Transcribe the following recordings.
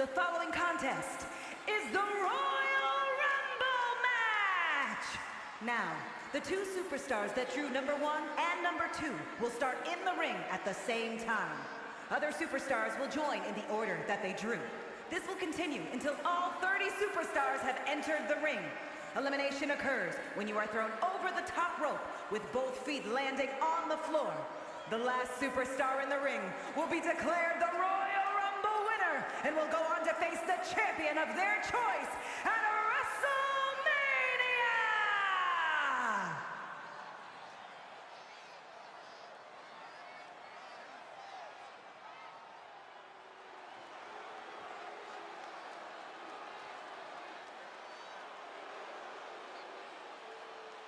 The following contest is the Royal Rumble match! Now, the two superstars that drew number 1 and number 2 will start in the ring at the same time. Other superstars will join in the order that they drew. This will continue until all 30 superstars have entered the ring. Elimination occurs when you are thrown over the top rope with both feet landing on the floor. The last superstar in the ring will be declared the Royal Rumble winner and will go on to face the champion of their choice at WrestleMania!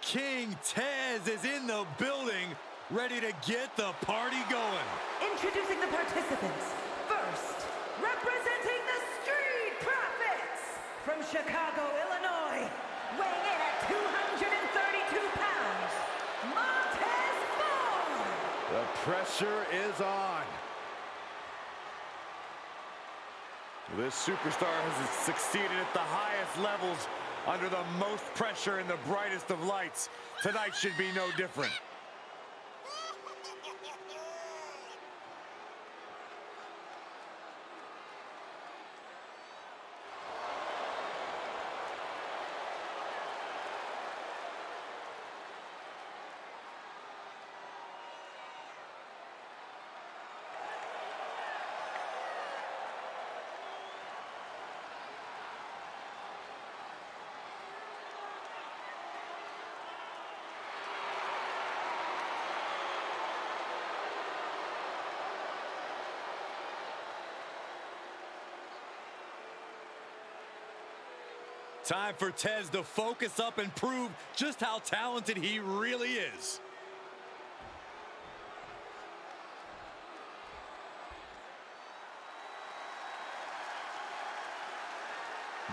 King Tez is in the building, ready to get the party going. Introducing the participants. First, representing the Street Profits from Chicago, Illinois, weighing in at 232 pounds, Montez Ford. The pressure is on. This superstar has succeeded at the highest levels under the most pressure in the brightest of lights. Tonight should be no different. Time for Tez to focus up and prove just how talented he really is.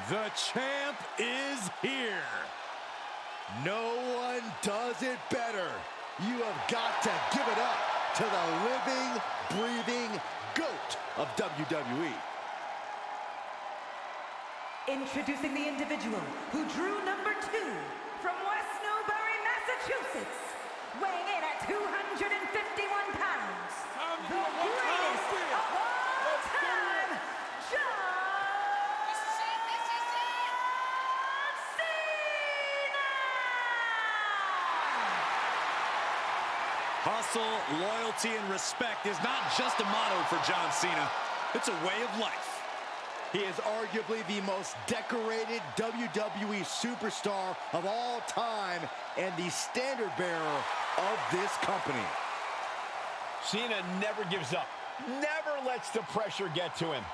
The champ is here. No one does it better. You have got to give it up to the living, breathing GOAT of WWE. Introducing the individual who drew number 2 from West Newbury, Massachusetts, weighing in at 251 pounds, the greatest of all time, John Cena! Hustle, loyalty, and respect is not just a motto for John Cena. It's a way of life. He is arguably the most decorated WWE superstar of all time and the standard bearer of this company. Cena never gives up, never lets the pressure get to him.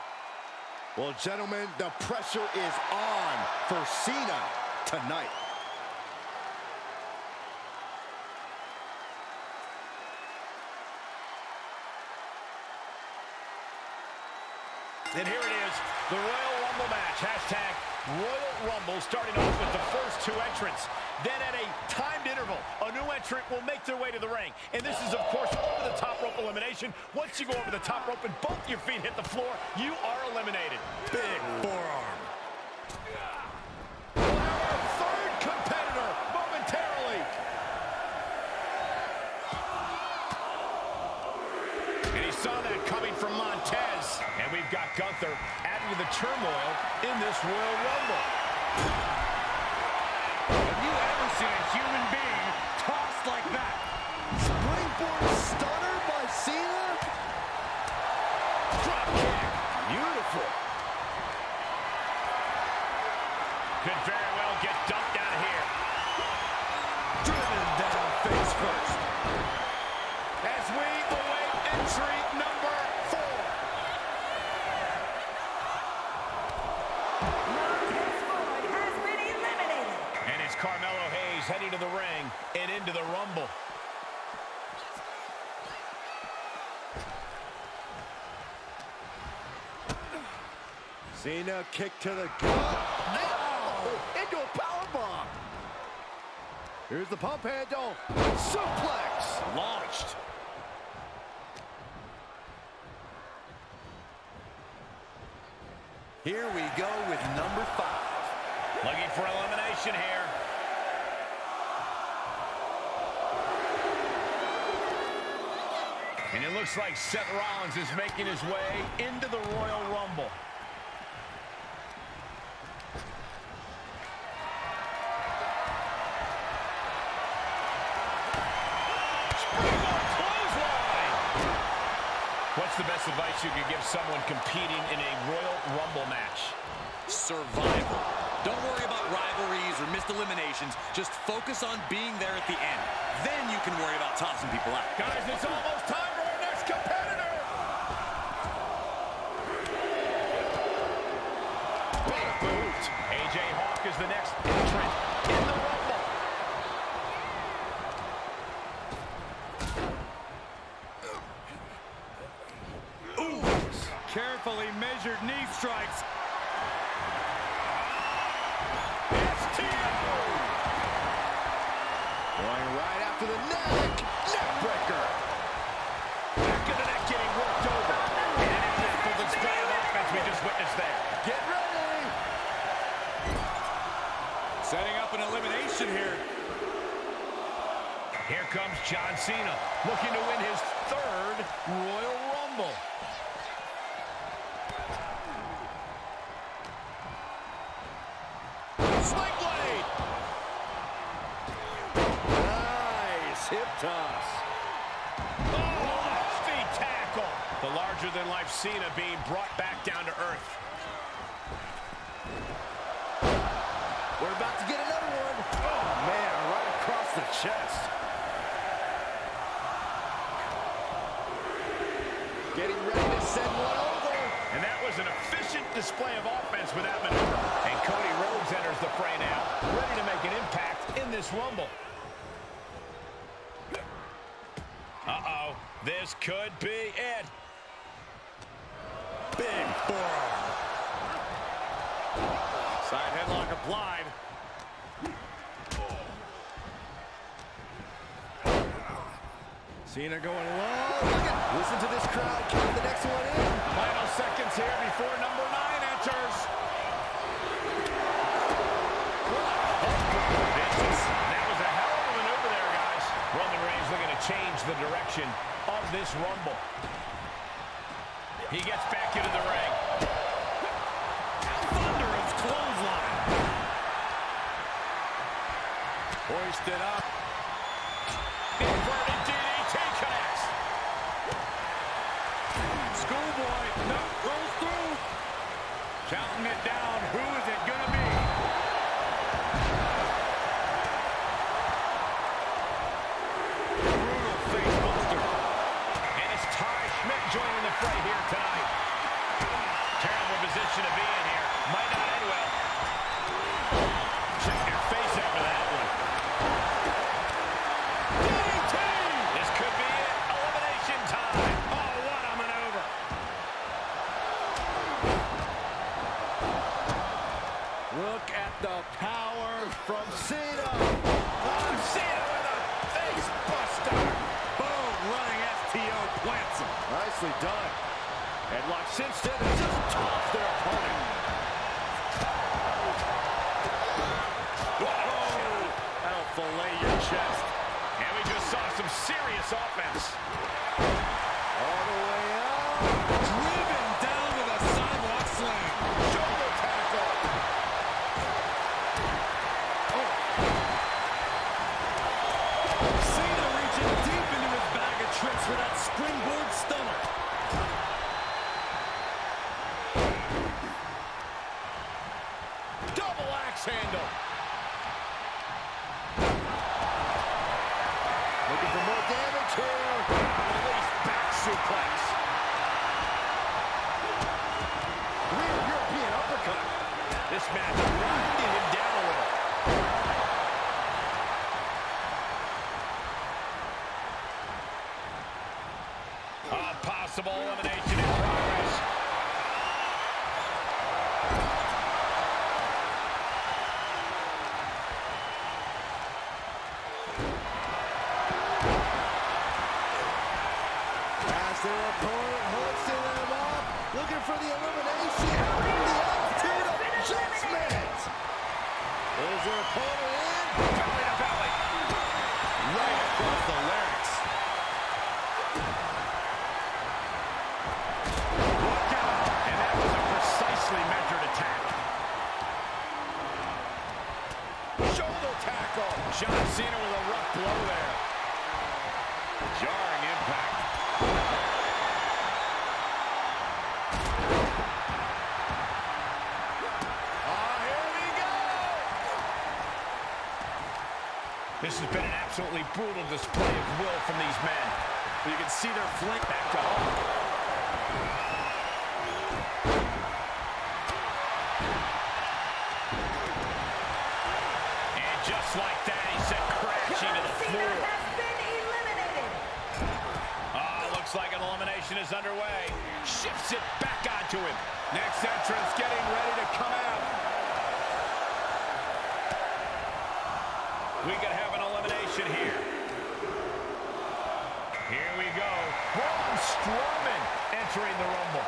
Well, gentlemen, the pressure is on for Cena tonight. And here it is, the Royal Rumble match. Hashtag Royal Rumble, starting off with the first 2 entrants. Then at a timed interval, a new entrant will make their way to the ring. And this is, of course, over the top rope elimination. Once you go over the top rope and both your feet hit the floor, you are eliminated. Big forearm. We'll have our third competitor momentarily. And he saw that coming from Montez. And we've got Gunther adding to the turmoil in this Royal Rumble. Have you ever seen a human being tossed like that? Springboard stunner by Cena. Drop kick. Beautiful. Could very well get dumped out of here. Driven down face first. As we await entry number 4. Montez Ford has been eliminated. And it's Carmelo Hayes heading to the ring and into the Rumble. Cena kick to the gut. Oh, into a powerbomb. Here's the pump handle. Suplex. Launched. Here we go with number 5. Looking for elimination here. And it looks like Seth Rollins is making his way into the Royal Rumble. Springboard clothesline. What's the best advice you could give someone competing in a Royal Rumble match? Survival. Don't worry about rivalries or missed eliminations. Just focus on being there at the end. Then you can worry about tossing people out. Guys, it's almost time for our next competitor. What a boot. AJ Hawk is the next entrant in the Rumble. Ooh. Carefully measured knee strikes. Going right after the neck. Neck breaker. Back of the neck getting worked over. And it is for the display of offense we just witnessed there. Get ready. Setting up an elimination here. Here comes John Cena, looking to win his 3rd Royal Rumble. Sling blade. Nice hip toss. Oh, feet tackle. The larger-than-life Cena being brought back down to earth. We're about to get another one. Oh, man, right across the chest. Getting ready to send one over. And that was an efficient display of offense with that maneuver. And Cody Rhodes enters the fray now, ready to make an impact in this Rumble. Uh-oh, this could be it. Big forearm. Side headlock applied. Cena going low. Listen to this crowd. Count the next one in. Final seconds here before number 9 enters. That was a hell of a maneuver there, guys. Roman Reigns looking to change the direction of this Rumble. He gets back into the ring. Thunderous clothesline. Hoisted up. Inverted DDT connects. Schoolboy. No, rolls through. Counting it down. Who is it going to be? Brutal face buster. And it's Ty Schmidt joining the fray here tonight. Terrible position to be in here. Might not end well. Check your face after that one. DDT! This could be it. Elimination time. Oh, what a maneuver. Look at the power from Cena. Cena with a face buster. Boom. Running STO plants him. Nicely done. Headlock cinched in and just tossed their opponent. That'll fillet your chest. And we just saw some serious offense. All the way up. Driven down with a sidewalk slam. Shoulder tackle. Cena reaching deep into his bag of tricks for that springboard stunner. Double axe handle. Looking for more damage here. Release back suplex. Rear European uppercut. This match grinding him down a little. A possible elimination in progress. As their opponent hoisting them up, looking for the elimination. The their opponent in. Belly to belly. Right across the larynx. Look out. And that was a precisely measured attack. Shoulder tackle. John Cena with a rough blow there. Jarring impact. This has been an absolutely brutal display of will from these men. You can see their flank back to home. And just like that, he sent crashing to the floor. Has been eliminated. Looks like an elimination is underway. Shifts it back onto him. Next entrance getting ready to come out. We could have an elimination here. Here we go. Braun Strowman entering the Rumble.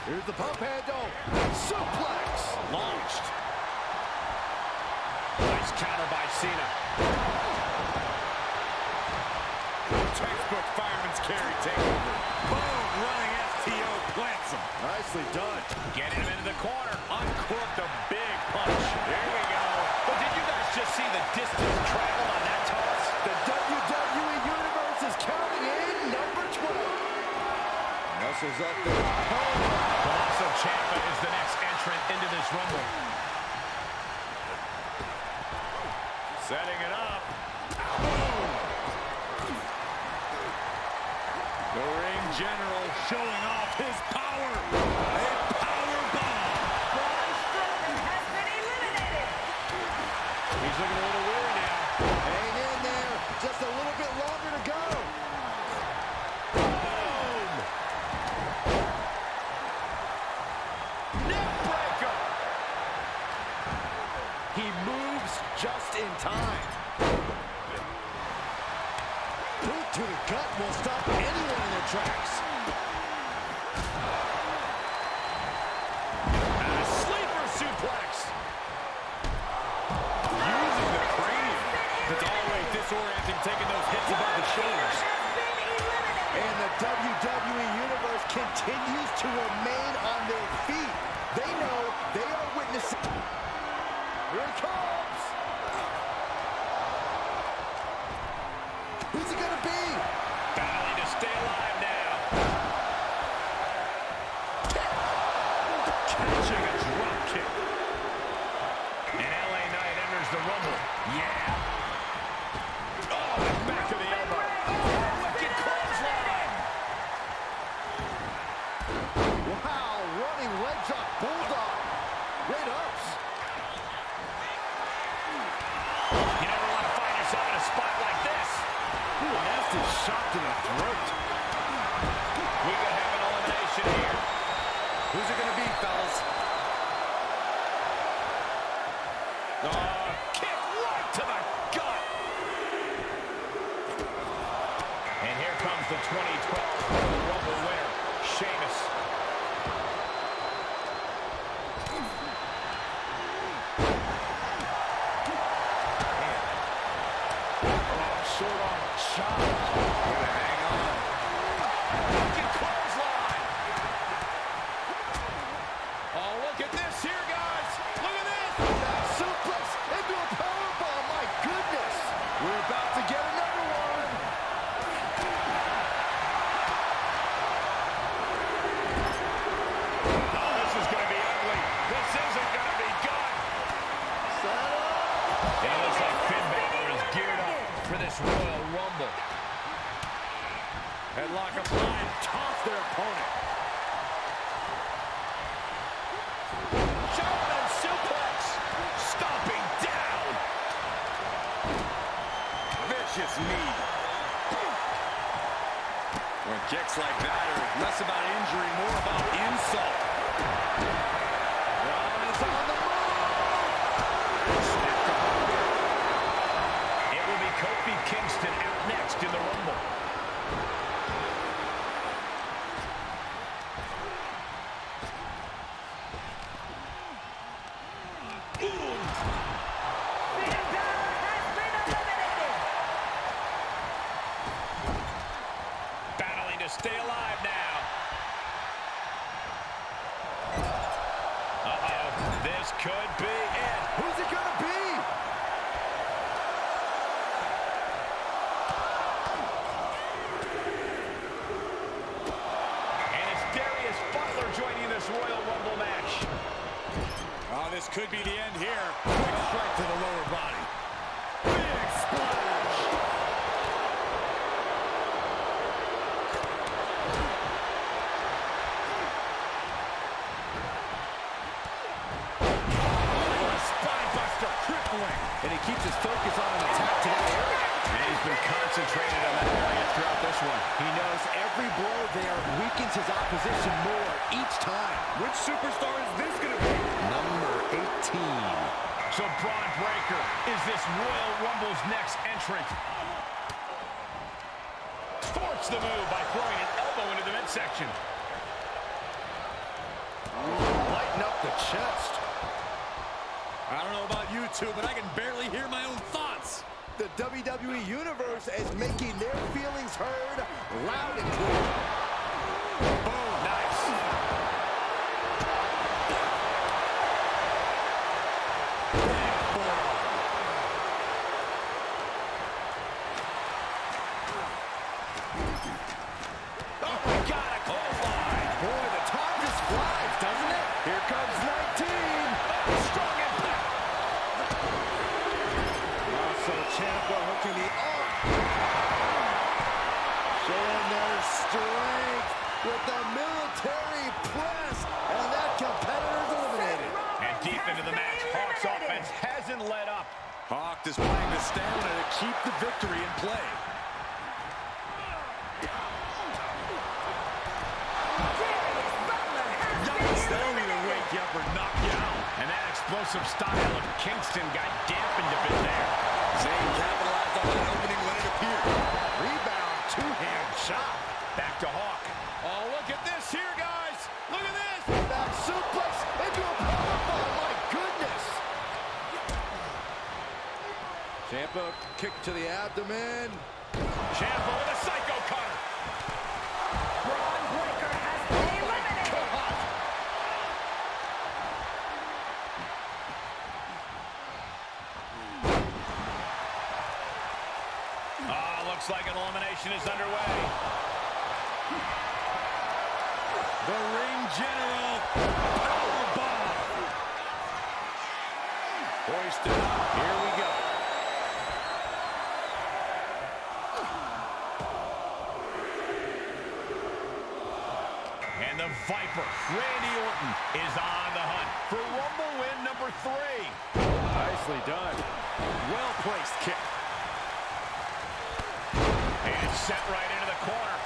Here's the pump handle. Suplex. Launched. Nice counter by Cena. Textbook fireman's carry takeover. Boom, running FTO plants him. Nicely done. Getting him into the corner. Uncorked a big punch. Here we go. But did you guys just see the distance traveled on that toss? The WWE Universe is counting in number 12. Muscles up there. Tommaso Ciampa is the next entrant into this Rumble. Setting it up. Boom. The ring general showing off his power. A power bomb. Braun Strowman has been eliminated. He's looking a little weary now. Hang in there. Just a little bit longer to go. Boom. Neck breaker. He moves just in time. Boot to the gut will stop anyone in their tracks. And a sleeper suplex. Using the cranium. It's always disorienting taking those hits above the shoulders. Has been eliminated. And the WWE Universe continues to remain on their feet. They know they are witnessing. Here it comes. Who's it gonna be? Battling to stay alive now. Catching a drop kick. And LA Knight enters the Rumble. Yeah. Oh, the back of the elbow. Oh, wicked clothesline. Wow, running leg drop bulldog. Great ups. You never want to find yourself in a spot like this. Ooh, a nasty shot to the throat. We could have an elimination here. Who's it gonna be, fellas? Kick right to the gut. And here comes the 2012 Royal Rumble winner, Sheamus. Short arm chop. Hang on. Wicked clothesline. Oh, look at this here, guys. Look at this. Suplex into a powerbomb. My goodness. We're about to get another one. Oh, this is going to be ugly. This isn't going to be good. And it looks like Finn Balor is geared up for this Royal Rumble. Headlock applied. Toss their opponent. German suplex. Stomping down. Vicious knee. When kicks like that are less about injury, more about insult. Rollins on the move. It will be Kofi Kingston out next in the Rumble. stay alive now. Uh-oh, this could be it. Who's it gonna be? And it's Darius Butler joining this Royal Rumble match. Oh, this could be the end here. Quick strike to the lower body. Big splash! Spinebuster, crippling. And he keeps his focus on an attack to that area. And he's been concentrated on that area throughout this one. He knows every blow there weakens his opposition more each time. Which superstar is this going to be? Number 18. So Braun Breaker is this Royal Rumble's next entrant. Thwarts the move by throwing an elbow into the midsection. Lighten up the chest. I don't know about you two, but I can barely hear my own thoughts. The WWE Universe is making their feelings heard loud and clear. Boom, nice. Oh my God, a clothesline. Boy, the time just flies, doesn't it? Here comes 19. Strong impact. Also, Ciampa hooking the arm. Showing their strength with the military press. And that competitor's eliminated. And deep into the match, Hawk's offense hasn't let up. Hawk displaying the stamina to keep the victory in play. That don't either wake you up or knock you out. And that explosive style of Kingston got dampened a bit there. Zayn capitalized on that opening when it appeared. Rebound, two-hand shot. Back to Hawk. Oh, look at this here, guys. Look at this. Back suplex into a powerbomb. My goodness. Ciampa kick to the abdomen. Ciampa with a psycho cutter. Braun Breaker has been eliminated. Looks like an elimination is underway. The ring general. Powerbomb. Hoisted up. Here we go. And the Viper, Randy Orton, is on the hunt for Rumble win number 3. Nicely done. Well-placed kick. And set right into the corner.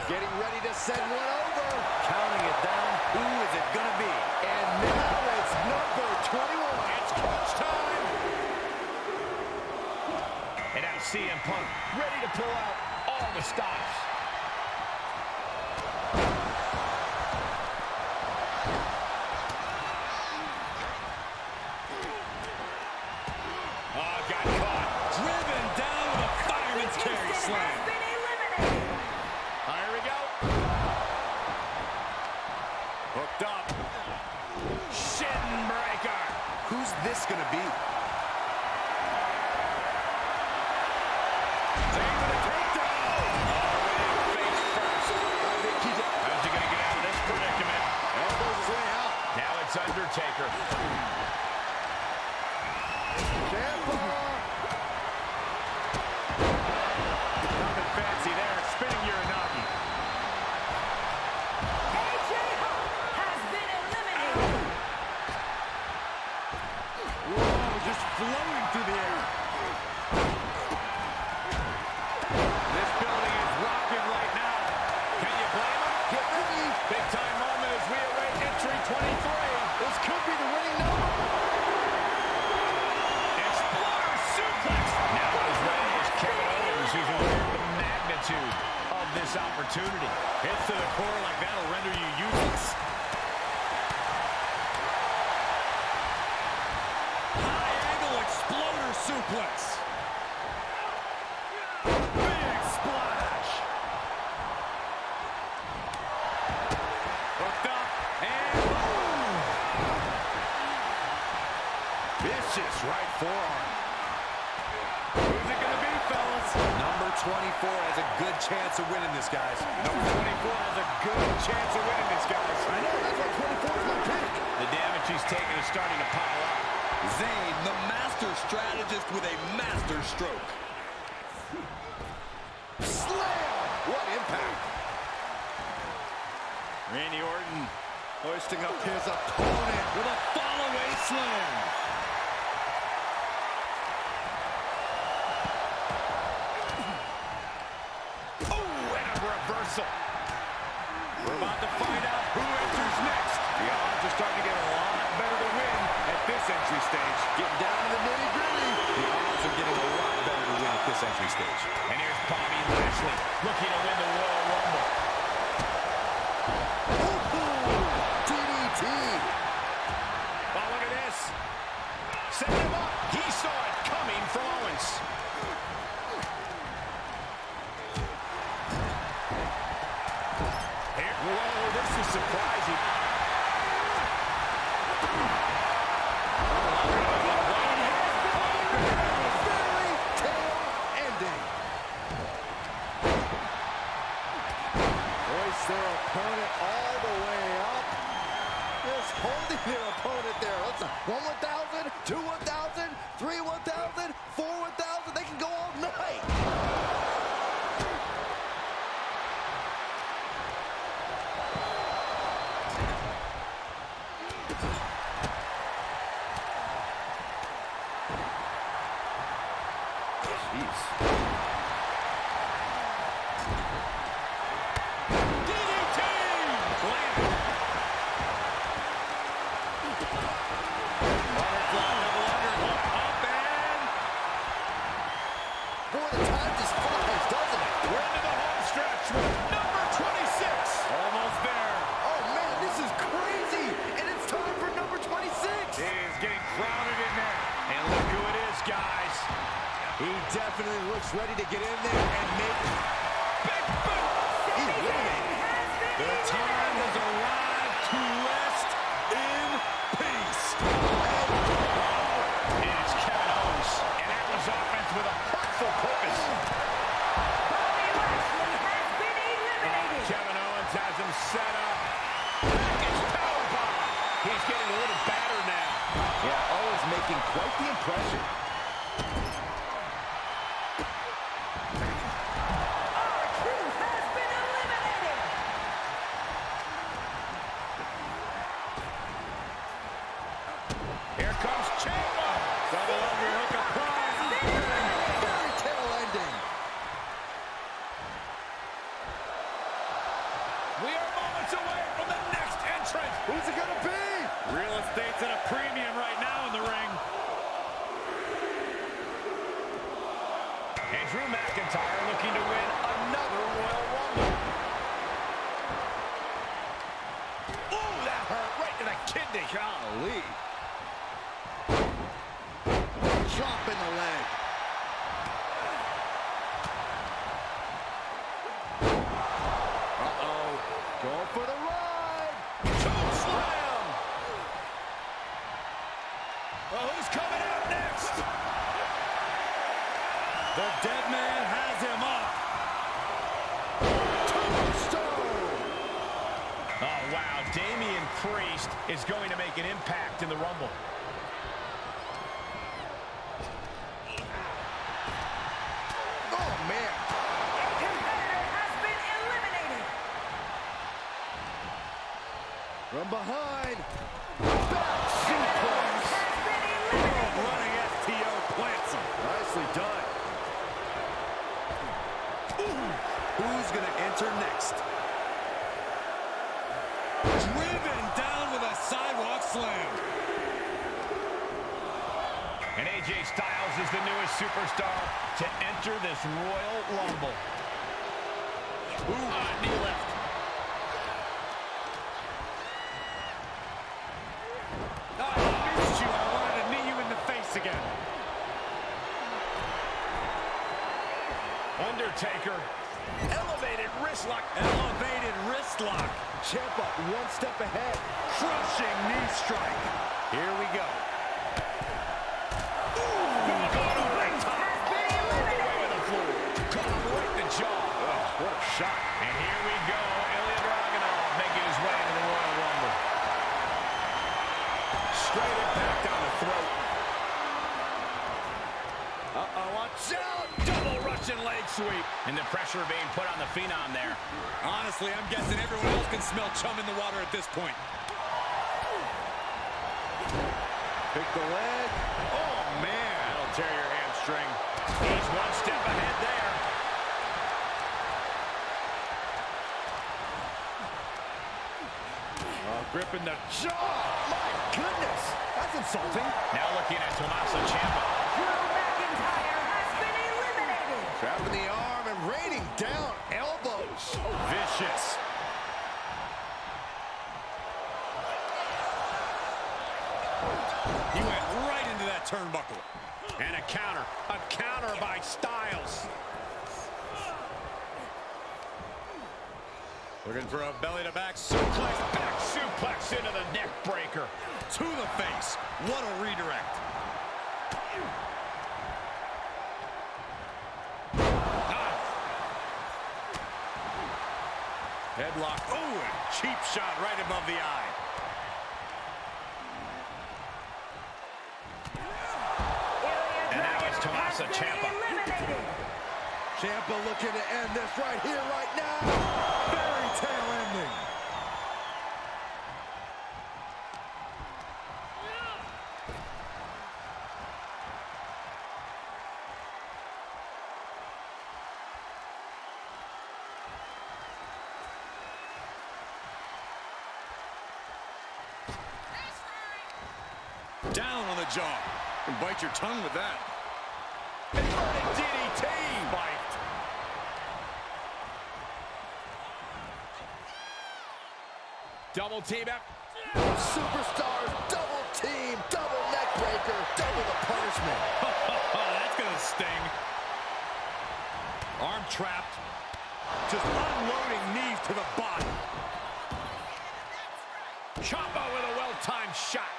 Getting ready to send one over. Counting it down. Who is it going to be? And now it's number 21. It's crunch time. And now CM Punk ready to pull out all the stops. Oh, got caught. Driven down with a fireman's carry Kingston slam. has been eliminated. Here we go. Hooked up. Shin breaker. Who's this going to be? Zayn with a takedown. Oh, face first. I think he's... How's he going to get out of this predicament? Elbows his way out. Now it's Undertaker. Ciampa. Nothing fancy there. Spinning Uranagi. AJ Hawk has been eliminated. Whoa, just flowing through the air. This building is rocking right now. Can you blame him? Get ready. Big time moment as we await entry 23. This could be the winning number. Exploder suplex. Now as ready as Kevin Owens, who's aware of the magnitude of this opportunity. Hits to the core like that'll render you useless. right forearm. Who's it going to be, fellas? Number 24 has a good chance of winning this, guys. Number 24 has a good chance of winning this, guys. I know, that's why 24 is my pick. The damage he's taking is starting to pile up. Zayn, the master strategist with a master stroke. Slam! What impact! Randy Orton Hoisting up his opponent With a fall-away slam. Oh, and a reversal. We're about to find out who enters next. The odds are starting to get a lot better to win at this entry stage. getting down to the nitty-gritty. The odds are getting a lot better to win at this entry stage. And here's Bobby Lashley looking to win the Royal Rumble. DDT. Oh, look at this. Set him up. He saw it coming from Owens. Here, whoa, this is surprising. Fairy tale ending. Hoist their opponent all the way up. Just holding their opponent there. Let's 1,000, 2 1,000, 3 1,000, 4 1,000. They can go all night. Jeez. DDT! Landed. Butterfly double underhook. Up and Boy, the time just flies, doesn't it? we're into the home stretch with number 26. Almost there. Oh, man, this is crazy. And it's time for number 26. He is getting crowded in there. And look who it is, guys. He definitely looks ready to get in there and make Big boot. eliminated. The time has arrived to rest in peace. It is Kevin Owens. And that was offense with a hurtful purpose. Bobby Lashley has been eliminated. Kevin Owens has him set up. Package powerbomb. He's getting a little battered now. Yeah, Owens making quite the impression. R-Truth has been eliminated. Here comes Ciampa. Double underhook applied. Fairy tale ending. We are moments away from the next entrant. Who's it gonna be? Real estate's at a premium right now in the ring. And Drew McIntyre looking to win another Royal Rumble. Ooh, that hurt right to the kidney. Golly. Chop in the leg. Uh-oh. Going for the ride. Choke slam. Well, who's coming out next? The dead man has him up. Tombstone. Oh, wow. Damian Priest is going to make an impact in the Rumble. Oh, man. A competitor has been eliminated. From behind. Back suplex. Has been eliminated. Running FTO plants him. Nicely done. Who's going to enter next? Driven down with a sidewalk slam. And AJ Styles is the newest superstar to enter this Royal Rumble. Ooh, knee left. I missed you. I wanted to knee you in the face again. Undertaker. Elevated wrist lock. Elevated wrist lock. Ciampa one step ahead. Crushing knee strike. Here we go. pressure being put on the Phenom there. Honestly, I'm guessing everyone else can smell chum in the water at this point. Pick the leg. Oh, man. That'll tear your hamstring. He's one step ahead there. Gripping the jaw. My goodness. That's insulting. Now looking at Tommaso Ciampa. Drew McIntyre has been eliminated. Trapping the arm and raining down elbows. Vicious. He went right into that turnbuckle. And a counter by Styles. Looking for a belly-to-back Suplex, back suplex into the neck breaker. to the face. What a redirect. Headlock. Oh, and cheap shot right above the eye. And now it's Tommaso Ciampa. Ciampa looking to end this right here, right now. Fairy tale ending. Down on the jaw. And bite your tongue with that. Inverted DDT. Spiked. Double team up. Superstars, double team, double neck breaker, double the punishment. Oh, that's gonna sting. Arm trapped. Just unloading knees to the body. Ciampa with a well-timed shot.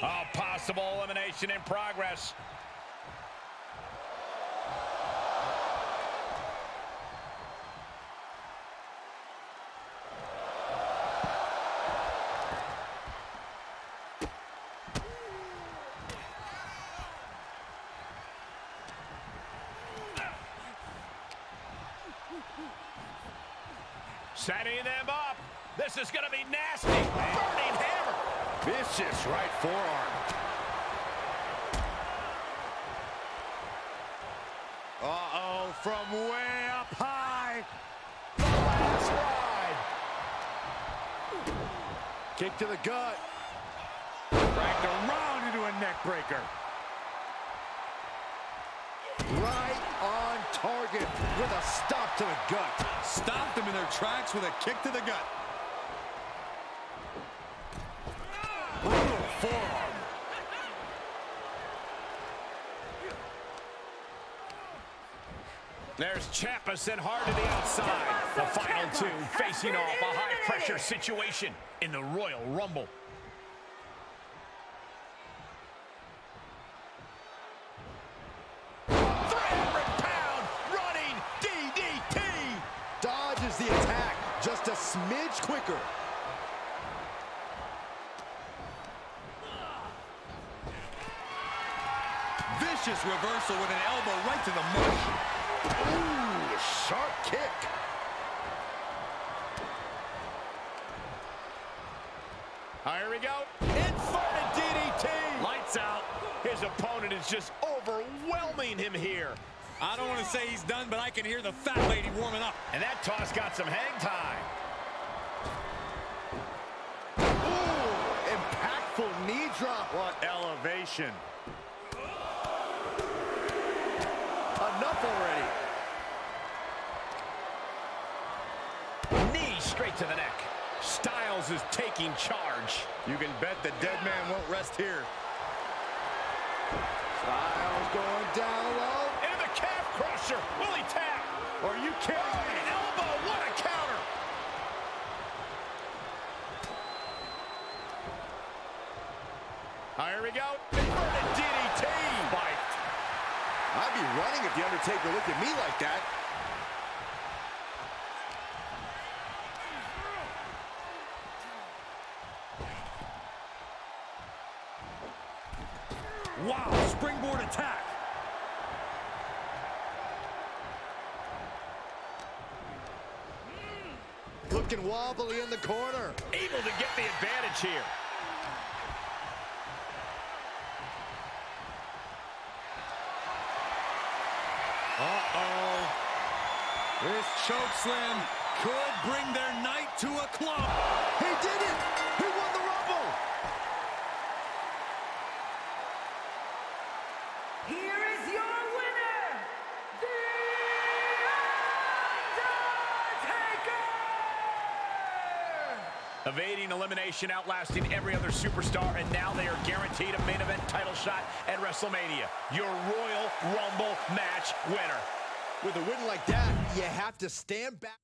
Oh, possible elimination in progress. Setting them up. This is going to be nasty. Burning hammer. Vicious right forearm. Uh-oh, from way up high. The last ride. Kick to the gut. Cranked around into a neck breaker. Right on target with a stop to the gut. Stopped them in their tracks with a kick to the gut. Brutal forearm. There's Ciampa sent hard to the outside. The final two facing off a high-pressure situation in the Royal Rumble. Dodges the attack just a smidge quicker. Vicious reversal with an elbow right to the mush. Ooh, sharp kick. Here we go. Inverted DDT. Lights out. His opponent is just overwhelming him here. I don't want to say he's done, but I can hear the fat lady warming up. And that toss got some hang time. Ooh, impactful knee drop. What elevation. Enough already. Knee straight to the neck. Styles is taking charge. You can bet the dead man won't rest here. Styles going down low. Into the calf crusher. Will he tap? Are you kidding me? An elbow. What a counter. Here we go. Inverted DDT. Spiked. I'd be running if The Undertaker looked at me like that. Wow, springboard attack. Looking wobbly in the corner. Able to get the advantage here. Uh-oh. This chokeslam could bring their night to a close. He did it! He won the Rumble! Here is your winner, The Undertaker! Evading elimination, outlasting every other superstar, and now they are guaranteed a main event title shot at WrestleMania. Your Royal Rumble match winner. With a win like that, you have to stand back.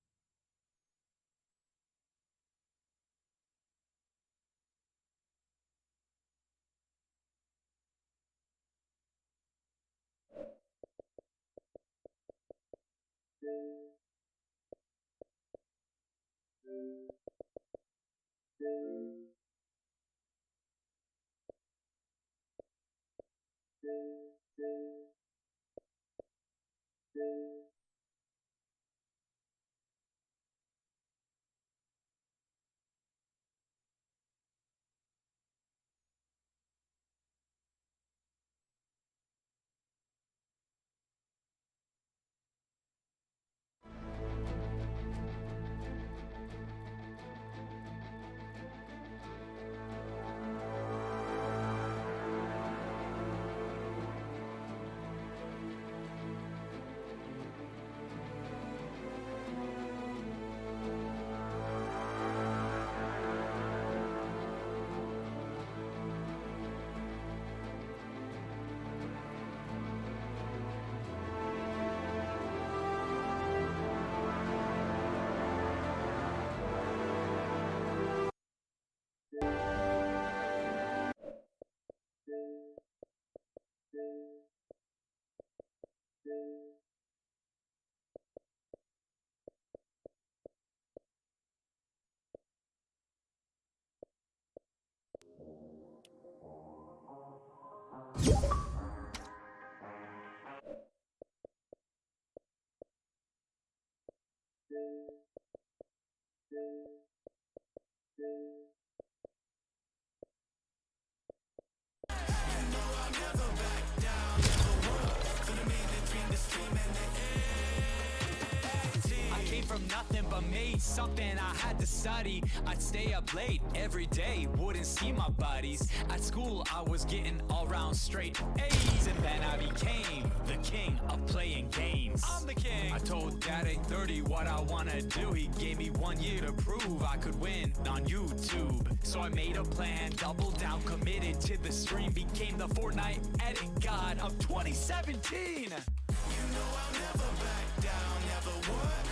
From nothing but made something I had to study. I'd stay up late every day, wouldn't see my buddies. At school I was getting all round straight A's, and then I became the king of playing games. I'm the king. I told Dad at 30 what I wanna do. He gave me 1 year to prove I could win on YouTube. So I made a plan, doubled down, committed to the stream, became the Fortnite edit god of 2017. You know I'll never back down, never would.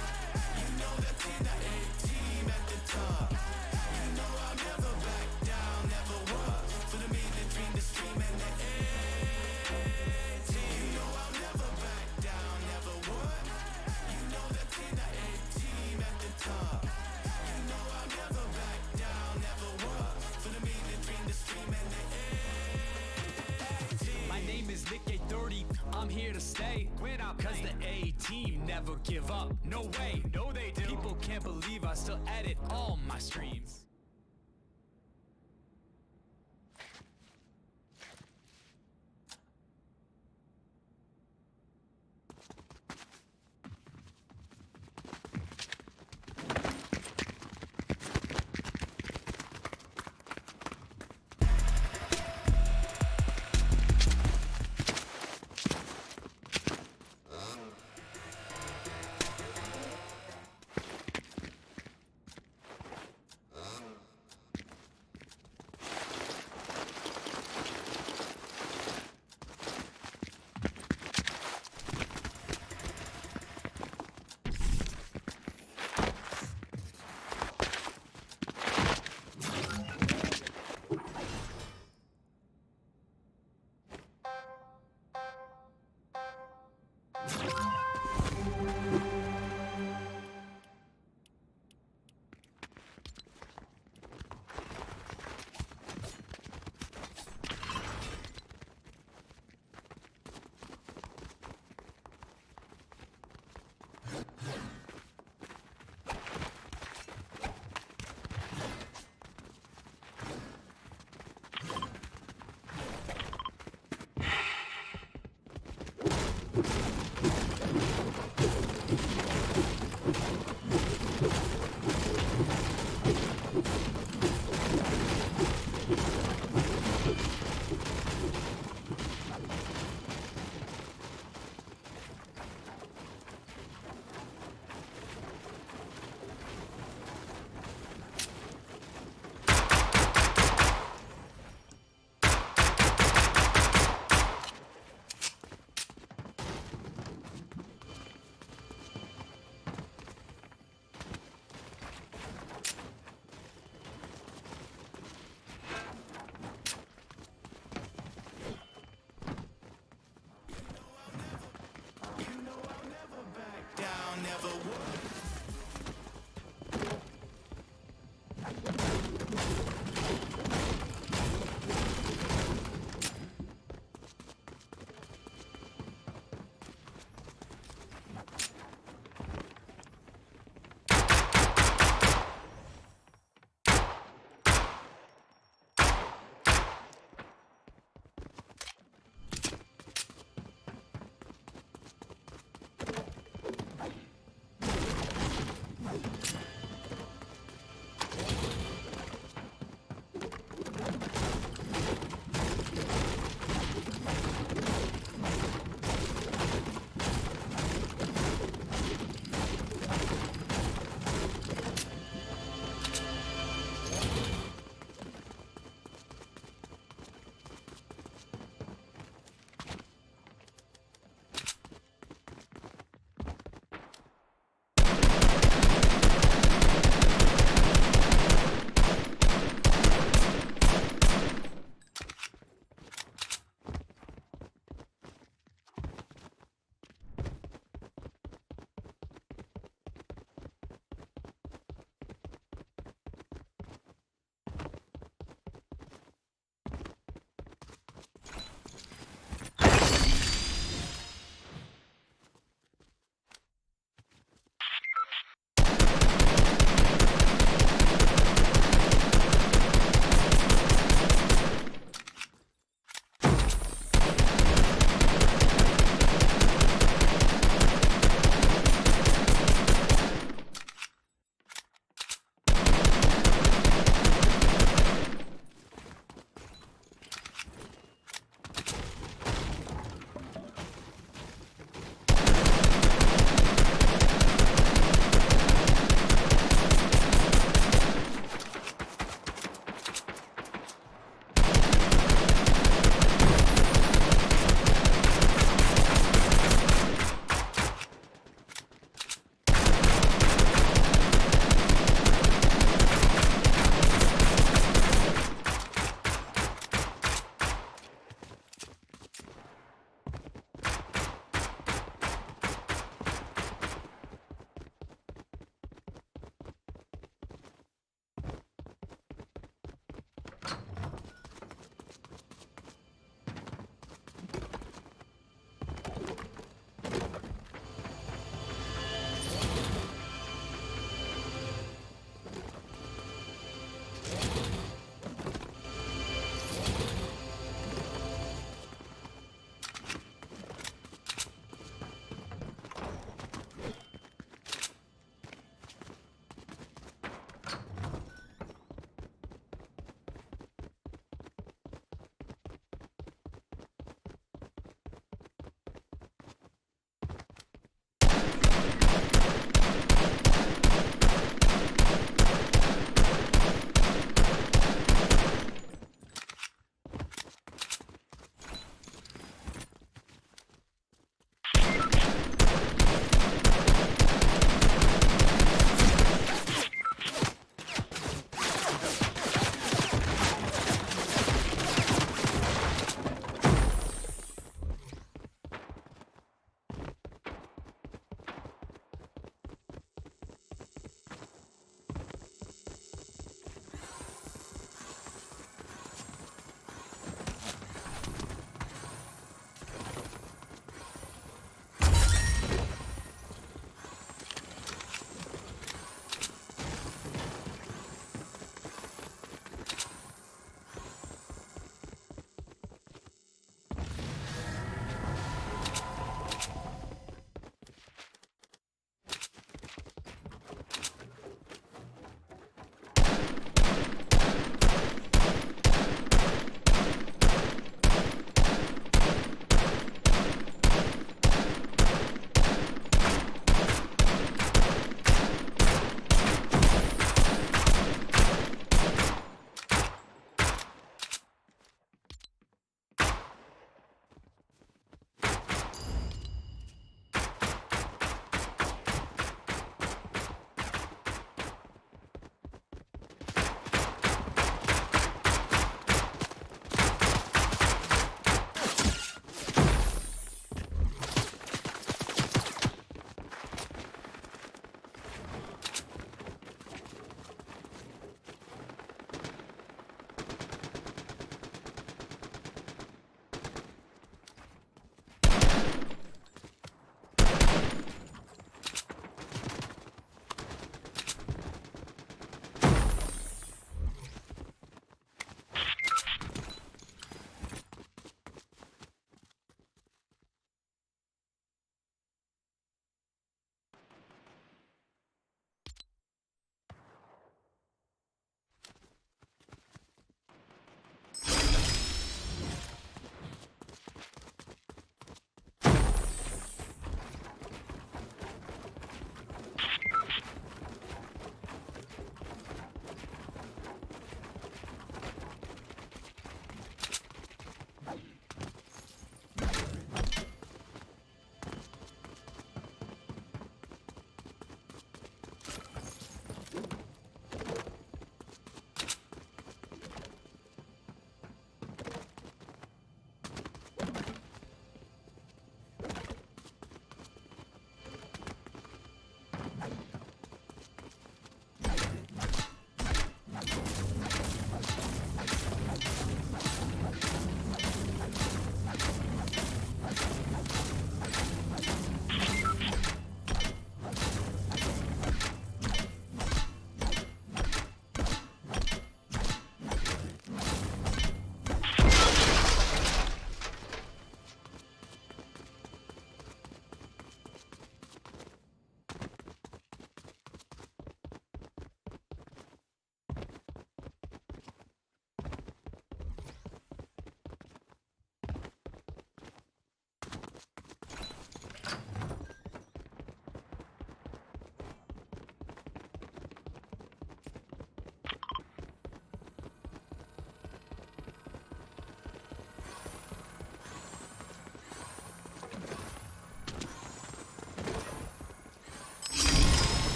I'm here to stay, win out, cause the A-team never give up. No way, no they do. People can't believe I still edit all my streams.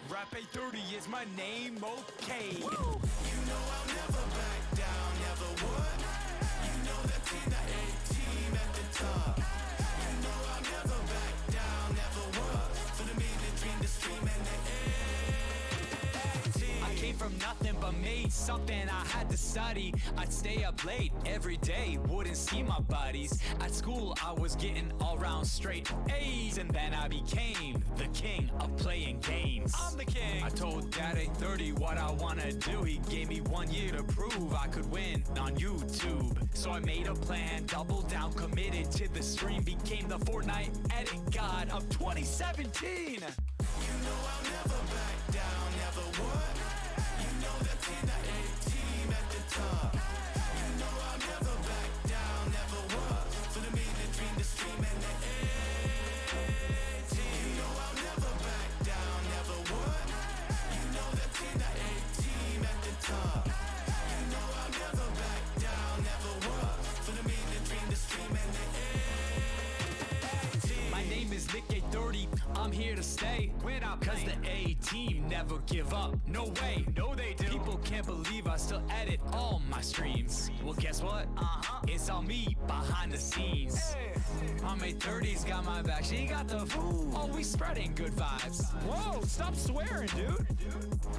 Rap 830 is my name, okay. You know I'll never back down, never would. You know that's in the A-team at the top. You know I'll never back down, never would. For the military, the stream, and the A-team. I came from nothing but made something. I had to study. I'd stay up late every day, wouldn't see my buddies. At school I was getting all round straight A's, and then I became the king of playing games. I'm the king. I told Dad 830 what I wanna do. He gave me 1 year to prove I could win on YouTube. So I made a plan, doubled down, committed to the stream, became the Fortnite edit god of 2017. You know I'll never back down, never would. You know that's in the A-team at the top. You know I'll never back down, never would. For the military, the stream, and the A-team. You know I'll never back down, never would. You know that's in the A-team at the top. You know I'll never back down, never would. For the military, the stream, and the A-team. My name is Nick 830, I'm here to stay. Cause the A-team never give up, no way, no they do. People can't believe I still edit all my streams. Well, guess what? It's all me behind the scenes. My mate 30's got my back, she got the food. Always spreading good vibes. Whoa, stop swearing, dude.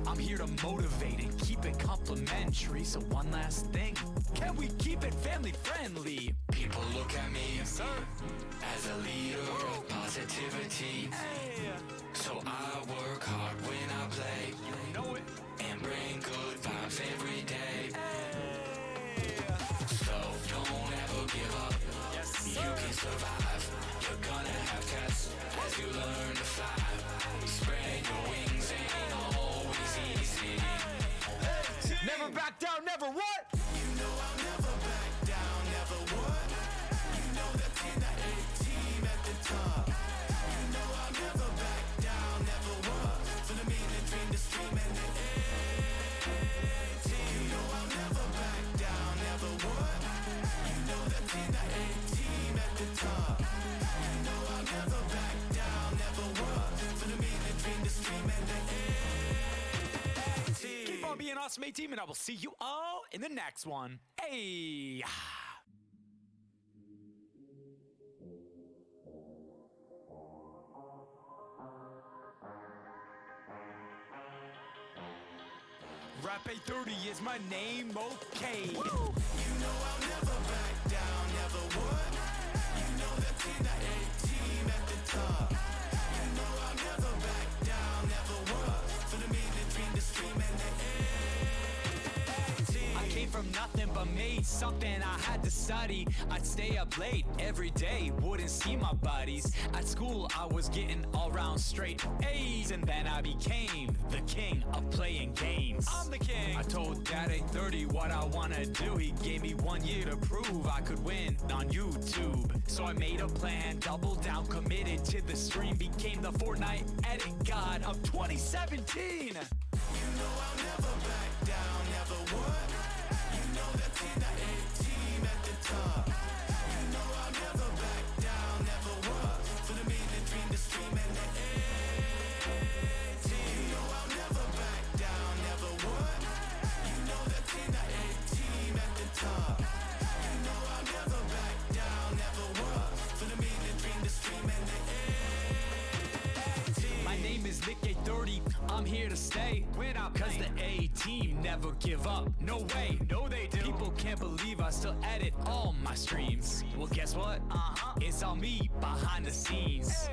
I'm here to motivate and keep it complimentary. So one last thing, can we keep it family friendly? People look at me as a leader of positivity. So I work hard when I play. You know it. And bring good vibes every day. So don't ever give up. You can survive. You're gonna have tests as you learn to fly. Spread your wings, ain't always easy. Never back down, never what? You know I'll never back down, never would. You know the 10 to 8 team at the top. You know I'll never back down, never would. For the mean, the dream, the stream, and the A-team. You know I'll never back down, never would. You know the 10 to 8 team at the top. You know I'll never back down, never would. For the mean, the dream, the stream, and the A-team. Keep on being awesome, A-Team, and I will see you all in the next one. Hey! Rap 830 is my name, okay. You know I'll never back down, never would. You know the 10 to 8 team at the top. You know I'll never back down, never would. For the mean, the dream, the stream, and the A-team. I came from nothing but made something I had to study. I'd stay up late every day, wouldn't see my buddies. At school I was getting all round straight A's, and then I became the king of playing games. I'm the king. I told Dad 830 what I wanna do. He gave me 1 year to prove I could win on YouTube. So I made a plan, doubled down, committed to the stream, became the Fortnite edit god of 2017. You know I'll never back down, never would. You know the 10 to 8 team at the top. You know I'll never back down, never would. For the mean, the dream, the stream, and the A-team. You know I'll never back down, never would. You know the 10 to 8 team at the top. You know I'll never back down, never would. For the mean, the dream, the stream, and the A-team. My name is Nick 830, I'm here to stay. Cause the A-Team never give up, no way, no they do. People can't believe I still edit all my streams. Well, guess what? It's all me behind the scenes.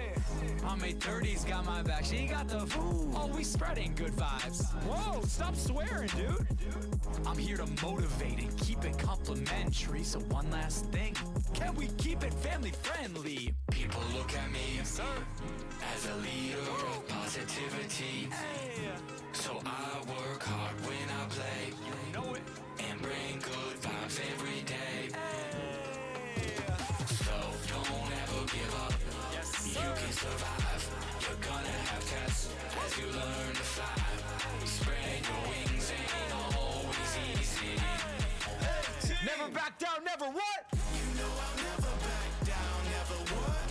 My mate 30's got my back, she got the food. Always spreading good vibes. Whoa, stop swearing, dude. I'm here to motivate and keep it complimentary. So one last thing, can we keep it family friendly? People look at me as a leader of positivity. So I work hard when I play. You know it. And bring good vibes every day. So don't ever give up. You can survive. You're gonna have tests as you learn to fly. Spread your wings, ain't always easy. Never back down, never what? You know I'll never back down, never would.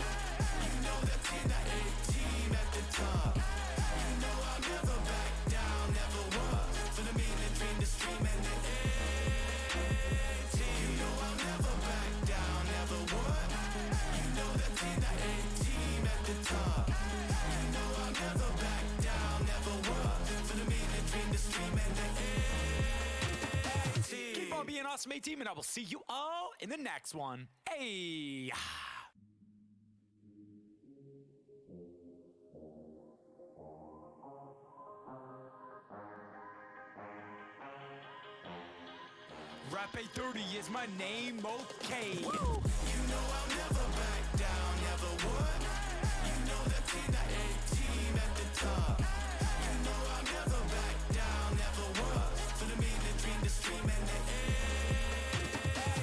You know the 10 to 8 team at the top. You know I'll never back down, never would. For the mean, the dream, the stream, and the A-team. You know I'll never back down, never would. You know the 10 to 8 team at the top. You know I'll never back down, never would. For the mean, the dream, the stream, and the A-team. Keep on being awesome, A-Team, and I will see you all in the next one. Hey! Rap 830 is my name, okay. You know I'll never back down, never would. You know the 10 to 8 team at the top. You know I'll never back down, never would. For the mean, the dream, the stream, and the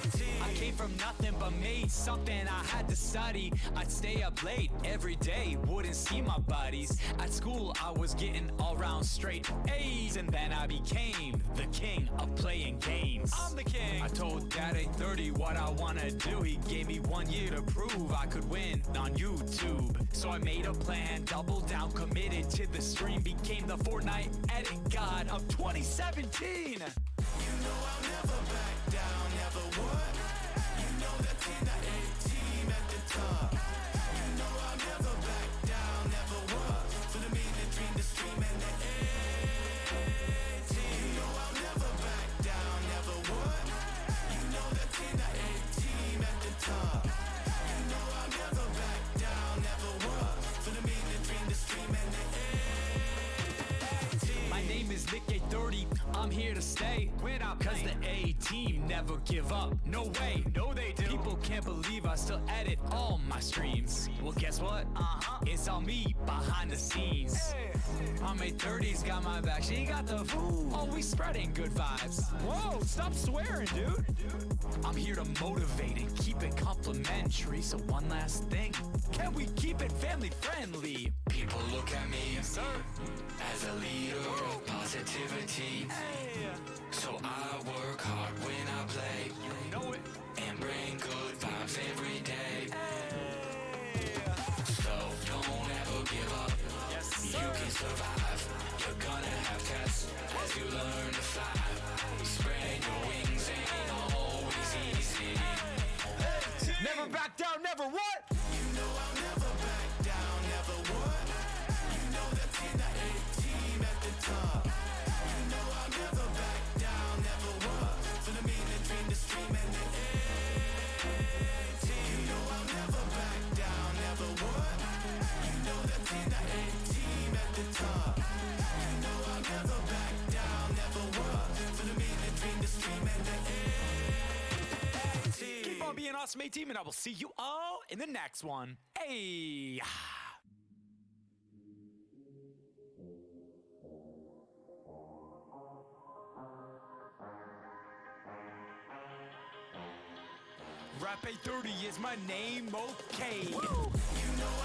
A-team. I came from nothing but made something I had to study. I'd stay up late every day, wouldn't see my buddies. At school I was getting all round straight A's, and then I became the king of playing games. I'm the king. I told Dad 830 what I wanna do. He gave me 1 year to prove I could win on YouTube. So I made a plan, doubled down, committed to the stream, became the Fortnite edit god of 2017. You know I'll never Cause the A-team never give up. No way, no they do. People can't believe I still edit all my streams. Well, guess what? It's all me behind the scenes. My mate 30's got my back, she got the food. Always spreading good vibes. Whoa, stop swearing, dude. I'm here to motivate and keep it complimentary. So one last thing, can we keep it family friendly? People look at me, Sir, as a leader of positivity. So I work hard when I play you know it. and bring good vibes every day. So don't ever give up. Yes, You sir. can survive. You're gonna have tests as you learn to fly. Spread your wings ain't always easy. Never back down, never what? You know I'll never back down, never would. You know that's in the A-team at the top. You know I'll never back down, never would. For the mean, the dream, the stream, and the A-team. You know I'll never back down, never would. You know that's in the A-team at the top. You know I'll never back down, never would. For the mean, the dream, the stream, and the A-team. Keep on being awesome, A-team, and I will see you all in the next one. Hey. Rap 830 is my name, okay. You know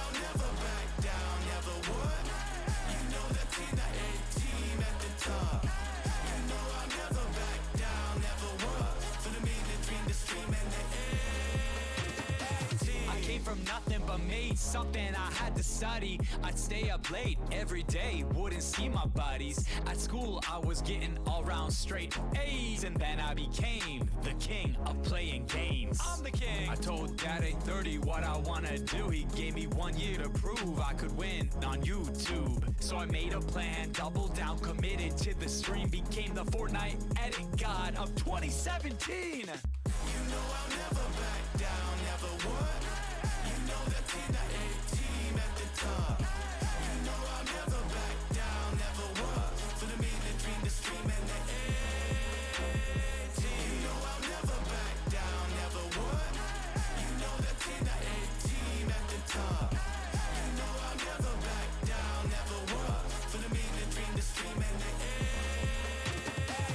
I'll never back down, never would. You know that's in the A-team at the top. You know I'll never back down, never would. For the mean, the dream, the stream, and the A-team. I came from nothing but made something. I had to study. I'd stay up late every day, wouldn't see my buddies. At school, I was getting all round straight A's, and then I became the king of playing games. I'm the king. I told Dad 830 what I wanna do. He gave me 1 year to prove I could win on YouTube. So I made a plan, doubled down, committed to the stream, became the Fortnite edit god of 2017. You know I'll never back down, never would. You know that's in the A-team at the top. You know I'll never back down, never would. For the mean, the dream, the stream, and the A-team. You know I'll never back down, never would. You know that's in the A-team at the top. You know I'll never back down, never would. For the mean, the dream, the stream, and the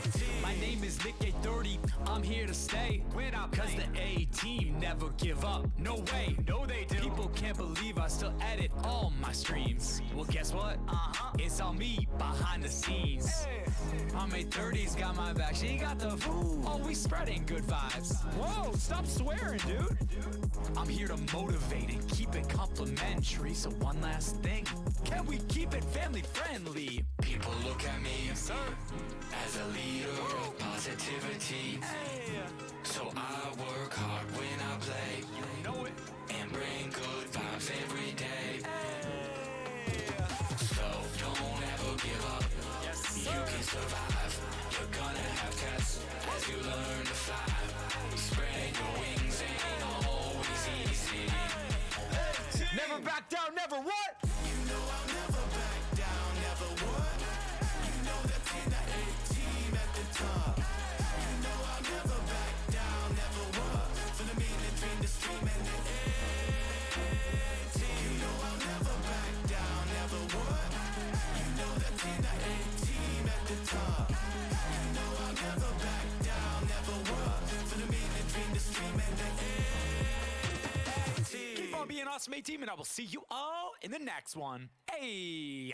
A-team. My name is Nick 830, I'm here to stay. When I cause the A-team never give up. No way, no they do. People can't believe I still edit all my streams. Well, guess what? It's all me behind the scenes. My mate 30's got my back, she got the food. Always spreading good vibes. Whoa, stop swearing, dude. I'm here to motivate and keep it complimentary. So one last thing, can we keep it family friendly? People look at me, Sir, as a leader of positivity. So I work hard when I play you know it. and bring good vibes every day. So don't ever give up. Yes, You sir. can survive. You're gonna have tests as you learn to fly. Spread your wings ain't always easy. Never back down, never what? You know I'll never back down, never would. You know that's in the A-team at the top. You know I'll never back down, never would. For the mean, the dream, the stream, and the A-team. You know I'll never back down, never would. You know that's in the A-team at the top. You know I'll never back down, never would. For the mean, the dream, the stream, and the A-team. Keep on being awesome, A-team, and I will see you all in the next one. Hey.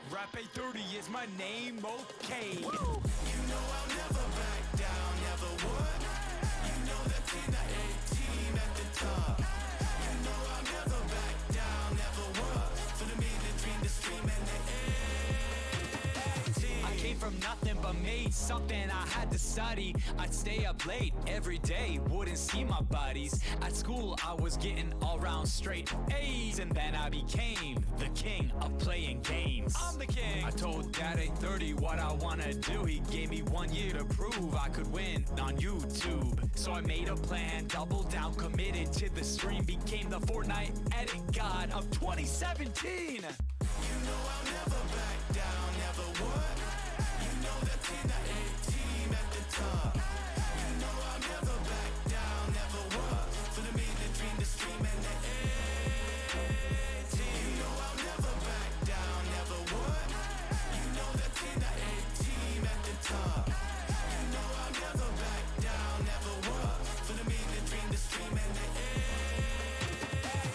Rap 830 is my name, okay. You know I'll never back down, never would. You know that's in the A-team at the top. You know I'll never back down, never would. For the mean, the dream, the stream, and the A-team. I came from nothing but made something. I had to study. I'd stay up late every day, wouldn't see my buddies. At school, I was getting all round straight A's, and then I became the king of playing games. scenes. I'm the king. I told Dad at 30 what I wanna do. He gave me 1 year to prove I could win on YouTube. So I made a plan, doubled down, committed to the stream, became the Fortnite edit god of 2017. You know I'll never back down, never would. You know that 10 to 8 team at the top. You know I'll never back down, never would. For the me, the dream, the stream, and the A-team. You know I'll never back down, never would. You know that 10 to 8 team at the top. You know I'll never back down, never would. For the me, the dream, the stream, and the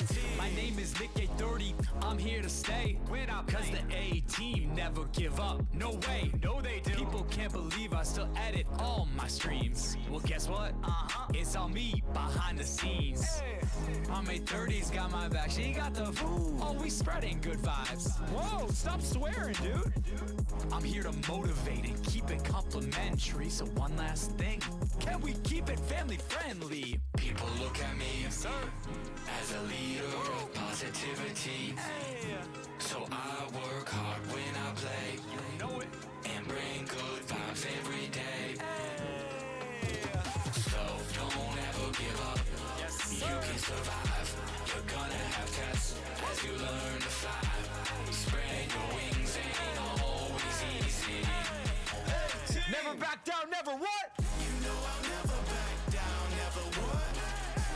A-team. My name is Nick A30, I'm here to stay. When I cause the A-team never give up. No way, no they do. People can't believe I still edit all my streams. Well guess what? It's all me behind the scenes. My A30's got my back, she got the food. Always spreading good vibes. Whoa, stop swearing, dude. I'm here to motivate and keep it complimentary. So one last thing, can we keep it family friendly? People look at me, sir, as a leader of positivity. So I work hard when I play, You know it. and bring good vibes every day. So don't ever give up. Yes, You sir. can survive. You're gonna have tests as you learn to fly. Spread your wings, ain't always easy. Never back down, never what? You know I'll never back down, never would.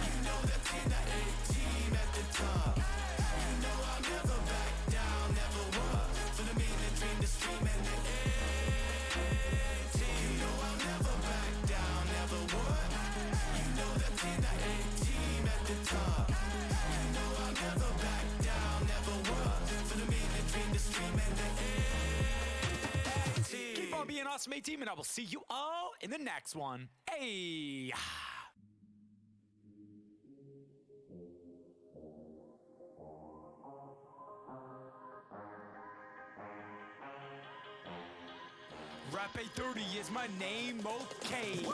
You know that 10 to 8 team at the top. You know I'll never back down, never would. For the me, the dream, the stream, and the A-team. You know I'll never back down, never would. You know that 10 to 8 team at the top. You know I'll never back down, never would. For the me, the dream, the stream, and the A-team. Keep on being awesome, A-team, and I will see you all in the next one. Hey. Rap A30 is my name, okay. You know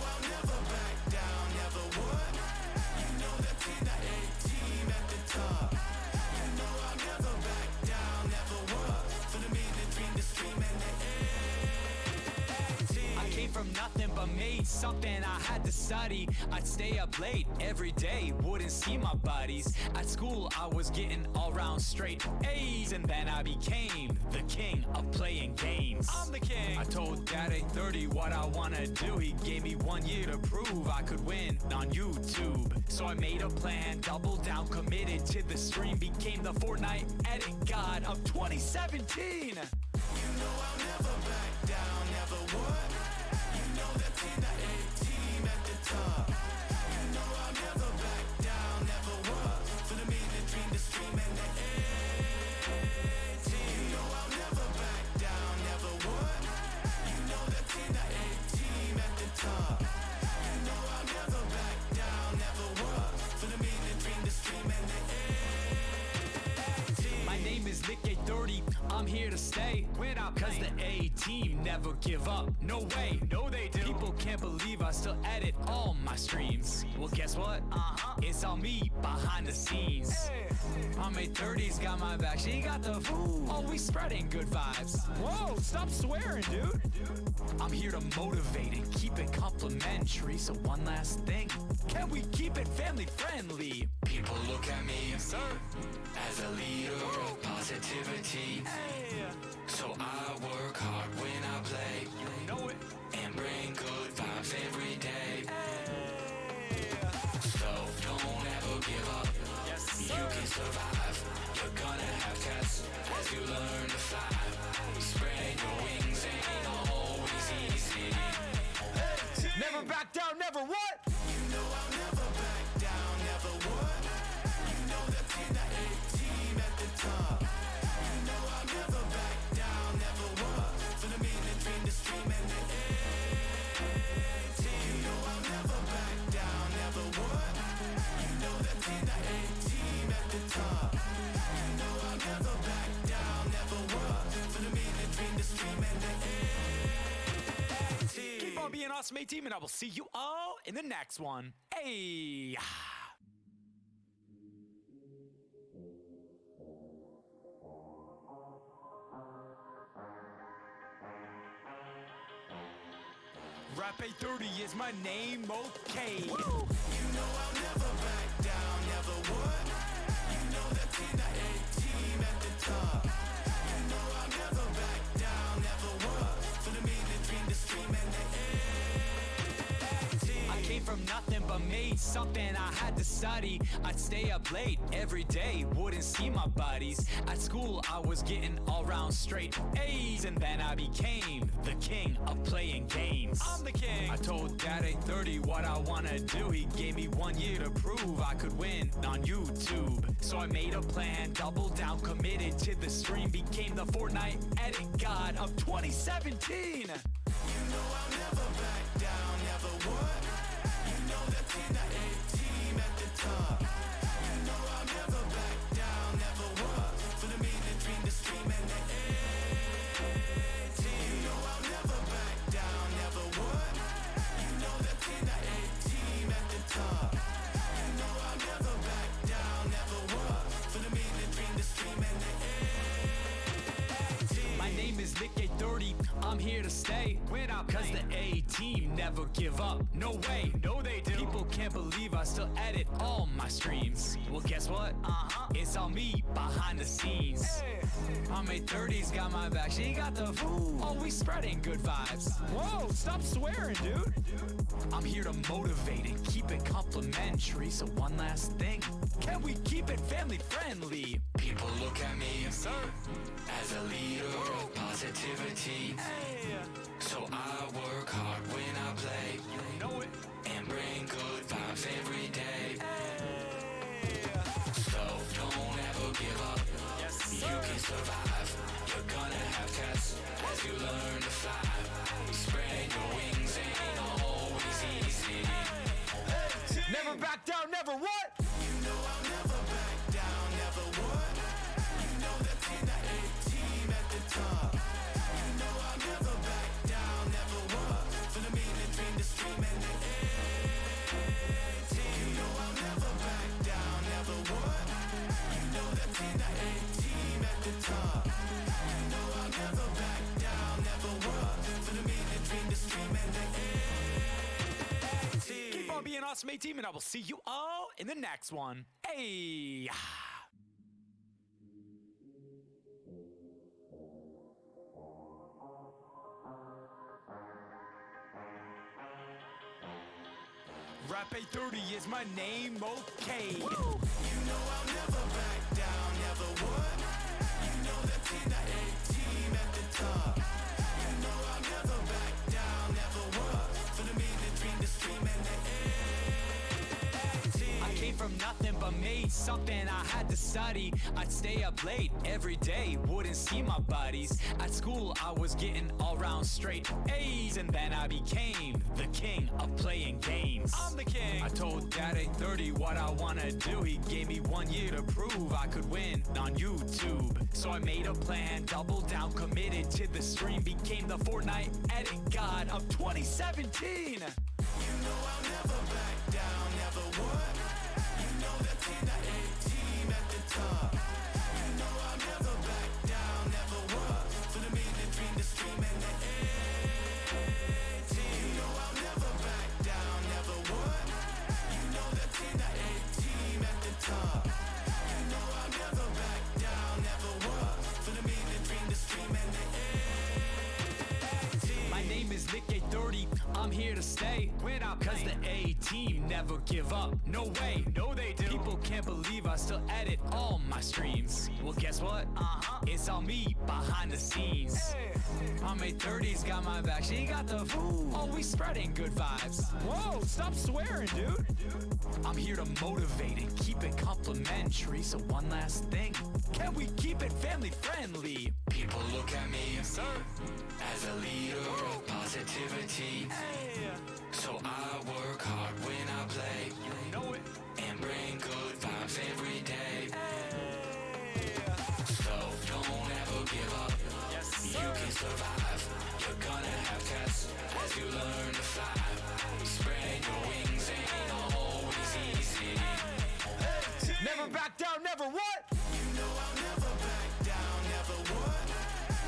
I'll never back down, never would. You know that 10 to 8 team at the top. You know I'll never back down, never would. For the me, the dream, the stream, and the A-team. I came from nothing but made something I had to study. I'd stay up late every day, wouldn't see my buddies. At school, I was getting all round straight A's, and then I became the king of playing games. I'm the king. I told Dad at 30 what I wanna do. He gave me 1 year to prove I could win on YouTube. So I made a plan, doubled down, committed to the stream, became the Fortnite edit god of 2017. You know I'll never back down, never would. You know that 10 to 8 team at the top. You know I'll never back down, never would. For the me, the dream, the stream, and the A-team. You know I'll never back down, never would. You know that 10 to 8 team at the top. You know I'll never back down, never would. For the me, the dream, the stream, and the A-team. My name is Nick A30, I'm here to stay. When I cause the A-team never give up. No way, no they do. People can't believe I still edit all my streams. Well guess what? It's all me behind the scenes. My A30's got my back, she got the food. Always spreading good vibes. Whoa, stop swearing, dude. I'm here to motivate and keep it complimentary. So one last thing, can we keep it family friendly? People look at me, sir, as a leader of positivity. So I work hard when I play, You know it. and bring good vibes every day. So don't ever give up. Yes, You sir. can survive. You're gonna have tests as you learn to fly. Spread your wings, ain't always easy. Never back down, never what? You know I'll never back down, never would. You know that 10 to 8 team at the top. You know I'll never back down, never would. For the me, the dream, the stream, and the A-team. You know I'll never back down, never would. You know that 10 to 8 team at the top. You know I'll never back down, never would. For the me, the dream, the stream, and the A-team. Keep on being awesome, A-team, and I will see you all in the next one. Hey. Rap 830 is my name, okay. You know I'll never back down, never would. You know that in the A-team at the top. You know I'll never back down, never would. For the mean, the dream, the stream, and the A-team. I came from nothing but made something. I had to study. I'd stay up late every day, wouldn't see my buddies. At school, I was getting all round straight A's, and then I became the king of playing games. I'm the king. I told Dad 830 what I wanna do. He gave me 1 year to prove I could win on YouTube. So I made a plan, doubled down, committed to the stream, became the Fortnite edit god of 2017. You know I'll never back down, never would. You know that in the A-team at the top. You know I'll never back down, never would. For the mean, the dream, the stream, and the A-team. You know I'll never back down, never would. You know that in the A-team at the top. You know I'll never back down, never would. For the mean, the dream, the stream, and the A-team. My name is Nick 830, I'm here to stay. When I cause the A-team never give up. No way, no they do. People can't believe I still edit all my streams. Well guess what? It's all me behind the scenes. My 830's got my back, she got the food. Always spreading good vibes. Whoa, stop swearing, dude. I'm here to motivate and keep it complimentary. So one last thing, can we keep it family friendly? People look at me, sir, as a leader of positivity. So I work hard when I play, You know it. and bring good vibes every day. So don't ever give up. Yes, You sir. can survive. You're gonna have tests as you learn to fly. Spread your wings, ain't always easy. Never back down, never what? You know I'll never back down, never would. You know that in the A-team at the top. You know I'll never back down, never would. For the mean, the dream, the stream, and the A-team. You know I'll never back down, never would. You know that in the A-team at the top. You know I'll never back down, never would. For the mean, the dream, the stream, and the A-team. Keep on being awesome, A-team, and I will see you all in the next one. Hey! Rap 830 is my name, okay. You know I'll never back down, never would. You know that in the A-team at the top. You know I'll never back down, never would. For the mean, the dream, the stream, and the A-team. I came from nothing but made something. I had to study. I'd stay up late every day, wouldn't see my buddies. At school, I was getting all round straight A's, and then I became the king of playing games. I'm the king. I told Dad 830 what I wanna do. He gave me 1 year to prove I could win on YouTube. So I made a plan, doubled down, committed to the stream, became the Fortnite edit god of 2017. You know I'll never back down, never would. You know that in the A-team at the top. You know I'll never back down, never would. For the mean, the dream, the stream, and the A-team. You know I'll never back down, never would. You know that in the A-team at the top. You know I'll never back down, never would. For the mean, the dream, the stream, and the A-team. My name is Nick 830, I'm here to stay. When I cause the A-team never give up. No way, no they do. People can't believe I still edit all my streams. Well guess what? It's all me behind the scenes. My 830's got my back, she got the food. Always spreading good vibes. Whoa, stop swearing, dude. I'm here to motivate and keep it complimentary. So one last thing, can we keep it family friendly? People look at me, sir, as a leader of positivity. So I work hard when I play, You know it. and bring good vibes every day. So don't ever give up. Yes, You sir. can survive. You're gonna have tests as you learn to fly. Spread your wings, ain't always easy. Never back down, never what? You know I'll never back down, never would.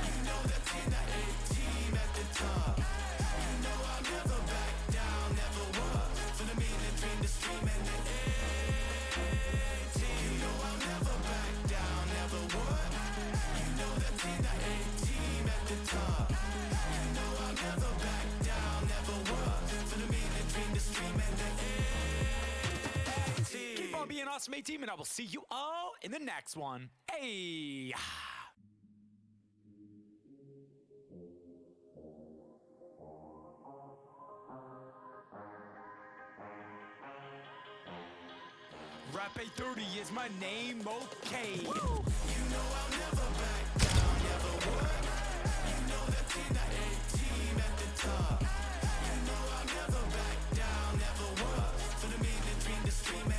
You know that in the A-team at the top. You know I'll never back Awesome A Team, and I will see you all in the next one. Hey! Rap 830 is my name, okay. You know I'll never back down, never would. You know that's in the A-team at the top. You know I'll never back down, never would. For the mean, the dream, the stream, and the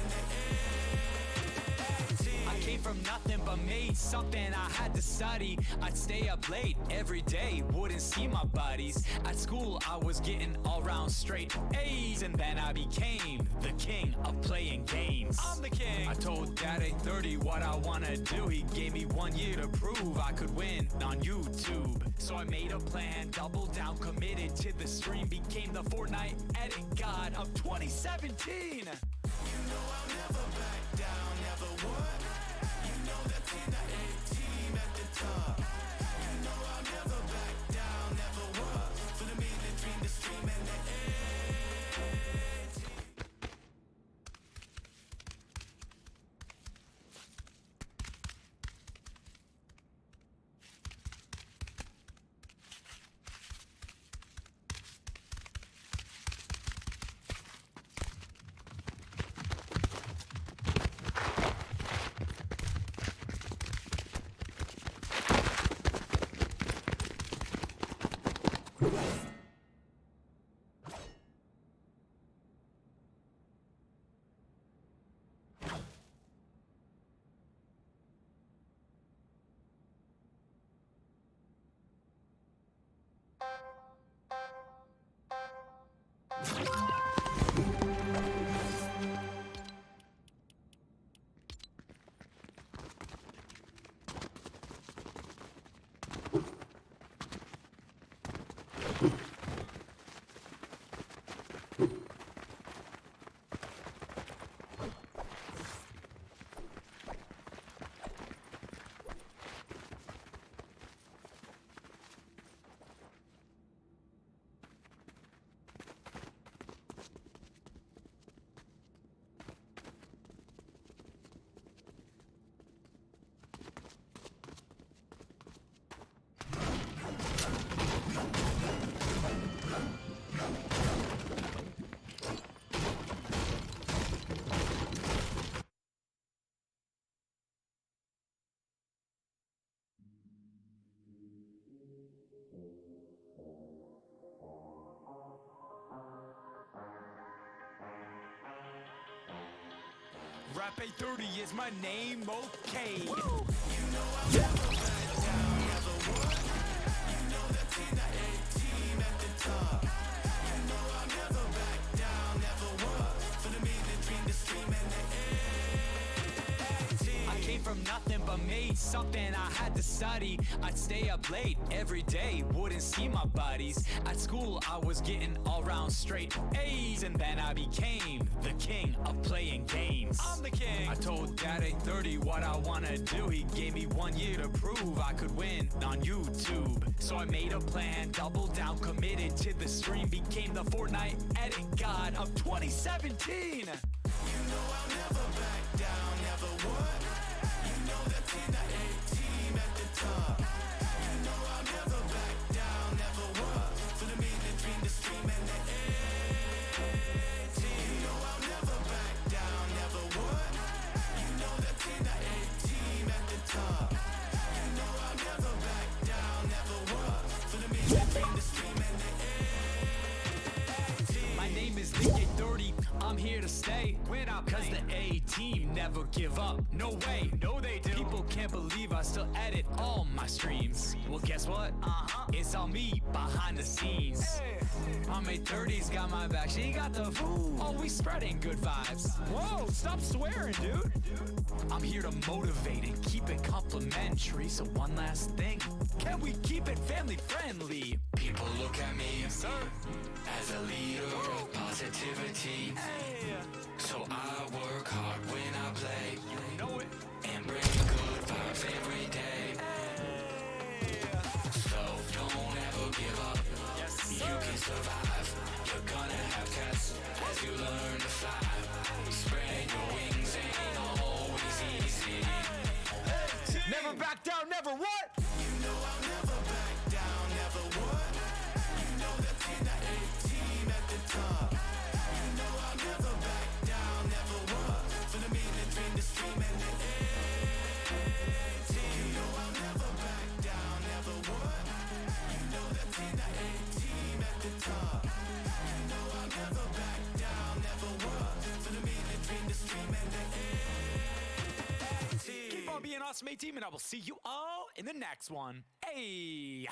A-team. I came from nothing but made something I had to study. I'd stay up late every day, wouldn't see my buddies. At school I was getting all round straight A's, and then I became the king of playing games. I'm the king. I told Dad 830 what I wanna do. He gave me 1 year to prove I could win on YouTube. So I made a plan, doubled down, committed to the stream, became the Fortnite edit god of 2017. You know I'll never back down, never would. You know that's in the A-team at the top. You know I'll never back down, never would. For the mean, the dream, the stream, and the A-team. Rap 830 is my name, okay. You know I'll never back down, never would. You know that's in the A-team at the top. You know I'll never back down, never would. For the mean, the dream, the stream, and the A-team. I came from nothing but made something I had to study. I'd stay up late every day, wouldn't see my buddies. At school I was getting all round straight A's, and then I became the king of playing games. I'm the king. I told Dad 830 what I wanna do. He gave me 1 year to prove I could win on YouTube. So I made a plan, doubled down, committed to the stream, became the Fortnite edit god of 2017. You know I'll never back down, never would. You know that's in the A-team at the top. You know I'll never back down, never would. For the mean, the dream, the stream, and the A-team. You know I'll never back down, never would. You know that's in the A-team at the top. You know I'll never back down, never would. For the mean, the dream, the stream, and the A-team. My name is Nick 830, I'm here to stay. Cause the A-team never give up, no way, no they do. People can't believe I still edit all my streams. Well guess what? It's all me behind the scenes. My 830's got my back, she got the food. Always spreading good vibes. Whoa, stop swearing, dude. I'm here to motivate and keep it complimentary. So one last thing, can we keep it family friendly? People look at me Sir. as a leader of positivity. Hey, So I work hard when I play you know it. and bring good vibes every day. So don't ever give up. Yes, You sir. can survive. You're gonna have tests as you learn to fly. Spread your wings, ain't no never what? You know I'll never back down, never what? You know that team, that A-team at the top. You know I'll never back down, never what? For the mean, the dream, the stream, and the A-team. You know I'll never back down, never what? You know that team, that A-team at the top. You know I'll never back down, never what? For the mean, the dream, the stream, and the A-team. Keep on being awesome, A-Team, and I will see you all in the next one. Hey!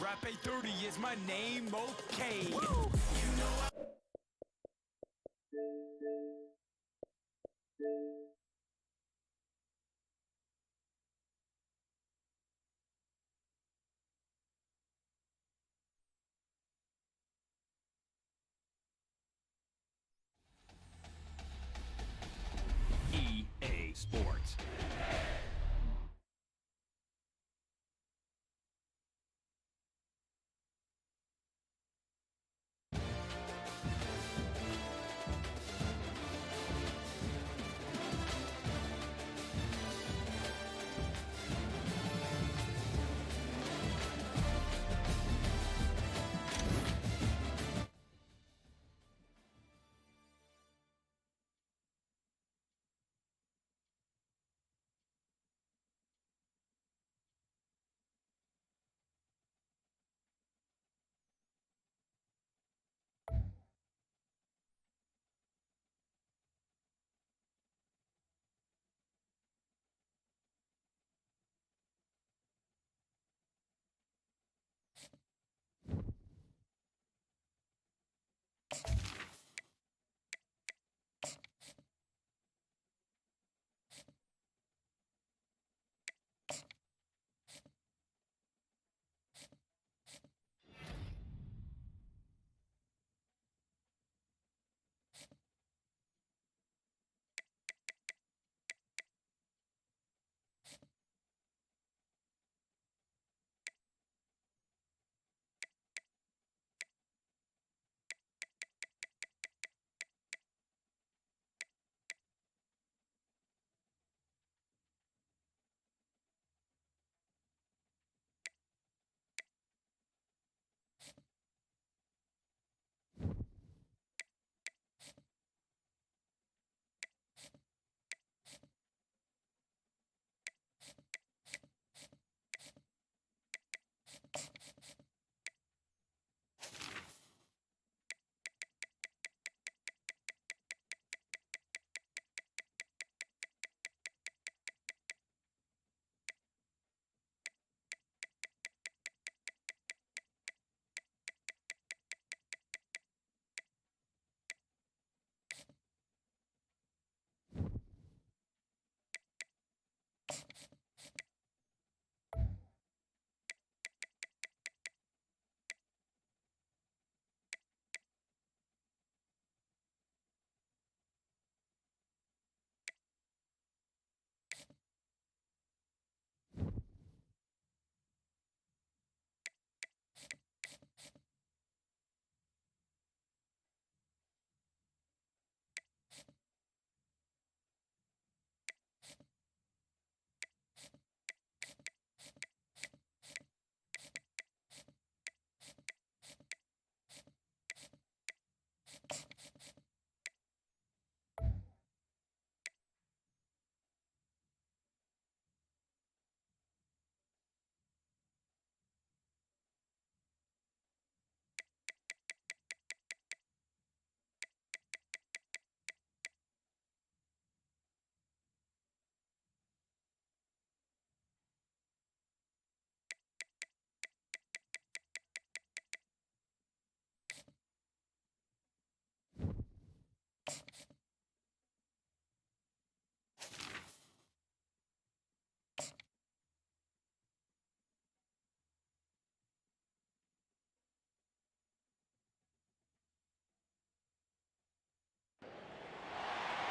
Rap 830 is my name, okay. EA Sports.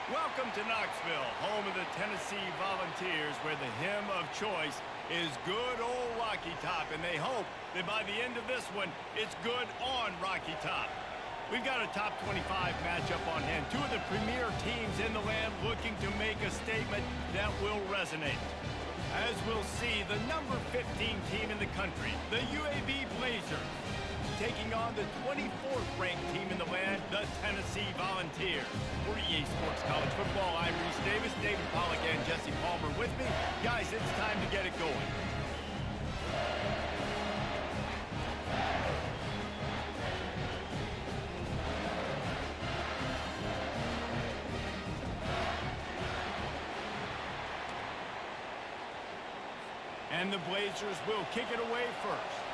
Welcome to Knoxville, home of the Tennessee Volunteers, where the hymn of choice is good old Rocky Top, and they hope that by the end of this one, it's good on Rocky Top. We've got a top 25 matchup on hand. Two of the premier teams in the land looking to make a statement that will resonate. As we'll see, the number 15 team in the country, the UAB Blazers, taking on the 24th ranked team in the land, the Tennessee Volunteers. For EA Sports College Football, I'm Reese Davis, David Pollack, and Jesse Palmer with me. Guys, it's time to get it going. And the Blazers will kick it away first.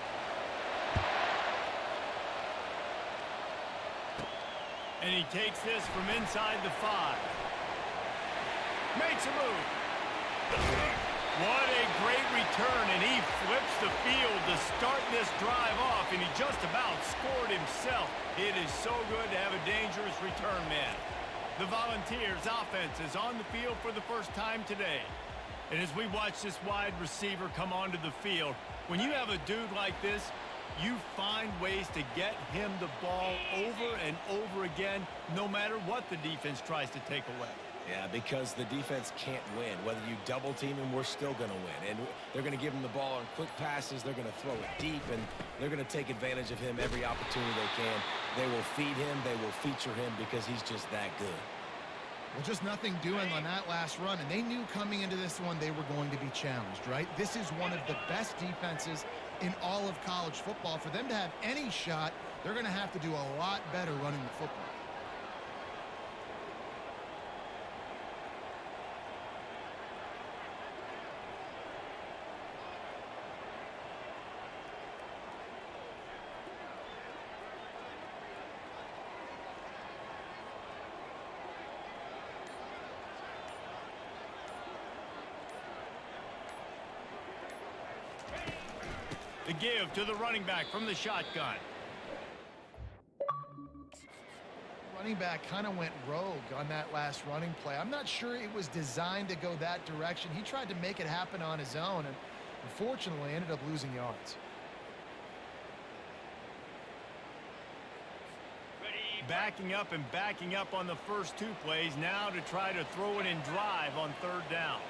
And he takes this from inside the 5. Makes a move. What a great return, and he flips the field to start this drive off, and he just about scored himself. It is so good to have a dangerous return man. The Volunteers offense is on the field for the first time today. And as we watch this wide receiver come onto the field, when you have a dude like this, you find ways to get him the ball over and over again, no matter what the defense tries to take away. Yeah, because the defense can't win. Whether you double team him, we're still going to win. And they're going to give him the ball on quick passes. They're going to throw it deep, and they're going to take advantage of him every opportunity they can. They will feed him. They will feature him because he's just that good. Well, just nothing doing on that last run, and they knew coming into this one they were going to be challenged, right? This is one of the best defenses in all of college football. For them to have any shot, they're going to have to do a lot better running the football. The give to the running back from the shotgun. Running back kind of went rogue on that last running play. I'm not sure it was designed to go that direction. He tried to make it happen on his own and unfortunately ended up losing yards. Backing up on the first 2 plays now to try to throw it in drive on 3rd down.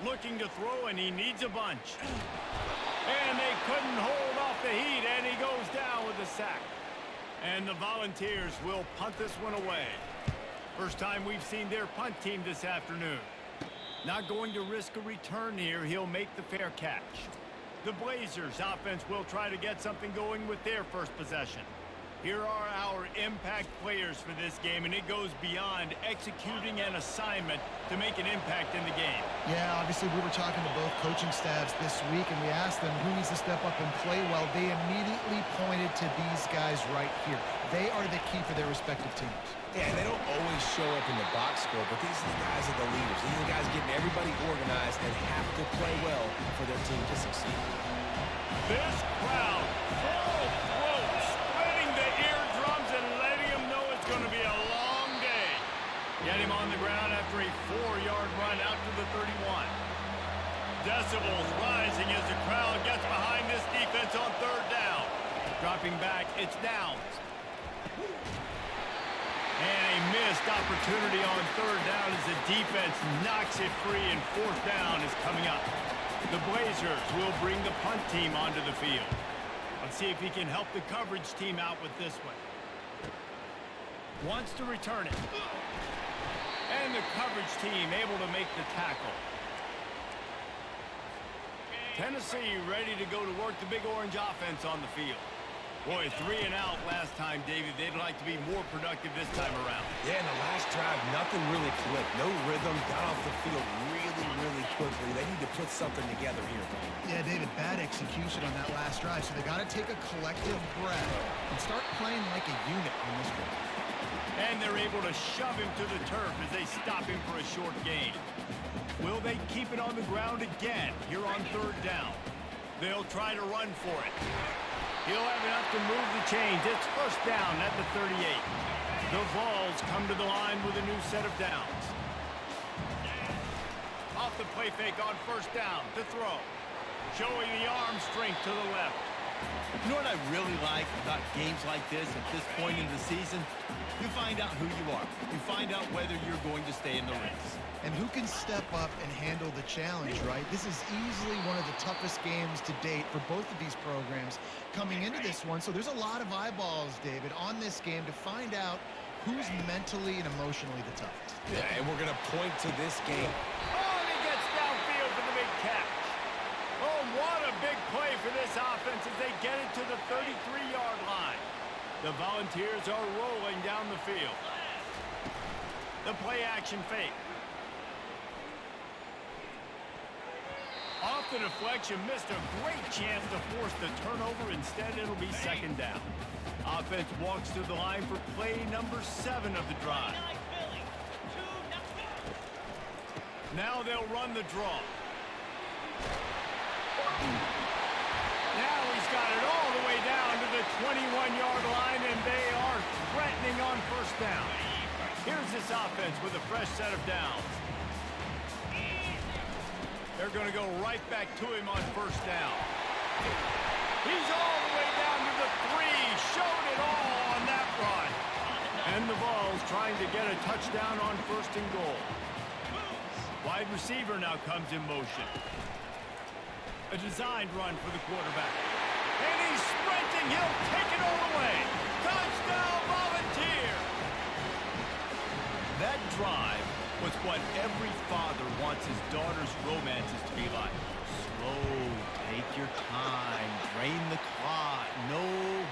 Looking to throw, and he needs a bunch. And they couldn't hold off the heat, and he goes down with a sack. And the Volunteers will punt this one away. First time we've seen their punt team this afternoon. Not going to risk a return here. He'll make the fair catch. The Blazers offense will try to get something going with their first possession. Here are our impact players for this game, and it goes beyond executing an assignment to make an impact in the game. Yeah, obviously we were talking to both coaching staffs this week, and we asked them who needs to step up and play well. They immediately pointed to these guys right here. They are the key for their respective teams. Yeah, they don't always show up in the box score, but these are the guys that are the leaders. These are the guys getting everybody organized and have to play well for their team to succeed. This crowd full throat, splitting the eardrums and letting him know it's going to be a long day. Get him on the ground after a 4-yard run out to the 31. Decibels rising as the crowd gets behind this defense on 3rd down. Dropping back, it's Downs. And a missed opportunity on 3rd down as the defense knocks it free, and 4th down is coming up. The Blazers will bring the punt team onto the field. Let's see if he can help the coverage team out with this one. Wants to return it. And the coverage team able to make the tackle. Tennessee ready to go to work the Big Orange offense on the field. Boy, 3 and out last time, David. They'd like to be more productive this time around. Yeah, in the last drive, nothing really clicked. No rhythm, got off the field really quickly. They need to put something together here. Yeah, David, bad execution on that last drive, so they got to take a collective breath and start playing like a unit on this one. And they're able to shove him to the turf as they stop him for a short gain. Will they keep it on the ground again here on 3rd down? They'll try to run for it. He'll have enough to move the chains. It's 1st down at the 38. The Vols come to the line with a new set of downs. Off the play fake on 1st down to throw. Showing the arm strength to the left. You know what I really like about games like this at this point in the season? You find out who you are. You find out whether you're going to stay in the race. And who can step up and handle the challenge, right? This is easily one of the toughest games to date for both of these programs coming into this one. So there's a lot of eyeballs, David, on this game to find out who's mentally and emotionally the toughest. Yeah, and we're going to point to this game. Oh, and he gets downfield for the big catch. Oh, what a big play for this offense as they get it to the 33-yard line. The Volunteers are rolling down the field. The play action fake. Off the deflection, missed a great chance to force the turnover. Instead, it'll be second down. Offense walks to the line for play number 7 of the drive. Now they'll run the draw. Now he's got it all the way down to the 21-yard line, and they are threatening on first down. Here's this offense with a fresh set of downs. They're going to go right back to him on first down. He's all the way down to the 3. Showed it all on that run. And the Vols trying to get a touchdown on first and goal. Wide receiver now comes in motion. A designed run for the quarterback. And he's sprinting. He'll take it all the way. Touchdown, Volunteer! That drive was what every father wants his daughter's romances to be like. Slow, take your time, drain the clock, no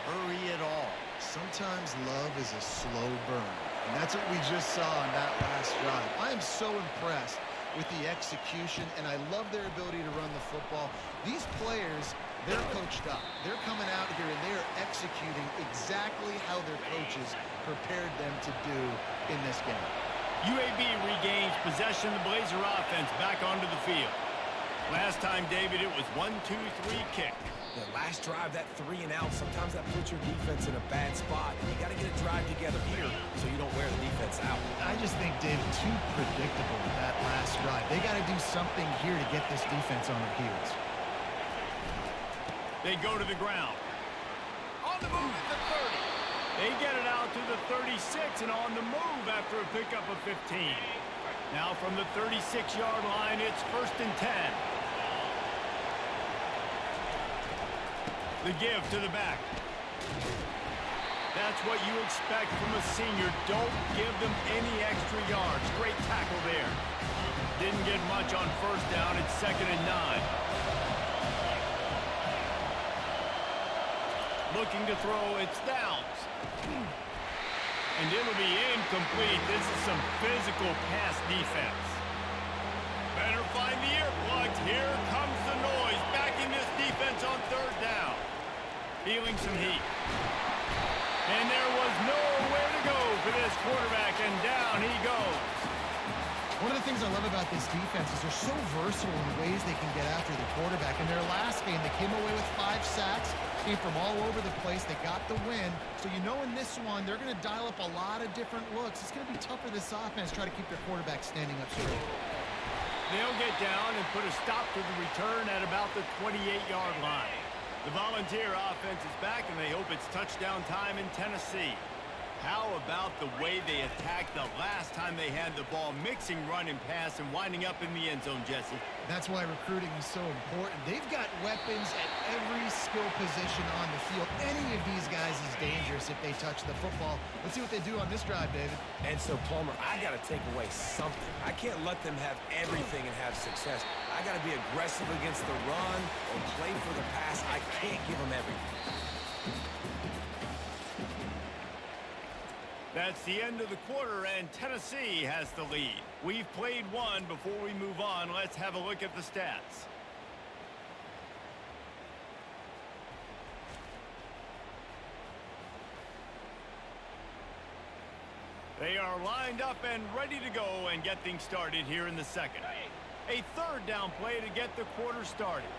hurry at all. Sometimes love is a slow burn, and that's what we just saw on that last drive. I am so impressed with the execution, and I love their ability to run the football. These players, they're coached up. They're coming out here, and they're executing exactly how their coaches prepared them to do in this game. UAB regains possession of the Blazer offense back onto the field. Last time, David, it was 1-2-3 kick. The last drive, that 3 and out, sometimes that puts your defense in a bad spot. And you got to get a drive together here so you don't wear the defense out. I just think, David, too predictable with that last drive. They got to do something here to get this defense on their heels. They go to the ground. On the move at the 30. They get it out to the 36 and on the move after a pickup of 15. Now from the 36-yard line, it's first and 10. The give to the back. That's what you expect from a senior. Don't give them any extra yards. Great tackle there. Didn't get much on first down. It's second and 9. Looking to throw, it's Downs. And it'll be incomplete. This is some physical pass defense. Better find the earplugs. Here comes the noise. Backing this defense on third down. Feeling some heat. And there was nowhere to go for this quarterback, and down he goes. One of the things I love about this defense is they're so versatile in the ways they can get after the quarterback. In their last game, they came away with 5 sacks, came from all over the place. They got the win. So you know in this one, they're going to dial up a lot of different looks. It's going to be tough for this offense to try to keep their quarterback standing up straight. They'll get down and put a stop to the return at about the 28-yard line. The Volunteer offense is back, and they hope it's touchdown time in Tennessee. How about the way they attacked the last time they had the ball, mixing run and pass and winding up in the end zone, Jesse? That's why recruiting is so important. They've got weapons at every skill position on the field. Any of these guys is dangerous if they touch the football. Let's see what they do on this drive, David. And so, Palmer, I got to take away something. I can't let them have everything and have success. I got to be aggressive against the run or play for the pass. I can't give them everything. That's the end of the quarter, and Tennessee has the lead. We've played one. Before we move on, let's have a look at the stats. They are lined up and ready to go and get things started here in the second. A third down play to get the quarter started.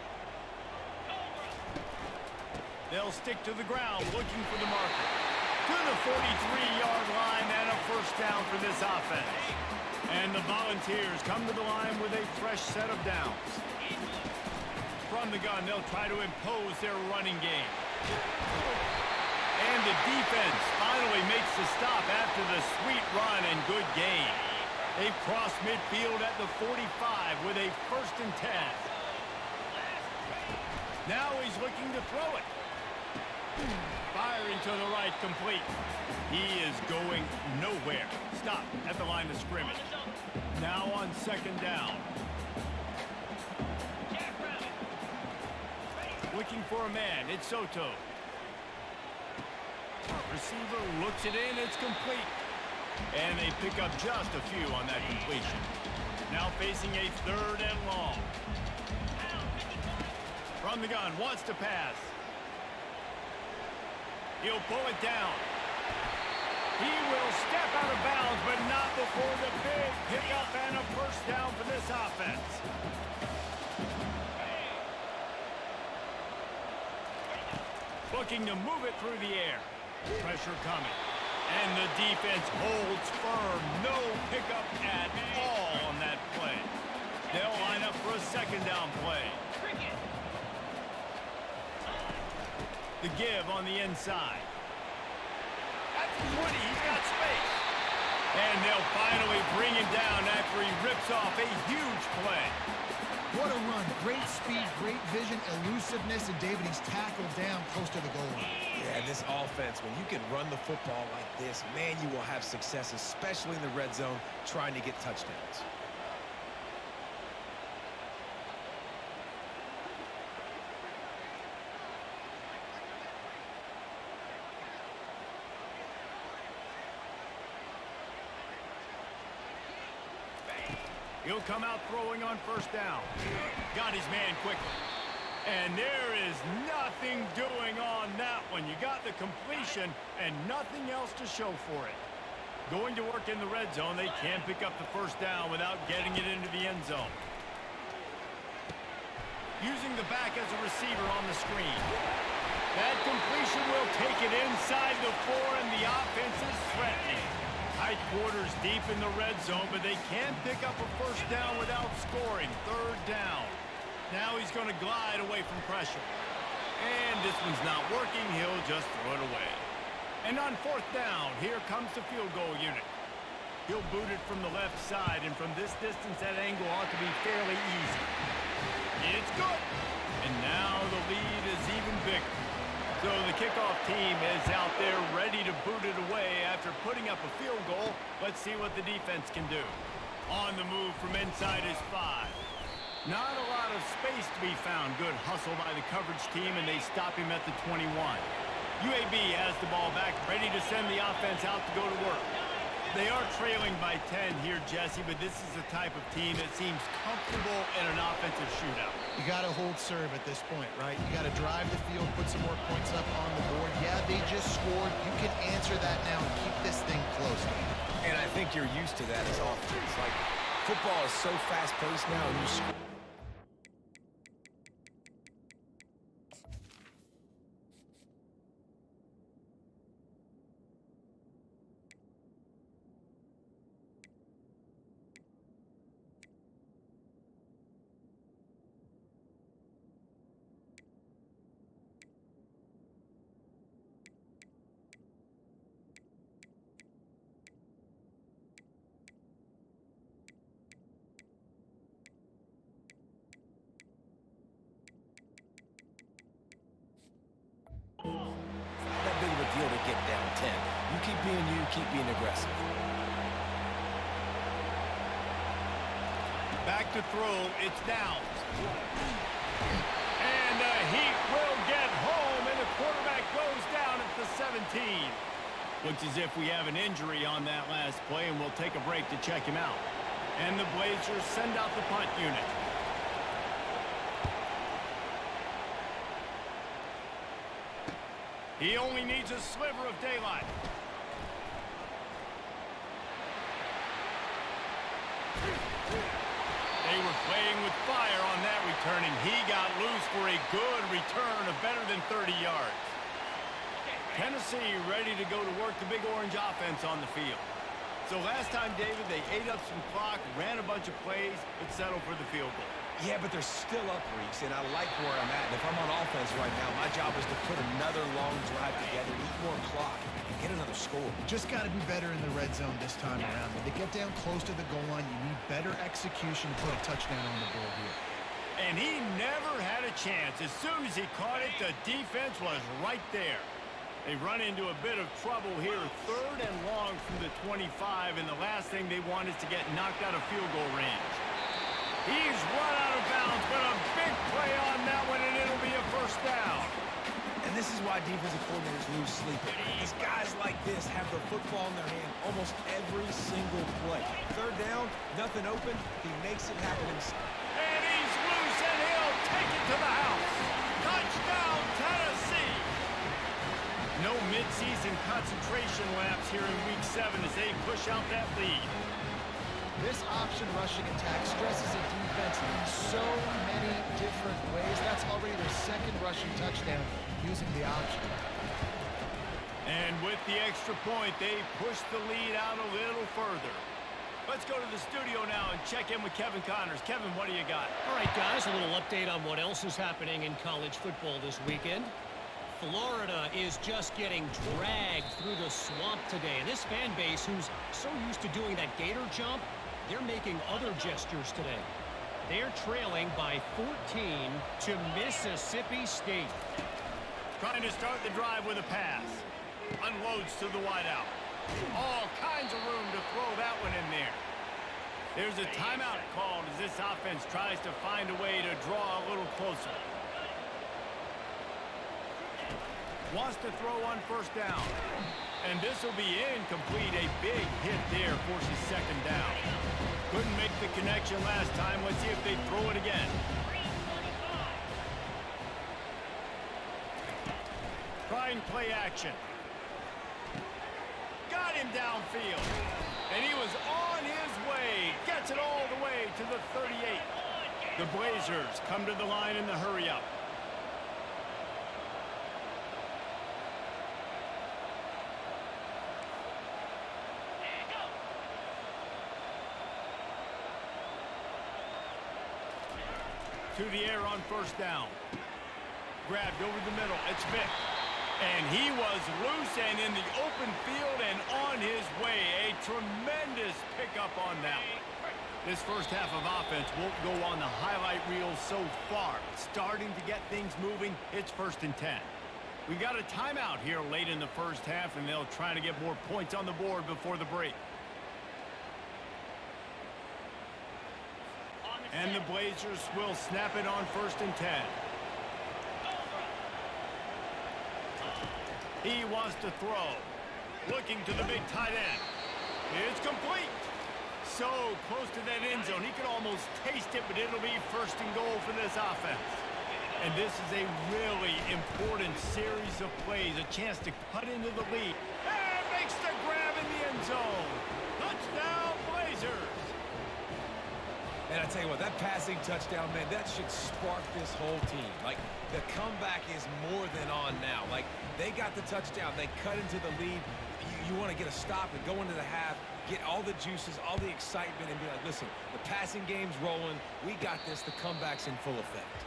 They'll stick to the ground looking for the marker. To the 43-yard line and a first down for this offense. And the Volunteers come to the line with a fresh set of downs. From the gun, they'll try to impose their running game. And the defense finally makes the stop after the sweet run and good gain. They've crossed midfield at the 45 with a first and 10. Now he's looking to throw it. Firing to the right, complete. He is going nowhere. Stop at the line of scrimmage. Now on second down. Looking for a man. It's Soto. Receiver looks it in. It's complete. And they pick up just a few on that completion. Now facing a third and long. From the gun, wants to pass. He'll pull it down. He will step out of bounds, but not before the big pickup and a first down for this offense. Looking to move it through the air. Pressure coming. And the defense holds firm. No pickup at all on that play. They'll line up for a second down play. The give on the inside. That's 20. He's got space. And they'll finally bring him down after he rips off a huge play. What a run. Great speed, great vision, elusiveness, and David, he's tackled down close to the goal line. Yeah, this offense, when you can run the football like this, man, you will have success, especially in the red zone, trying to get touchdowns. He'll come out throwing on first down. Got his man quickly. And there is nothing doing on that one. You got the completion and nothing else to show for it. Going to work in the red zone. They can't pick up the first down without getting it into the end zone. Using the back as a receiver on the screen. That completion will take it inside the 4, and the offense is threatening. Tight quarters deep in the red zone, but they can't pick up a first down without scoring. Third down. Now he's going to glide away from pressure. And this one's not working. He'll just throw it away. And on fourth down, here comes the field goal unit. He'll boot it from the left side, and from this distance, that angle ought to be fairly easy. It's good. And now the lead is even bigger. So the kickoff team is out there ready to boot it away after putting up a field goal. Let's see what the defense can do. On the move from inside his 5. Not a lot of space to be found. Good hustle by the coverage team, and they stop him at the 21. UAB has the ball back, ready to send the offense out to go to work. They are trailing by 10 here, Jesse, but this is the type of team that seems comfortable in an offensive shootout. You got to hold serve at this point, right? You got to drive the field, put some more points up on the board. Yeah, they just scored. You can answer that now and keep this thing close. And I think you're used to that as offense. Like, football is so fast-paced now, and you score. That big of a deal to get down 10. You keep being aggressive. Back to throw, it's Downs. And the Heat will get home, and the quarterback goes down at the 17. Looks as if we have an injury on that last play, and we'll take a break to check him out. And the Blazers send out the punt unit. He only needs a sliver of daylight. They were playing with fire on that return, and he got loose for a good return of better than 30 yards. Tennessee ready to go to work the Big Orange offense on the field. So last time, David, they ate up some clock, ran a bunch of plays, but settled for the field goal. Yeah, but they're still up, Reese, and I like where I'm at. And if I'm on offense right now, my job is to put another long drive together, eat more clock, and get another score. Just got to be better in the red zone this time around. When they get down close to the goal line, you need better execution to put a touchdown on the board here. And he never had a chance. As soon as he caught it, the defense was right there. They run into a bit of trouble here, 3rd and long from the 25, and the last thing they want is to get knocked out of field goal range. He's run out of bounds, but a big play on that one, and it'll be a first down. And this is why defensive coordinators lose sleep. Because guys like this have the football in their hand almost every single play. 3rd down, nothing open, he makes it happen himself. And he's loose, and he'll take it to the house. Touchdown, Tennessee. No midseason concentration laps here in Week 7 as they push out that lead. This option rushing attack stresses a defense in so many different ways. That's already their second rushing touchdown using the option. And with the extra point, they push the lead out a little further. Let's go to the studio now and check in with Kevin Connors. Kevin, what do you got? All right, guys, a little update on what else is happening in college football this weekend. Florida is just getting dragged through the swamp today. And this fan base, who's so used to doing that gator jump, they're making other gestures today. They're trailing by 14 to Mississippi State. Trying to start the drive with a pass. Unloads to the wideout. All kinds of room to throw that one in there. There's a timeout called as this offense tries to find a way to draw a little closer. Wants to throw on first down. And this will be incomplete. A big hit there forces second down. Couldn't make the connection last time. Let's see if they throw it again. Try and play action. Got him downfield. And he was on his way. Gets it all the way to the 38. The Blazers come to the line in the hurry-up. To the air on first down. Grabbed over the middle. It's Vick. And he was loose and in the open field and on his way. A tremendous pickup on that one. This first half of offense won't go on the highlight reel so far. Starting to get things moving. It's 1st and 10. We got a timeout here late in the first half, and they'll try to get more points on the board before the break. And the Blazers will snap it on 1st and 10. He wants to throw. Looking to the big tight end. It's complete. So close to that end zone. He could almost taste it, but it'll be 1st and goal for this offense. And this is a really important series of plays. A chance to cut into the lead. And makes the grab in the end zone. Touchdown, Blazers. And I tell you what, that passing touchdown, man, that should spark this whole team. Like, the comeback is more than on now. Like, they got the touchdown. They cut into the lead. You want to get a stop and go into the half, get all the juices, all the excitement, and be like, listen, the passing game's rolling. We got this. The comeback's in full effect.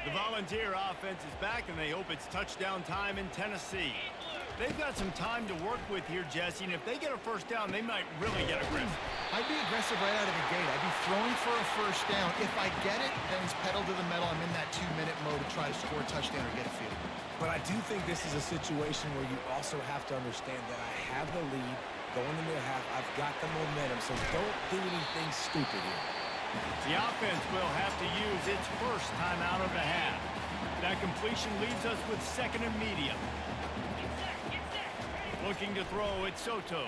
The Volunteer offense is back, and they hope it's touchdown time in Tennessee. They've got some time to work with here, Jesse, and if they get a first down, they might really get aggressive. I'd be aggressive right out of the gate. I'd be throwing for a first down. If I get it, then it's pedal to the metal. I'm in that 2-minute mode to try to score a touchdown or get a field. But I do think this is a situation where you also have to understand that I have the lead going into the half. I've got the momentum, so don't do anything stupid here. The offense will have to use its first time out of the half. That completion leaves us with 2nd and medium. Looking to throw, it's Soto.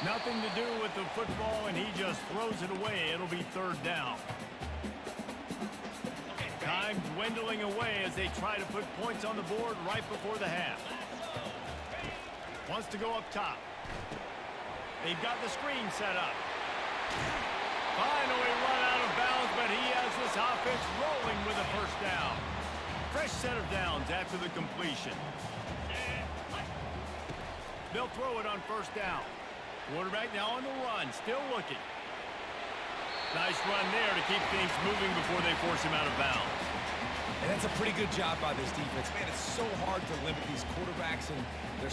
Nothing to do with the football, and he just throws it away. It'll be 3rd down. Time dwindling away as they try to put points on the board right before the half. Wants to go up top. They've got the screen set up. Finally run out of bounds, but he has this offense rolling with a first down. Fresh set of downs after the completion. They'll throw it on first down. Quarterback now on the run, still looking. Nice run there to keep things moving before they force him out of bounds. And that's a pretty good job by this defense. Man, it's so hard to limit these quarterbacks and their...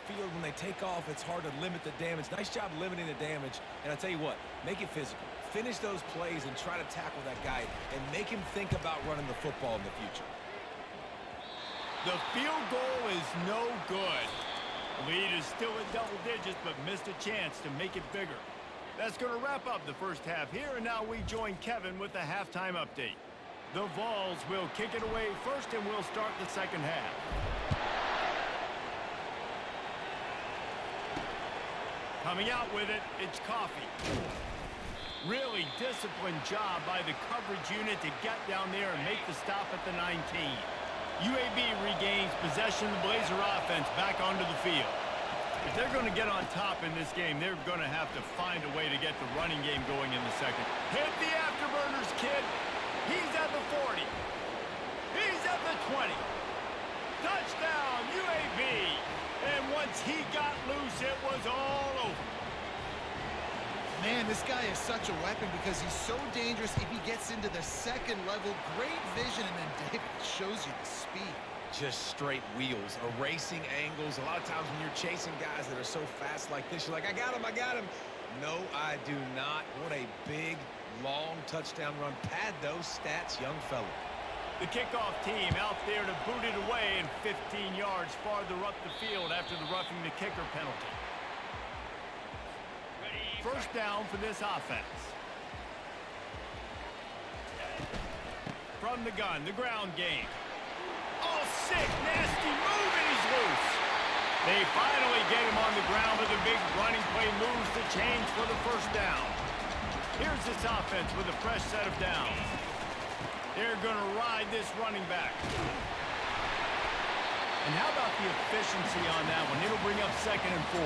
field when they take off, it's hard to limit the damage. Nice job limiting the damage. And I tell you what, make it physical. Finish those plays and try to tackle that guy and make him think about running the football in the future. The field goal is no good. Lead is still in double digits, but missed a chance to make it bigger. That's going to wrap up the first half here, and now we join Kevin with the halftime update. The Vols will kick it away first, and we'll start the second half. Coming out with it, it's Coffee. Really disciplined job by the coverage unit to get down there and make the stop at the 19. UAB regains possession of the Blazer offense back onto the field. If they're going to get on top in this game, they're going to have to find a way to get the running game going in the second. Hit the afterburners, kid. He's at the 40. He's at the 20. Touchdown, UAB. And once he got loose, it was all over. Man, this guy is such a weapon because he's so dangerous if he gets into the second level. Great vision, and then David shows you the speed. Just straight wheels, erasing angles. A lot of times when you're chasing guys that are so fast like this, you're like, I got him, I got him. No, I do not. What a big, long touchdown run. Pad those stats, young fella. The kickoff team out there to boot it away and 15 yards farther up the field after the roughing the kicker penalty. First down for this offense. From the gun, the ground game. Oh, sick, nasty move, and he's loose. They finally get him on the ground with a big running play moves the change for the first down. Here's this offense with a fresh set of downs. They're going to ride this running back. And how about the efficiency on that one? It'll bring up 2nd and 4.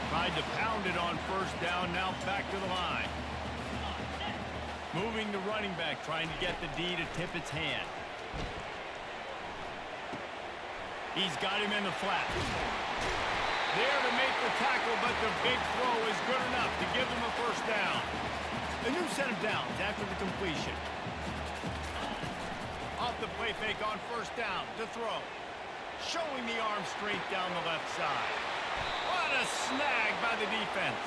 Tried to pound it on first down, now back to the line. Moving the running back, trying to get the D to tip its hand. He's got him in the flat. There to make the tackle, but the big throw is good enough to give them a first down. A new set of downs after the completion. Off the play fake on first down to throw. Showing the arm strength down the left side. What a snag by the defense.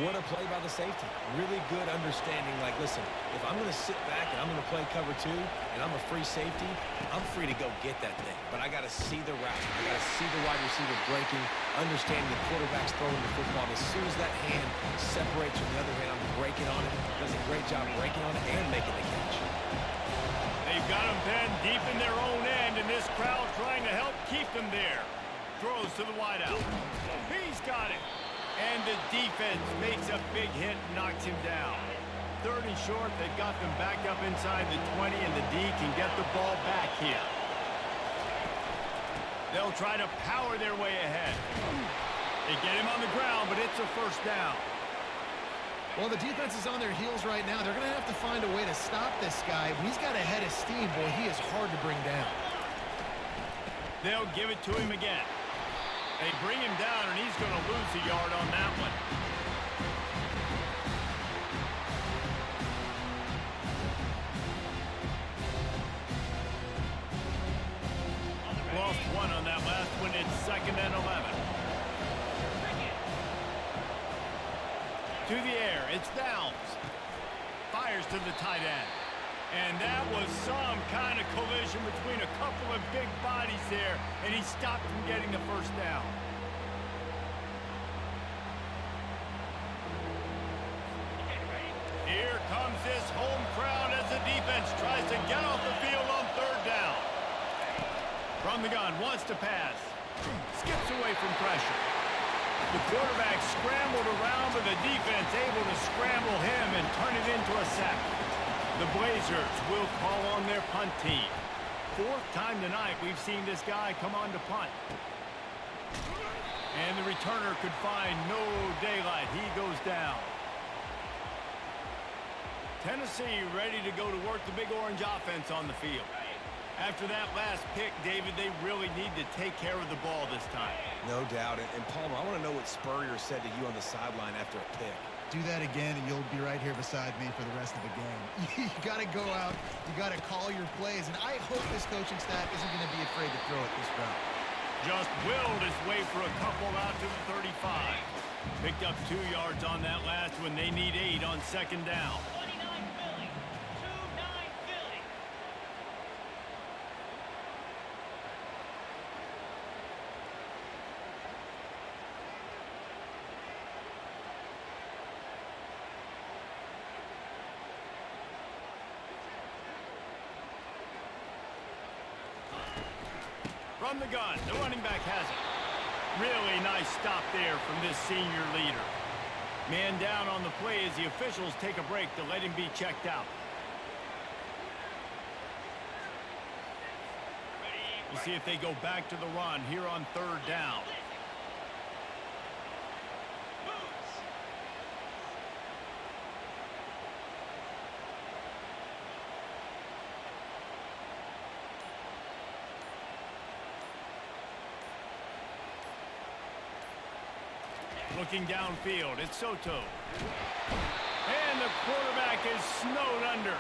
What a play by the safety. Really good understanding. Like, listen, if I'm going to sit back and I'm going to play cover 2 and I'm a free safety, I'm free to go get that thing. But I got to see the route. I got to see the wide receiver breaking, understanding the quarterback's throwing the football. And as soon as that hand separates from the other hand, I'm breaking on it. Does a great job breaking on it and making the catch. They've got him pinned deep in their own end, and this crowd trying to help keep them there. Throws to the wideout. He's got it. And the defense makes a big hit and knocks him down. 3rd and short, they've got them back up inside the 20, and the D can get the ball back here. They'll try to power their way ahead. They get him on the ground, but it's a first down. Well, the defense is on their heels right now. They're going to have to find a way to stop this guy. When he's got a head of steam, boy, he is hard to bring down. They'll give it to him again. They bring him down, and he's going to lose a yard on that one. Lost 1 on that last one. It's 2nd and 11. To the air, it's Downs. Fires to the tight end. And that was some kind of collision between a couple of big bodies there, and he stopped from getting the first down. Here comes this home crowd as the defense tries to get off the field on 3rd down. From the gun, wants to pass. Skips away from pressure. The quarterback scrambled around, but the defense able to scramble him and turn it into a sack. The Blazers will call on their punt team. 4th time tonight we've seen this guy come on to punt. And the returner could find no daylight. He goes down. Tennessee ready to go to work the Big Orange offense on the field. After that last pick, David, they really need to take care of the ball this time. No doubt. And Palmer, I want to know what Spurrier said to you on the sideline after a pick. Do that again, and you'll be right here beside me for the rest of the game. You got to go out. You got to call your plays, and I hope this coaching staff isn't going to be afraid to throw it this route. Just willed his way for a couple out to the 35. Picked up 2 yards on that last one. They need 8 on 2nd down. from the gun. The running back has it. Really nice stop there from this senior leader. Man down on the play as the officials take a break to let him be checked out. We'll see if they go back to the run here on 3rd down. Looking downfield, it's Soto. And the quarterback is snowed under.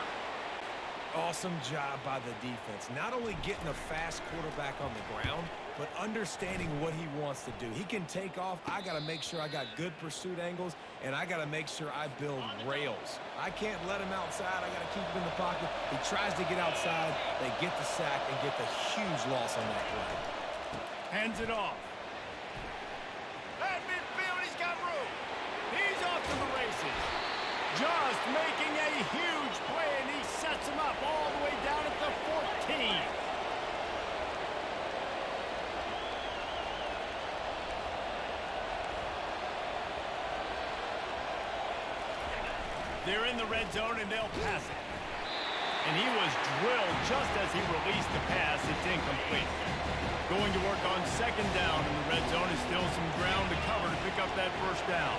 Awesome job by the defense. Not only getting a fast quarterback on the ground, but understanding what he wants to do. He can take off. I got to make sure I got good pursuit angles, and I got to make sure I build rails. I can't let him outside. I got to keep him in the pocket. He tries to get outside. They get the sack and get the huge loss on that play. Hands it off. At midfield, he's got room. He's off to the races. Just making a huge play, and he sets him up all the way down at the 14. They're in the red zone, and they'll pass it. And he was drilled just as he released the pass. It's incomplete. Going to work on 2nd down in the red zone. Is still some ground to cover to pick up that 1st down.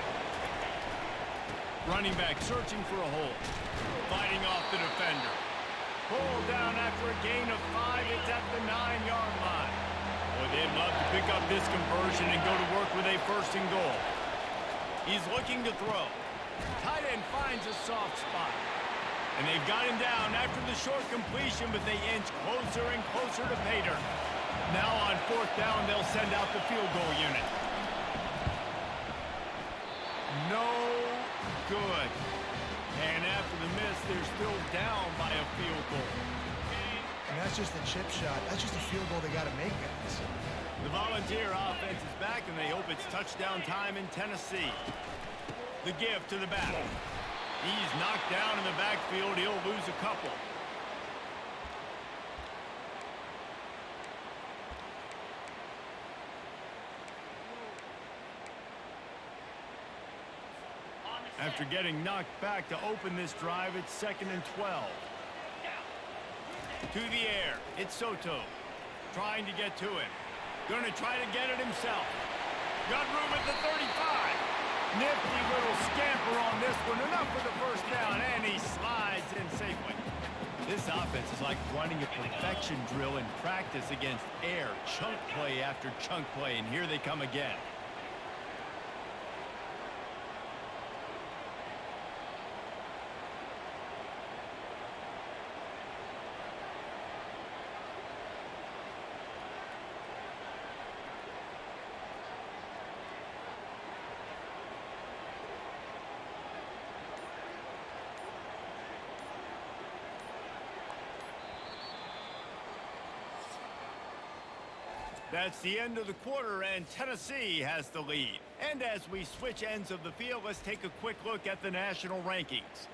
Running back searching for a hole. Fighting off the defender. Pulled down after a gain of 5. It's at the 9-yard line. Boy, they'd love to pick up this conversion and go to work with a 1st and goal. He's looking to throw. Tight end finds a soft spot. And they've got him down after the short completion, but they inch closer and closer to pay dirt. Now on 4th down, they'll send out the field goal unit. No good. And after the miss, they're still down by a field goal. And that's just a chip shot. That's just a field goal they got to make, guys. The Volunteer offense is back, and they hope it's touchdown time in Tennessee. The give to the back. He's knocked down in the backfield. He'll lose a couple. After getting knocked back to open this drive, it's 2nd and 12. To the air, it's Soto. Trying to get to it. Going to try to get it himself. Got room at the 35. Nifty little scamper on this one. Enough for the 1st down, and he slides in safely. This offense is like running a perfection drill in practice against air. Chunk play after chunk play, and here they come again. That's the end of the quarter, and Tennessee has the lead. And as we switch ends of the field, let's take a quick look at the national rankings.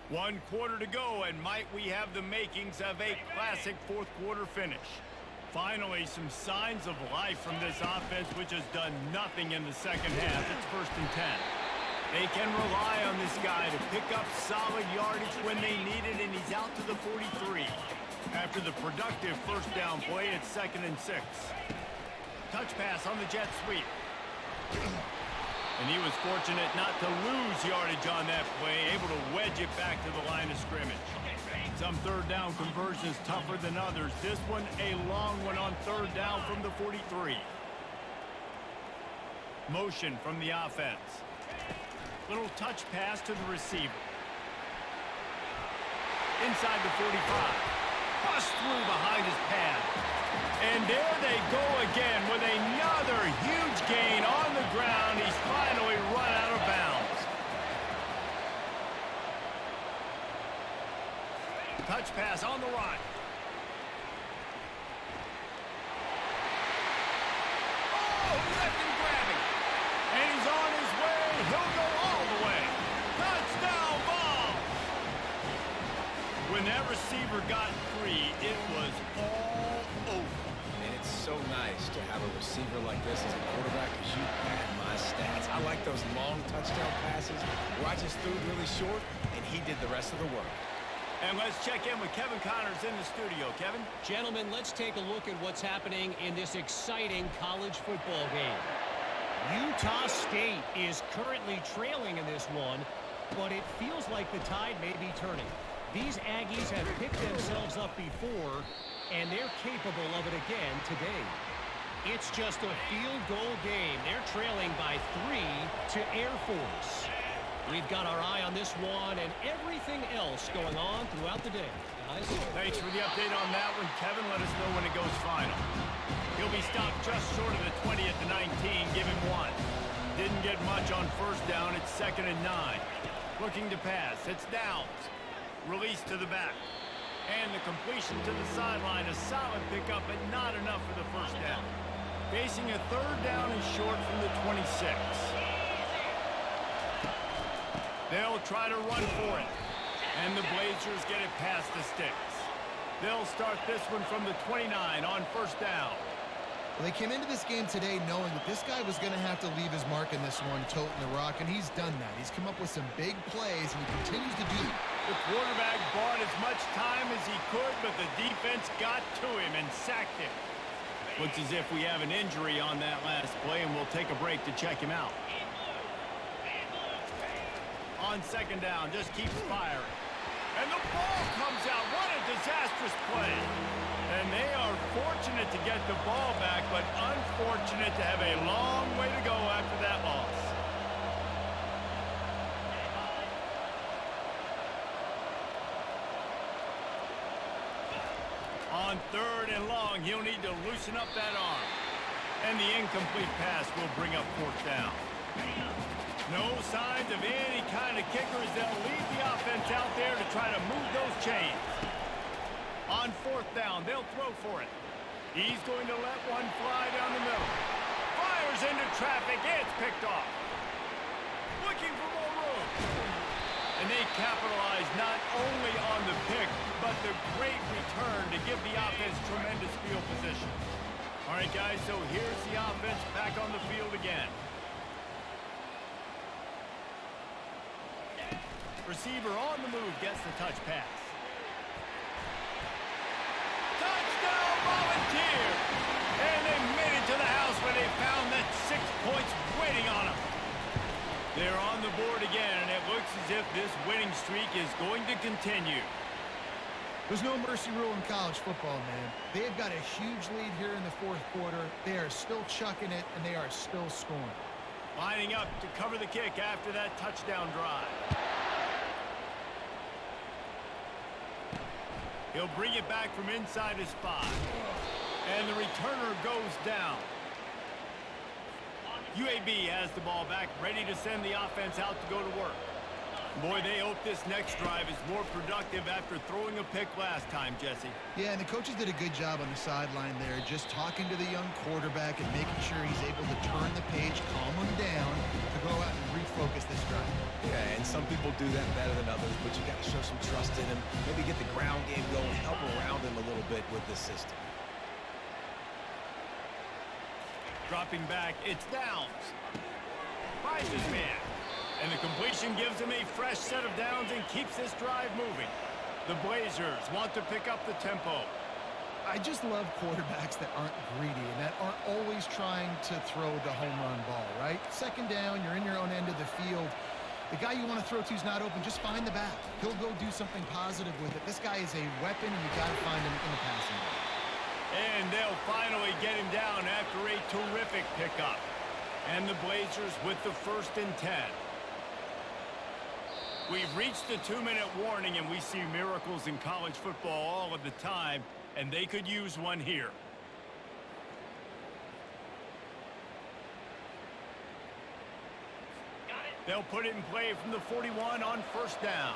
One quarter to go, and might we have the makings of a classic 4th quarter finish. Finally, some signs of life from this offense, which has done nothing in the 2nd half. It's 1st and 10. They can rely on this guy to pick up solid yardage when they need it, and he's out to the 43. After the productive 1st down play, it's 2nd and 6. Touch pass on the jet sweep. And he was fortunate not to lose yardage on that play, able to wedge it back to the line of scrimmage. Some 3rd down conversions tougher than others. This one, a long one on 3rd down from the 43. Motion from the offense. Little touch pass to the receiver. Inside the 45. Bust through behind his pad. And there they go again with another huge gain on the ground. He's finally run out of bounds. Touch pass on the run. Oh, left him grabbing. And he's on his way. He'll go all the way. Touchdown, when that receiver got free, it was all over. And it's so nice to have a receiver like this as a quarterback because you pad my stats. I like those long touchdown passes where I just threw it really short and he did the rest of the work. And let's check in with Kevin Connors in the studio. Kevin? Gentlemen, let's take a look at what's happening in this exciting college football game. Utah State is currently trailing in this one, but it feels like the tide may be turning. These Aggies have picked themselves up before, and they're capable of it again today. It's just a field goal game. They're trailing by 3 to Air Force. We've got our eye on this one and everything else going on throughout the day. Guys? Thanks for the update on that one, Kevin. Let us know when it goes final. He'll be stopped just short of the 20 at the 19. Give him 1. Didn't get much on first down. It's 2nd and 9. Looking to pass. It's Downs. Release to the back. And the completion to the sideline. A solid pickup, but not enough for the first down. Facing a 3rd down and short from the 26. They'll try to run for it. And the Blazers get it past the sticks. They'll start this one from the 29 on first down. Well, they came into this game today knowing that this guy was going to have to leave his mark in this one, toting the rock, and he's done that. He's come up with some big plays, and he continues to do that. The quarterback bought as much time as he could, but the defense got to him and sacked him. Looks as if we have an injury on that last play, and we'll take a break to check him out. On 2nd down, just keeps firing. And the ball comes out. What a disastrous play. And they are fortunate to get the ball back, but unfortunate to have a long way to go after that loss. On 3rd and long, he'll need to loosen up that arm. And the incomplete pass will bring up 4th down. No signs of any kind of kickers. They'll leave the offense out there to try to move those chains. On 4th down, they'll throw for it. He's going to let one fly down the middle. Fires into traffic. It's picked off. Looking for more room. And they capitalize not only on the pick, but the great return to give the offense tremendous field position. All right, guys, so here's the offense back on the field again. Receiver on the move gets the touch pass. Touchdown, Volunteer! And they made it to the house where they found that 6 points waiting on them. They're on the board again, and it looks as if this winning streak is going to continue. There's no mercy rule in college football, man. They've got a huge lead here in the 4th quarter. They are still chucking it, and they are still scoring. Lining up to cover the kick after that touchdown drive. He'll bring it back from inside his 5. And the returner goes down. UAB has the ball back, ready to send the offense out to go to work. Boy, they hope this next drive is more productive after throwing a pick last time, Jesse. Yeah, and the coaches did a good job on the sideline there, just talking to the young quarterback and making sure he's able to turn the page, calm him down, to go out and refocus this drive. Yeah, and some people do that better than others, but you got to show some trust in him. Maybe get the ground game going, help around him a little bit with this system. Dropping back, it's Downs. Finds his man. And the completion gives him a fresh set of downs and keeps this drive moving. The Blazers want to pick up the tempo. I just love quarterbacks that aren't greedy and that aren't always trying to throw the home run ball, right? 2nd down, you're in your own end of the field. The guy you want to throw to is not open. Just find the back. He'll go do something positive with it. This guy is a weapon, and you got to find him in the passing game. And they'll finally get him down after a terrific pickup. And the Blazers with the 1st and 10. We've reached the 2-minute warning, and we see miracles in college football all of the time, and they could use one here. They'll put it in play from the 41 on 1st down.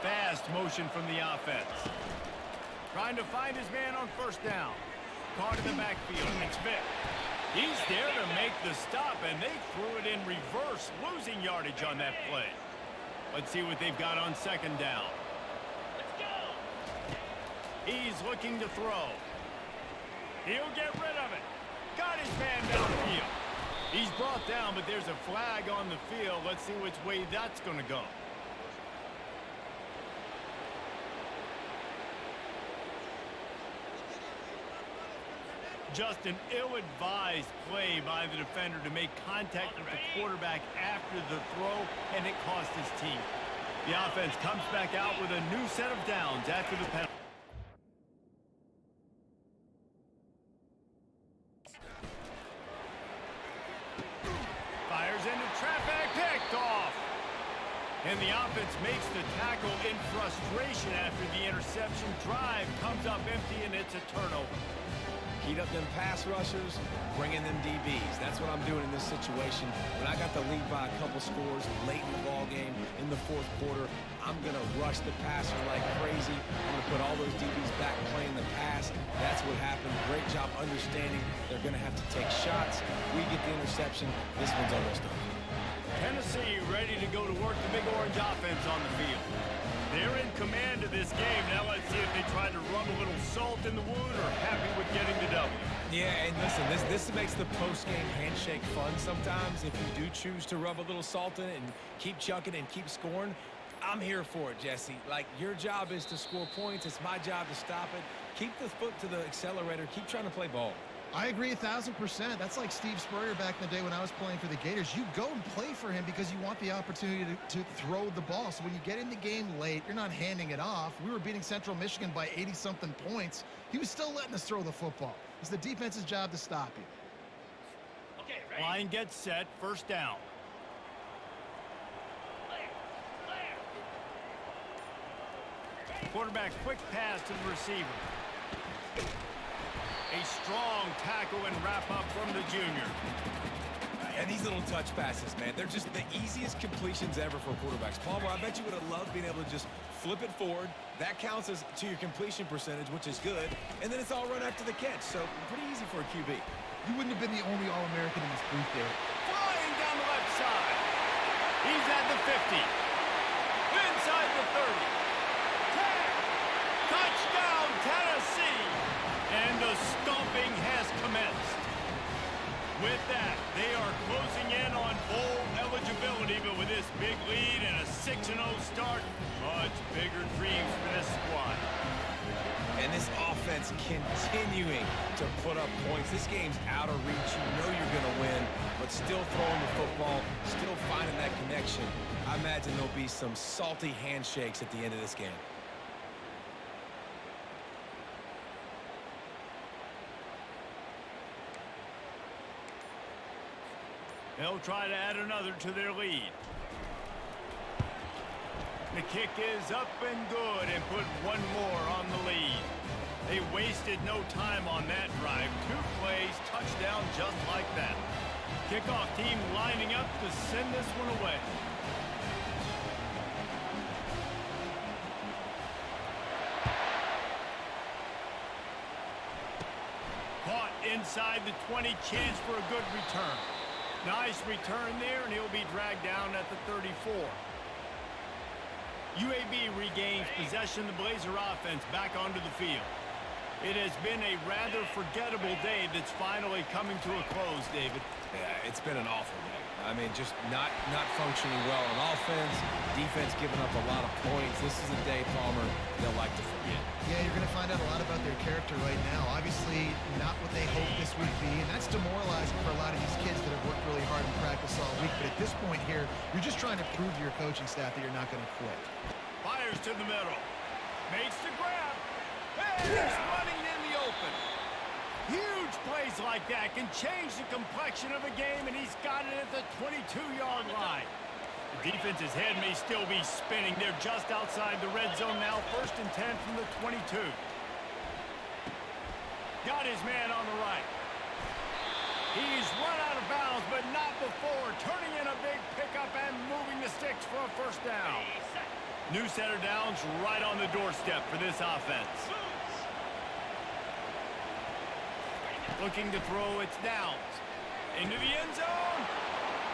Fast motion from the offense. Trying to find his man on 1st down. Caught in the backfield. It's Vick. He's there to make the stop, and they threw it in reverse, losing yardage on that play. Let's see what they've got on second down. He's looking to throw. He'll get rid of it. Got his man downfield. He's brought down, but there's a flag on the field. Let's see which way that's going to go. Just an ill-advised play by the defender to make contact with the quarterback after the throw, and it cost his team. The offense comes back out with a new set of downs after the penalty. Fires into traffic, picked off. And the offense makes the tackle in frustration after the interception. Drive comes up empty, and it's a turnover. Heat up them pass rushers, bring in them DBs. That's what I'm doing in this situation. When I got the lead by a couple scores late in the ball game in the fourth quarter, I'm going to rush the passer like crazy. I'm going to put all those DBs back playing the pass. That's what happened. Great job understanding they're going to have to take shots. We get the interception. This one's almost over. Tennessee ready to go to work the Big Orange offense on the field. They're in command of this game. Now let's see if they try to rub a little salt in the wound or happy with getting the W. Yeah, and listen, this makes the post-game handshake fun sometimes. If you do choose to rub a little salt in it and keep chucking and keep scoring, I'm here for it, Jesse. Like, your job is to score points. It's my job to stop it. Keep the foot to the accelerator. Keep trying to play ball. I agree 1,000%. That's like Steve Spurrier back in the day when I was playing for the Gators. You go and play for him because you want the opportunity to throw the ball. So when you get in the game late, you're not handing it off. We were beating Central Michigan by 80-something points. He was still letting us throw the football. It's the defense's job to stop you. Okay, ready. Line gets set. First down. Quarterback quick pass to the receiver. A strong tackle and wrap-up from the junior. And these little touch passes, man, they're just the easiest completions ever for quarterbacks. Palmer, I bet you would have loved being able to just flip it forward. That counts as to your completion percentage, which is good. And then it's all run after the catch, so pretty easy for a QB. You wouldn't have been the only All-American in this booth there. Flying down the left side. He's at the 50. Inside the 30. 10. Touchdown, Tennessee. And the stomping has commenced. With that, they are closing in on bowl eligibility, but with this big lead and a 6-0 start, much bigger dreams for this squad. And this offense continuing to put up points. This game's out of reach. You know you're going to win, but still throwing the football, still finding that connection. I imagine there'll be some salty handshakes at the end of this game. They'll try to add another to their lead. The kick is up and good and put one more on the lead. They wasted no time on that drive. 2 plays, touchdown just like that. Kickoff team lining up to send this one away. Caught inside the 20, chance for a good return. Nice return there, and he'll be dragged down at the 34. UAB regains possession of the Blazer offense back onto the field. It has been a rather forgettable day that's finally coming to a close, David. Yeah, it's been an awful day. I mean, just not functioning well on offense, defense giving up a lot of points. This is a day, Palmer, they'll like to forget. Yeah, you're going to find out a lot about their character right now. Obviously, not what they hoped this would be, and that's demoralizing for a lot of these kids that have worked really hard in practice all week. But at this point here, you're just trying to prove to your coaching staff that you're not going to quit. Fires to the middle. Makes the grab. And he's running in the open. Huge plays like that can change the complexion of a game, and he's got it at the 22-yard line. The defense's head may still be spinning. They're just outside the red zone now. 1st and 10 from the 22. Got his man on the right. He's run out of bounds, but not before. Turning in a big pickup and moving the sticks for a first down. New set of downs right on the doorstep for this offense. Looking to throw, it's downs. Into the end zone.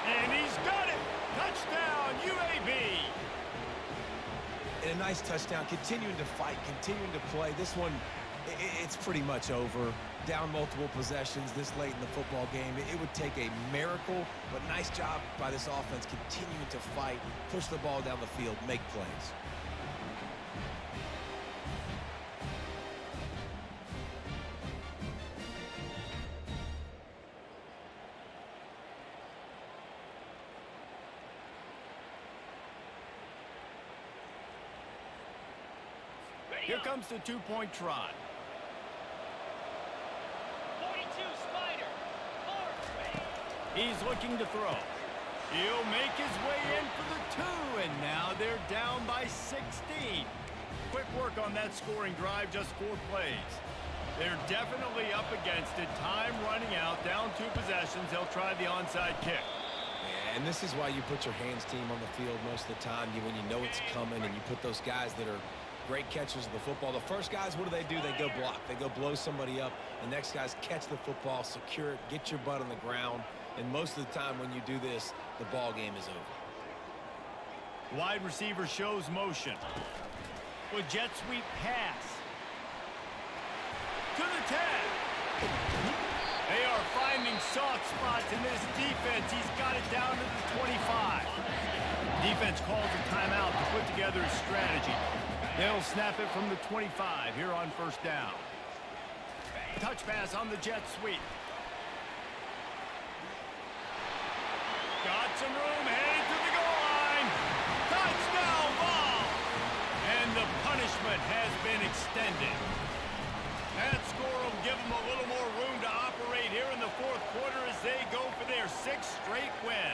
And he's got it. Touchdown, UAB. and a nice touchdown, continuing to fight, continuing to play. This one, it's pretty much over. Down multiple possessions this late in the football game. It would take a miracle, but nice job by this offense continuing to fight, push the ball down the field, make plays. Here comes the two-point try. 42 Spider. He's looking to throw. He'll make his way in for the two, and now they're down by 16. Quick work on that scoring drive, just 4 plays. They're definitely up against it. Time running out, down 2 possessions. They'll try the onside kick. Yeah, and this is why you put your hands team on the field most of the time. When you know it's coming, and you put those guys that are great catchers of the football. The first guys, what do? They go block. They go blow somebody up. The next guys catch the football, secure it, get your butt on the ground. And most of the time when you do this, the ball game is over. Wide receiver shows motion. With jet sweep pass. To the 10. They are finding soft spots in this defense. He's got it down to the 25. Defense calls a timeout to put together a strategy. They'll snap it from the 25 here on first down. Touch pass on the jet sweep. Got some room, headed to the goal line. Touchdown ball! And the punishment has been extended. That score will give them a little more room to operate here in the fourth quarter as they go for their 6th straight win.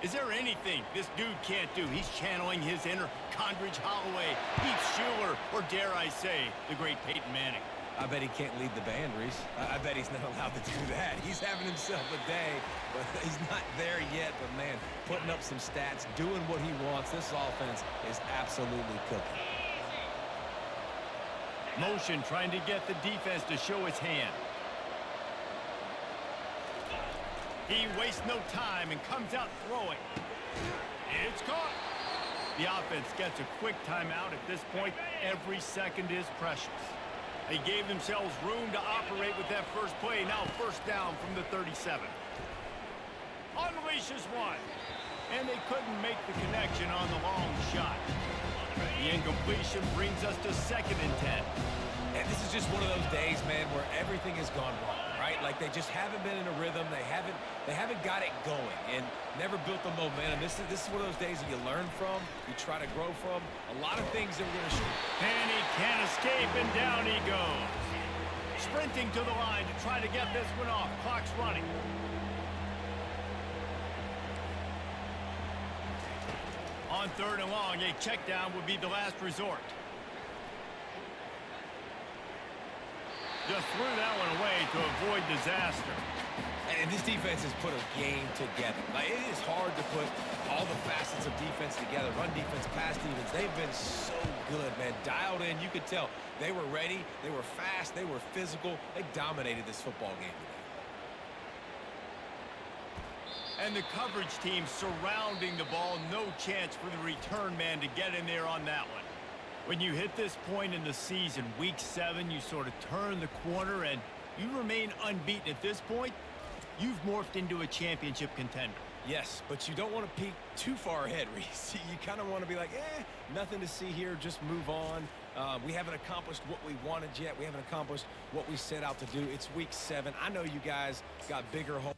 Is there anything this dude can't do? He's channeling his inner Condridge Holloway, Pete Schuler, or dare I say, the great Peyton Manning. I bet he can't lead the band, Reese. I bet he's not allowed to do that. He's having himself a day, but he's not there yet. But, man, putting up some stats, doing what he wants. This offense is absolutely cooking. Motion trying to get the defense to show his hand. He wastes no time and comes out throwing. It's caught. The offense gets a quick timeout. At this point, every second is precious. They gave themselves room to operate with that first play. Now first down from the 37. Unleashes one. And they couldn't make the connection on the long shot. The incompletion brings us to 2nd and 10. And this is just one of those days, man, where everything has gone wrong, right? Like they just haven't been in a rhythm. They haven't got it going and never built the momentum. This is one of those days that you learn from, you try to grow from. A lot of things that we're going to shoot. And he can't escape, and down he goes. Sprinting to the line to try to get this one off. Clock's running. On 3rd and long, a check down would be the last resort. Just threw that one away to avoid disaster. And this defense has put a game together. Like, it is hard to put all the facets of defense together. Run defense, pass defense. They've been so good, man. Dialed in. You could tell they were ready. They were fast. They were physical. They dominated this football game today. And the coverage team surrounding the ball. No chance for the return man to get in there on that one. When you hit this point in the season, week 7, you sort of turn the corner and you remain unbeaten. At this point, you've morphed into a championship contender. Yes, but you don't want to peek too far ahead, Reese. You kind of want to be like, nothing to see here, just move on. We haven't accomplished what we wanted yet. We haven't accomplished what we set out to do. It's week 7. I know you guys got bigger hopes.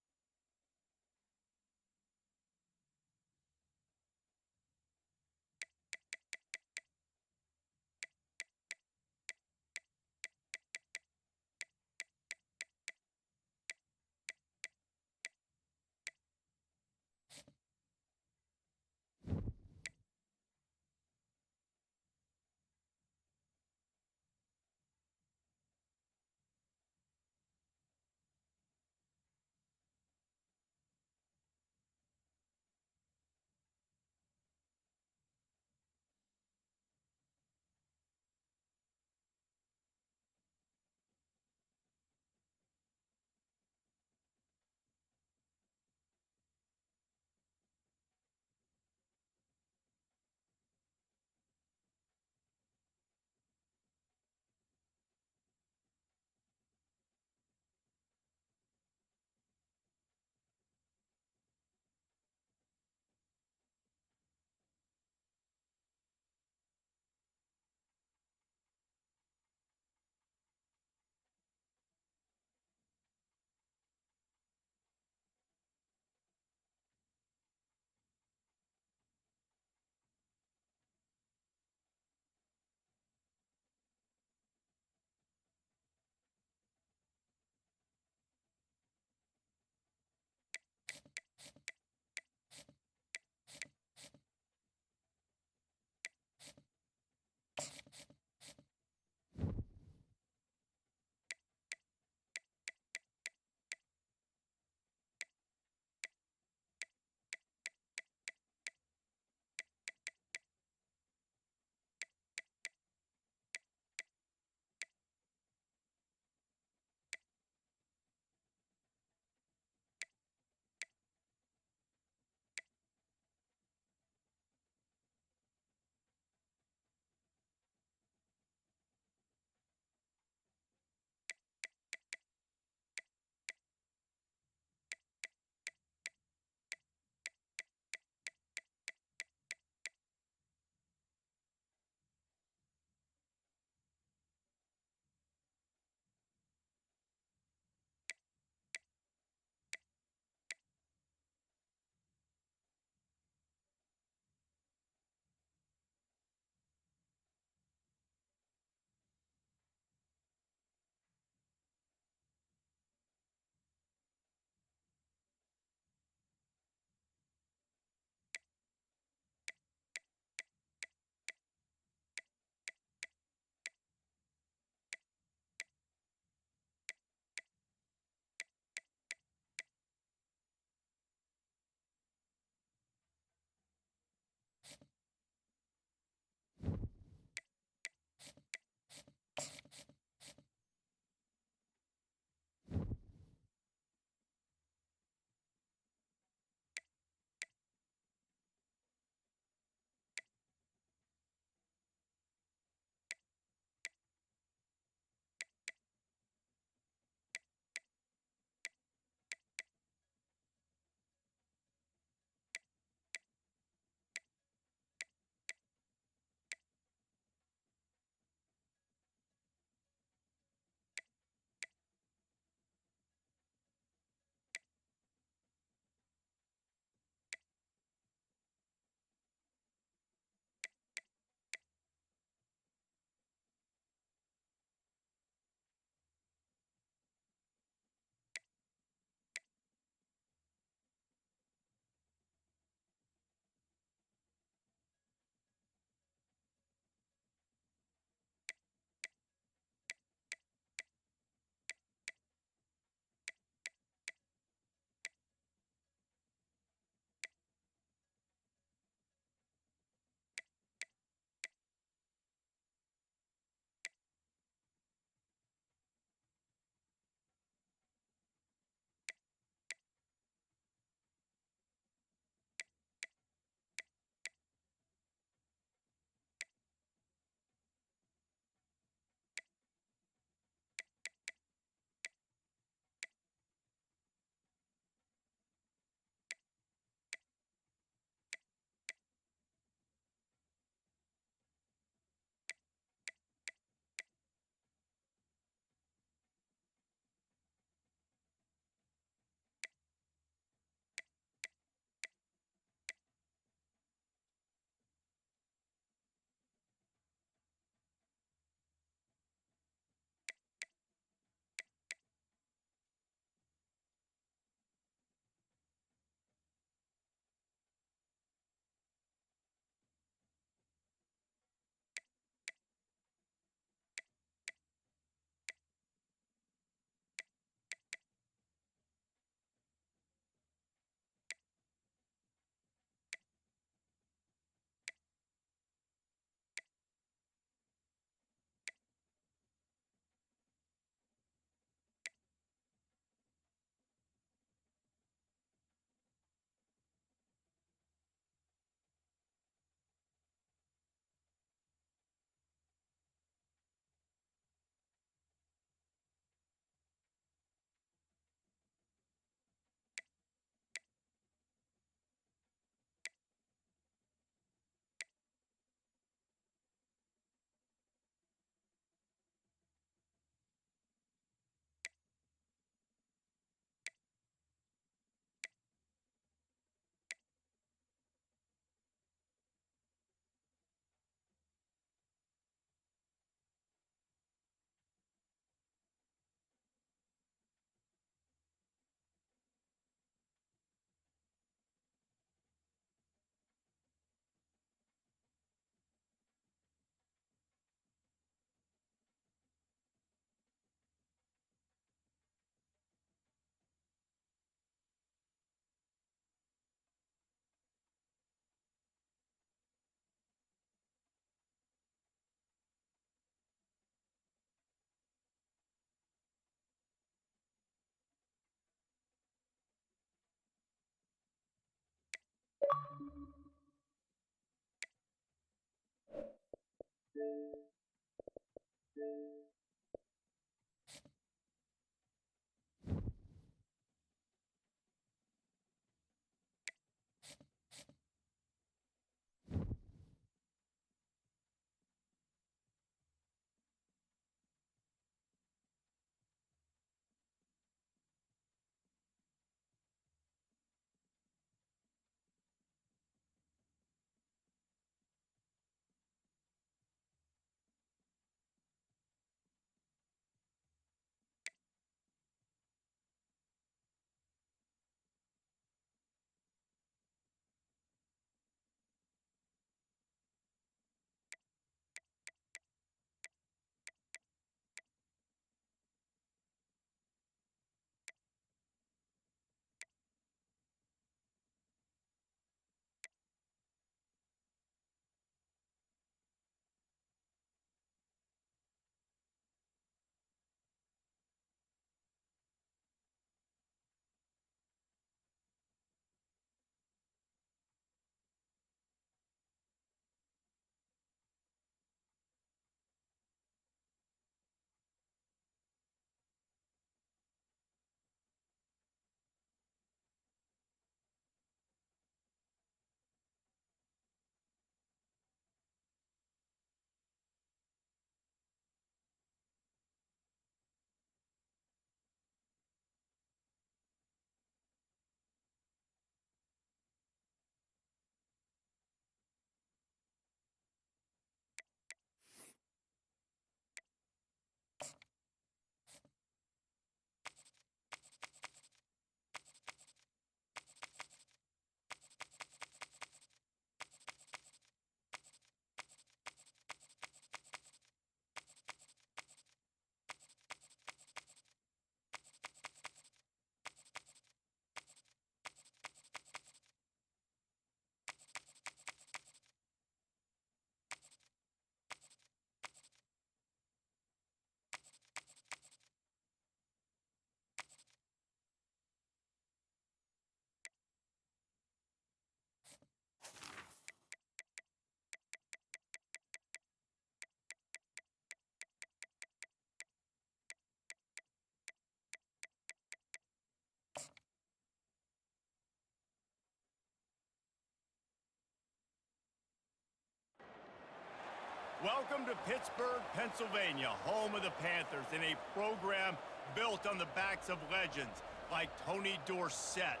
Welcome to Pittsburgh, Pennsylvania, home of the Panthers, in a program built on the backs of legends like Tony Dorsett,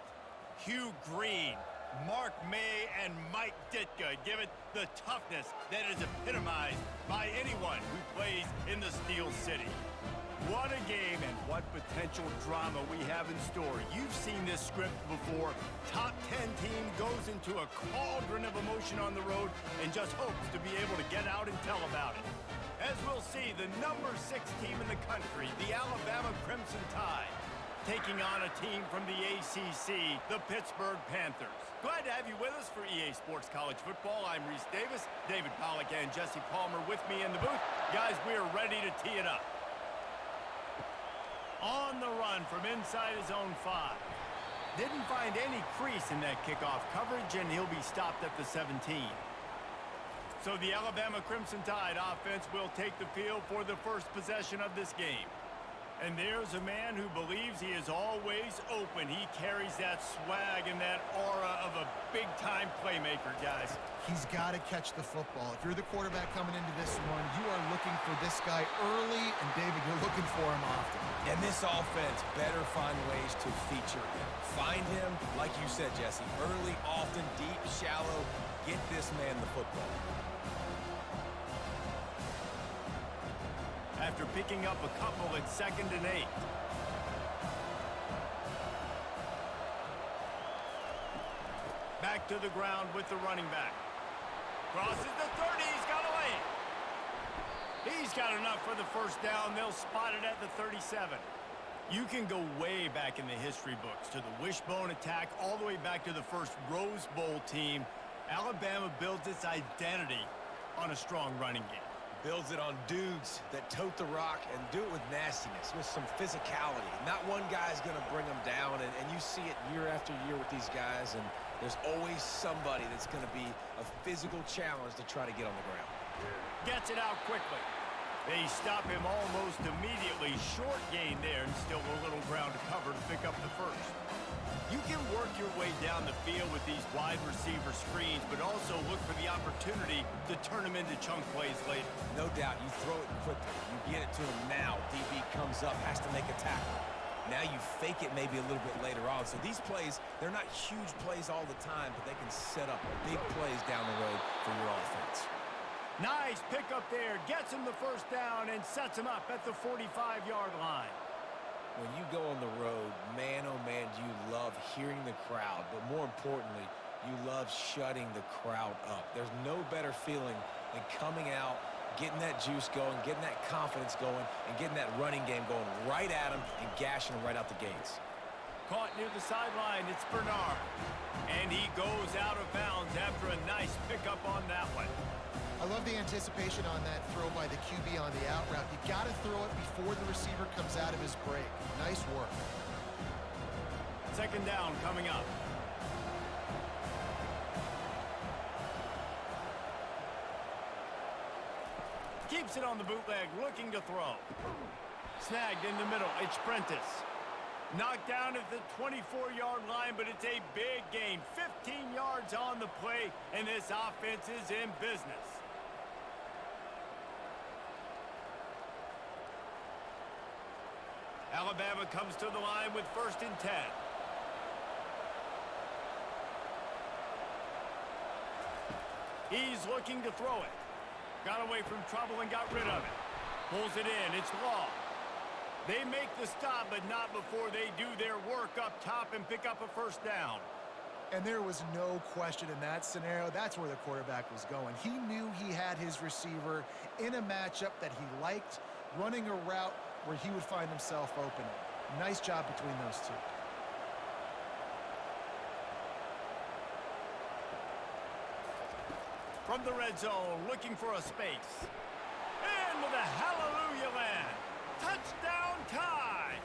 Hugh Green, Mark May, and Mike Ditka. Give it the toughness that is epitomized by anyone who plays in the Steel City. What a game and what potential drama we have in store. You've seen this script before. Top 10 team goes into a cauldron of emotion on the road and just hopes to be able to get out and tell about it. As we'll see, the number 6 team in the country, the Alabama Crimson Tide, taking on a team from the ACC, the Pittsburgh Panthers. Glad to have you with us for EA Sports College Football. I'm Reese Davis, David Pollack and Jesse Palmer with me in the booth. Guys, we are ready to tee it up. On the run from inside his own 5. Didn't find any crease in that kickoff coverage, and he'll be stopped at the 17. So the Alabama Crimson Tide offense will take the field for the first possession of this game. And there's a man who believes he is always open. He carries that swag and that aura of a big-time playmaker, guys. He's got to catch the football. If you're the quarterback coming into this one, you are looking for this guy early, and David, you're looking for him often. And this offense better find ways to feature him. Find him, like you said, Jesse, early, often, deep, shallow. Get this man the football. After picking up a couple at 2nd and 8. Back to the ground with the running back. Crosses the 30, he's got away. He's got enough for the first down. They'll spot it at the 37. You can go way back in the history books to the wishbone attack, all the way back to the first Rose Bowl team. Alabama builds its identity on a strong running game. Builds it on dudes that tote the rock and do it with nastiness, with some physicality. Not one guy's going to bring them down, and you see it year after year with these guys, and there's always somebody that's going to be a physical challenge to try to get on the ground. Gets it out quickly. They stop him almost immediately. Short gain there, and still a little ground to cover to pick up the first. You can work your way down the field with these wide receiver screens, but also look for the opportunity to turn them into chunk plays later. No doubt, you throw it quickly. You get it to him now. DB comes up, has to make a tackle. Now you fake it maybe a little bit later on. So these plays, they're not huge plays all the time, but they can set up big plays down the road for your offense. Nice pickup there. Gets him the first down and sets him up at the 45-yard line. When you go on the road, man, oh man, do you love hearing the crowd, but more importantly, you love shutting the crowd up. There's no better feeling than coming out, getting that juice going, getting that confidence going, and getting that running game going right at them and gashing them right out the gates. Caught near the sideline, it's Bernard. And he goes out of bounds after a nice pickup on that one. I love the anticipation on that throw by the QB on the out route. You got to throw it before the receiver comes out of his break. Nice work. Second down coming up. Keeps it on the bootleg, looking to throw. Snagged in the middle, it's Prentice. Knocked down at the 24-yard line, but it's a big gain. 15 yards on the play, and this offense is in business. Alabama comes to the line with 1st and 10. He's looking to throw it. Got away from trouble and got rid of it. Pulls it in. It's Law. They make the stop, but not before they do their work up top and pick up a first down. And there was no question in that scenario. That's where the quarterback was going. He knew he had his receiver in a matchup that he liked, running a route where he would find himself open. Nice job between those two. From the red zone, looking for a space. Into the hallelujah land. Touchdown tie.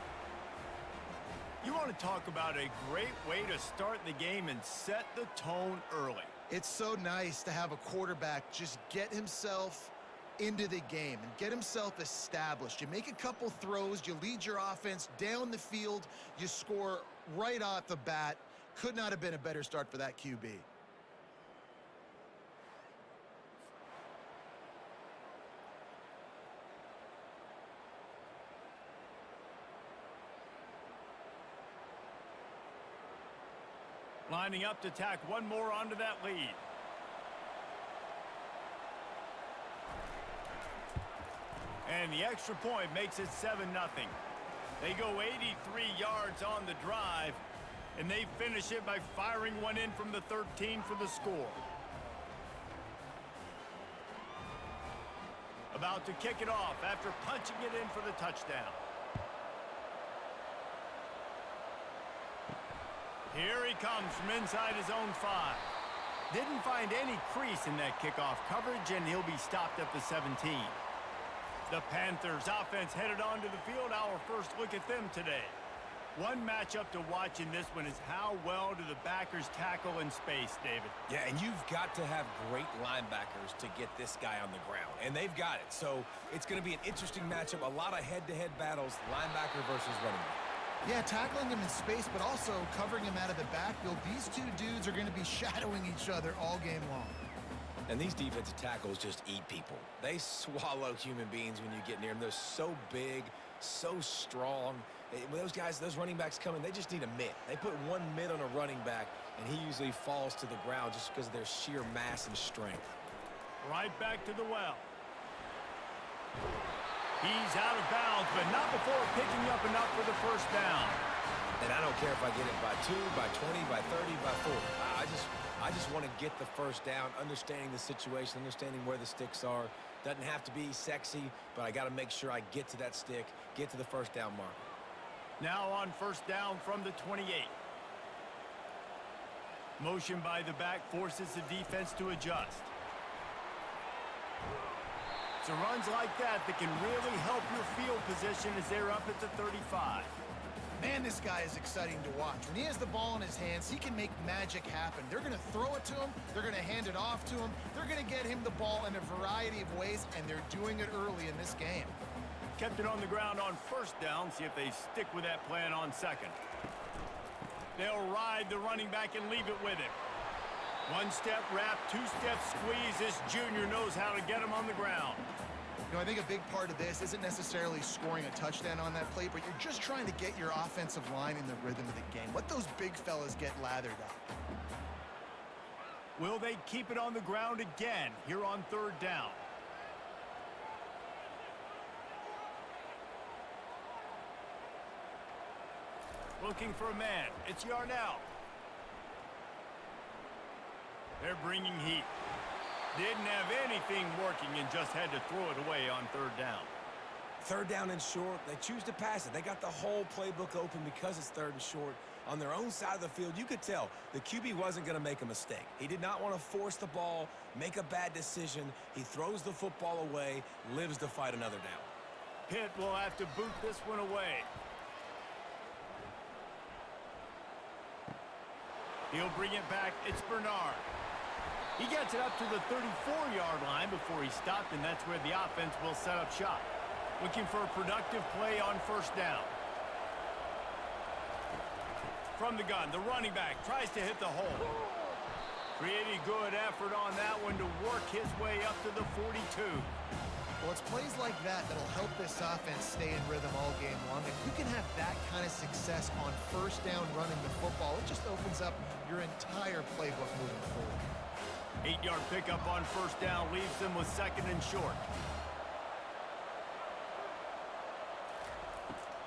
You want to talk about a great way to start the game and set the tone early. It's so nice to have a quarterback just get himself into the game and get himself established. You make a couple throws, you lead your offense down the field, you score right off the bat. Could not have been a better start for that QB. Lining up to tack one more onto that lead. And the extra point makes it 7-0. They go 83 yards on the drive, and they finish it by firing one in from the 13 for the score. About to kick it off after punching it in for the touchdown. Here he comes from inside his own 5. Didn't find any crease in that kickoff coverage, and he'll be stopped at the 17. The Panthers offense headed onto the field. Our first look at them today. One matchup to watch in this one is how well do the backers tackle in space, David. Yeah, and you've got to have great linebackers to get this guy on the ground, and they've got it. So it's going to be an interesting matchup, a lot of head-to-head battles, linebacker versus running back. Yeah, tackling him in space, but also covering him out of the backfield. These two dudes are going to be shadowing each other all game long. And these defensive tackles just eat people. They swallow human beings when you get near them. They're so big, so strong. When those guys, those running backs come in, they just need a mitt. They put one mitt on a running back, and he usually falls to the ground just because of their sheer mass and strength. Right back to the well. He's out of bounds, but not before picking up enough for the first down. And I don't care if I get it by 2, by 20, by 30, by 40. I just want to get the first down, understanding the situation, understanding where the sticks are. Doesn't have to be sexy, but I got to make sure I get to that stick, get to the first down mark. Now on first down from the 28. Motion by the back forces the defense to adjust. It's runs like that that can really help your field position as they're up at the 35. Man, this guy is exciting to watch. When he has the ball in his hands, he can make magic happen. They're going to throw it to him. They're going to hand it off to him. They're going to get him the ball in a variety of ways, and they're doing it early in this game. Kept it on the ground on first down. See if they stick with that plan on second. They'll ride the running back and leave it with him. One-step wrap, two-step squeeze. This junior knows how to get him on the ground. You know, I think a big part of this isn't necessarily scoring a touchdown on that play, but you're just trying to get your offensive line in the rhythm of the game. Let those big fellas get lathered up. Will they keep it on the ground again here on third down? Looking for a man. It's Yarnell. They're bringing heat. Didn't have anything working and just had to throw it away on third down. Third down and short, they choose to pass it. They got the whole playbook open because it's third and short. On their own side of the field, you could tell the QB wasn't going to make a mistake. He did not want to force the ball, make a bad decision. He throws the football away, lives to fight another down. Pitt will have to boot this one away. He'll bring it back. It's Bernard. He gets it up to the 34-yard line before he stopped, and that's where the offense will set up shop. Looking for a productive play on first down. From the gun, the running back tries to hit the hole. Pretty good effort on that one to work his way up to the 42. Well, it's plays like that that'll help this offense stay in rhythm all game long. If you can have that kind of success on first down running the football, it just opens up your entire playbook moving forward. 8-yard pickup on first down leaves them with second and short.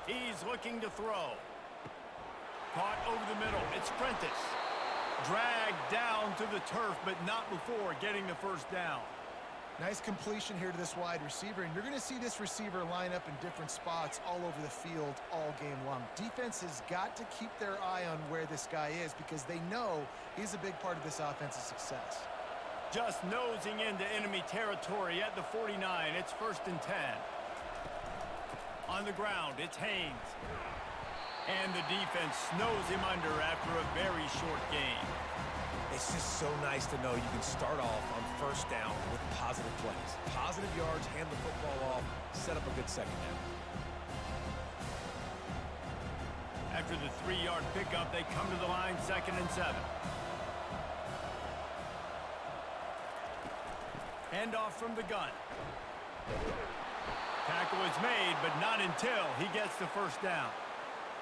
He's looking to throw. Caught over the middle. It's Prentice. Dragged down to the turf, but not before getting the first down. Nice completion here to this wide receiver, and you're going to see this receiver line up in different spots all over the field all game long. Defense has got to keep their eye on where this guy is because they know he's a big part of this offense's success. Just nosing into enemy territory at the 49. It's first and 10. On the ground, it's Haynes. And the defense snows him under after a very short game. It's just so nice to know you can start off on first down with positive plays. Positive yards, hand the football off, set up a good second down. After the 3-yard pickup, they come to the line, second and 7. Handoff from the gun. Tackle is made, but not until he gets the first down.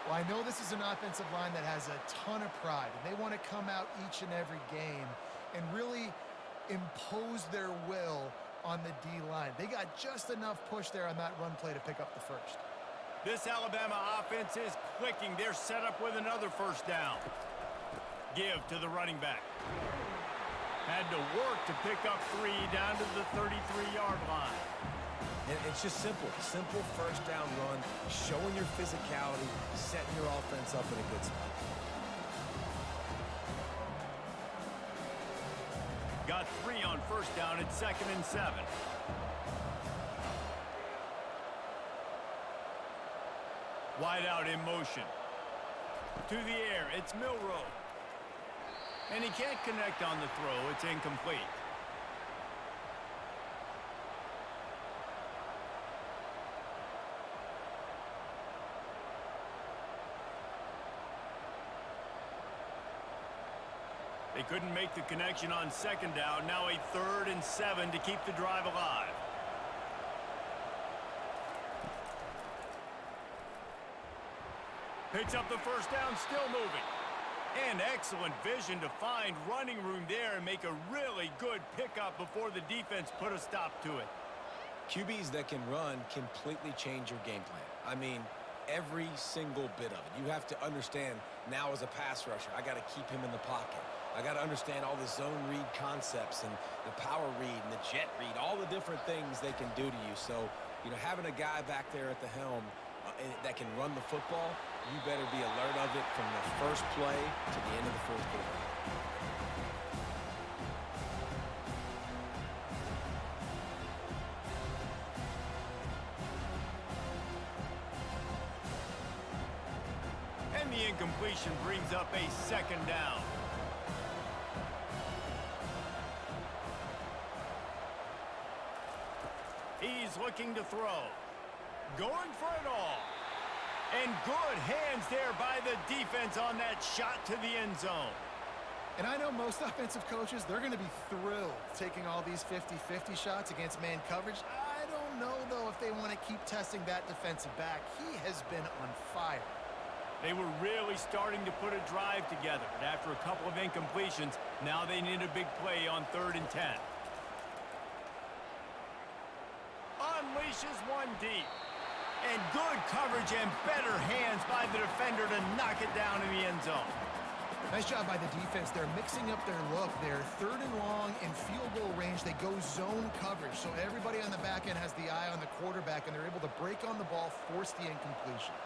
Well, I know this is an offensive line that has a ton of pride, and they want to come out each and every game and really impose their will on the D-line. They got just enough push there on that run play to pick up the first. This Alabama offense is clicking. They're set up with another first down. Give to the running back. Had to work to pick up 3 down to the 33-yard line. And it's just simple. Simple first down run, showing your physicality, setting your offense up in a good spot. Got 3 on first down. It's second and 7. Wide out in motion. To the air. It's Milroe. And he can't connect on the throw. It's incomplete. They couldn't make the connection on second down. Now a 3rd and 7 to keep the drive alive. Picks up the first down, still moving. And excellent vision to find running room there and make a really good pickup before the defense put a stop to it. QBs that can run completely change your game plan. I mean, every single bit of it. You have to understand now as a pass rusher, I got to keep him in the pocket. I got to understand all the zone read concepts and the power read and the jet read, all the different things they can do to you. So, you know, having a guy back there at the helm that can run the football, you better be alert of it from the first play to the end of the fourth quarter. the incompletion brings up a second down. He's looking to throw. Going for it all. And good hands there by the defense on that shot to the end zone. And I know most offensive coaches, they're going to be thrilled taking all these 50-50 shots against man coverage. I don't know, though, if they want to keep testing that defensive back. He has been on fire. They were really starting to put a drive together, but after a couple of incompletions, now they need a big play on 3rd and 10. Unleashes one deep. And good coverage and better hands by the defender to knock it down in the end zone. Nice job by the defense. They're mixing up their look. They're 3rd and long in field goal range. They go zone coverage, so everybody on the back end has the eye on the quarterback, and they're able to break on the ball, force the incompletion.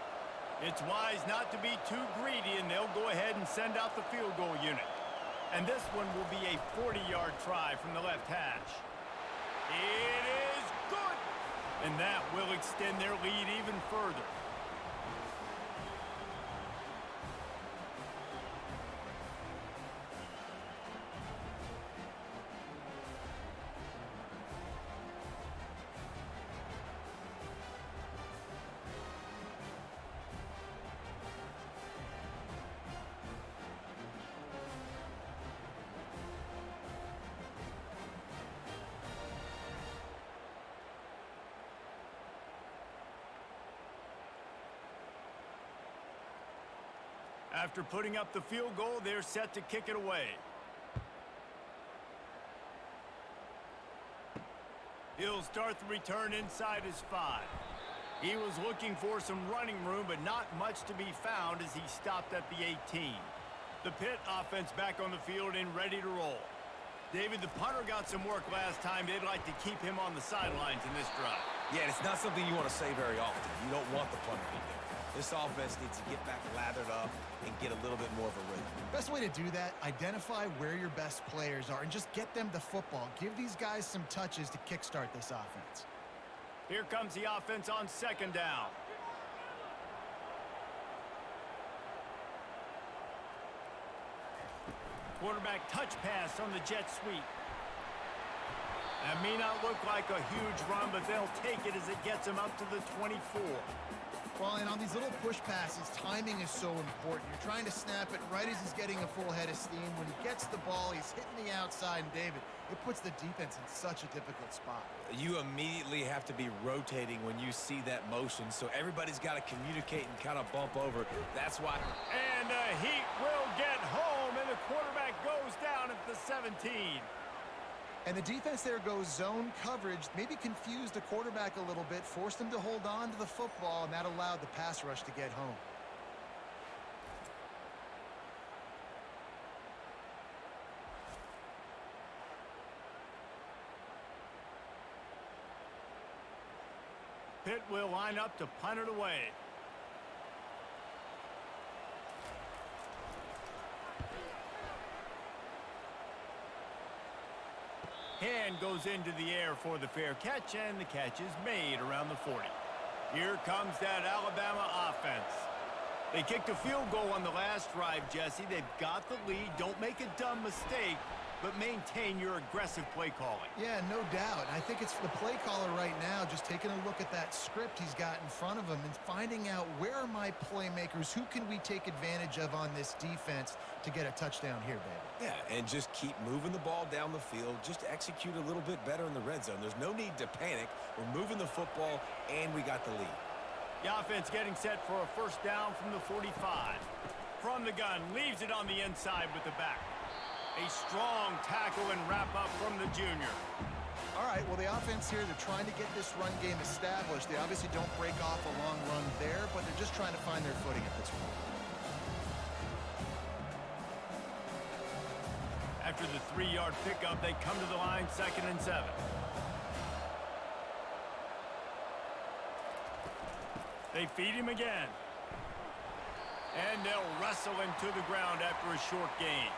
It's wise not to be too greedy, and they'll go ahead and send out the field goal unit. And this one will be a 40-yard try from the left hash. It is good! And that will extend their lead even further. After putting up the field goal, they're set to kick it away. He'll start the return inside his 5. He was looking for some running room, but not much to be found as he stopped at the 18. The Pitt offense back on the field and ready to roll. David, the punter got some work last time. They'd like to keep him on the sidelines in this drive. Yeah, it's not something you want to say very often. You don't want the punter in there. This offense needs to get back lathered up and get a little bit more of a rhythm. Best way to do that, identify where your best players are and just get them the football. Give these guys some touches to kickstart this offense. Here comes the offense on 2nd down. Quarterback touch pass on the jet sweep. That may not look like a huge run, but they'll take it as it gets them up to the 24. Well, and on these little push passes, timing is so important. You're trying to snap it right as he's getting a full head of steam. When he gets the ball, he's hitting the outside, and David, it puts the defense in such a difficult spot. You immediately have to be rotating when you see that motion, so everybody's got to communicate and kind of bump over. That's why. And the Heat will get home, and the quarterback goes down at the 17. And the defense there goes zone coverage, maybe confused the quarterback a little bit, forced him to hold on to the football, and that allowed the pass rush to get home. Pitt will line up to punt it away. Hand goes into the air for the fair catch, and the catch is made around the 40. Here comes that Alabama offense. They kicked a field goal on the last drive, Jesse. They've got the lead. Don't make a dumb mistake, but maintain your aggressive play calling. Yeah, no doubt. I think it's the play caller right now just taking a look at that script he's got in front of him and finding out where are my playmakers, who can we take advantage of on this defense to get a touchdown here, David. Yeah, and just keep moving the ball down the field. Just execute a little bit better in the red zone. There's no need to panic. We're moving the football, and we got the lead. The offense getting set for a first down from the 45. From the gun, leaves it on the inside with the back. A strong tackle and wrap up from the junior. All right, well, the offense here, they're trying to get this run game established. They obviously don't break off a long run there, but they're just trying to find their footing at this point. After the 3-yard pickup, they come to the line, 2nd and 7. They feed him again. And they'll wrestle him to the ground after a short gain.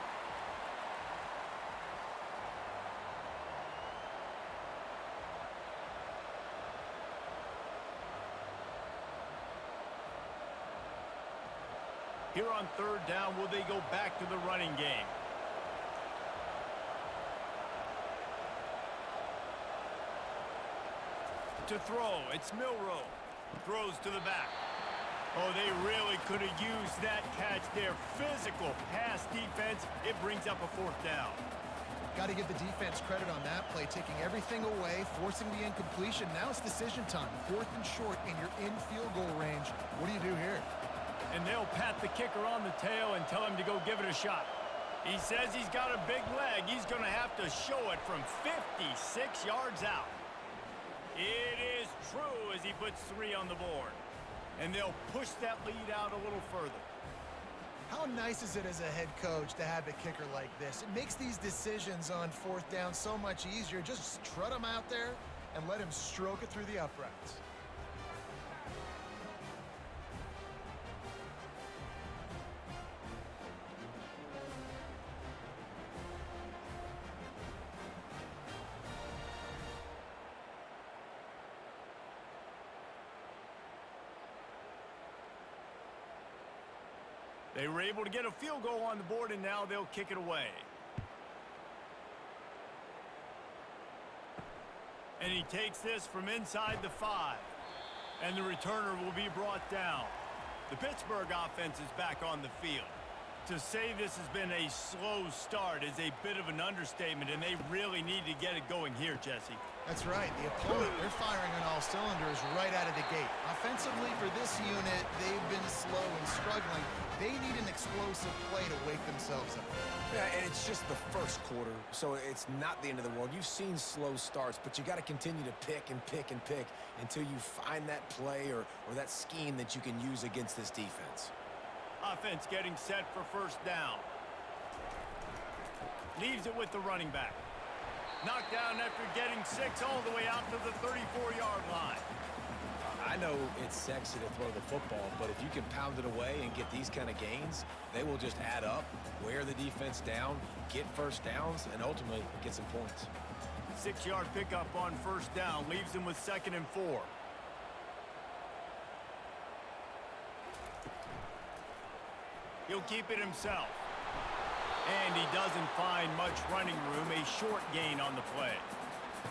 Here on third down, will they go back to the running game? To throw, it's Milroe. Throws to the back. Oh, they really could have used that catch there. Physical pass defense. It brings up a fourth down. Got to give the defense credit on that play, taking everything away, forcing the incompletion. Now it's decision time. 4th and short, and you're in field goal range. What do you do here? And they'll pat the kicker on the tail and tell him to go give it a shot. He says he's got a big leg. He's going to have to show it from 56 yards out. It is true as he puts 3 on the board. And they'll push that lead out a little further. How nice is it as a head coach to have a kicker like this? It makes these decisions on 4th down so much easier. Just strut him out there and let him stroke it through the uprights. They were able to get a field goal on the board, and now they'll kick it away. And he takes this from inside the 5. And the returner will be brought down. The Pittsburgh offense is back on the field. To say this has been a slow start is a bit of an understatement, and they really need to get it going here, Jesse. That's right. The opponent, they're firing on all cylinders right out of the gate. Offensively, for this unit, they've been slow and struggling. They need an explosive play to wake themselves up. Yeah, and it's just the first quarter, so it's not the end of the world. You've seen slow starts, but you got to continue to pick and pick and pick until you find that play or that scheme that you can use against this defense. Offense getting set for first down. Leaves it with the running back. Knocked down after getting 6 all the way out to the 34-yard line. I know it's sexy to throw the football, but if you can pound it away and get these kind of gains, they will just add up, wear the defense down, get first downs, and ultimately get some points. 6-yard pickup on first down leaves him with 2nd and 4. He'll keep it himself. And he doesn't find much running room, a short gain on the play.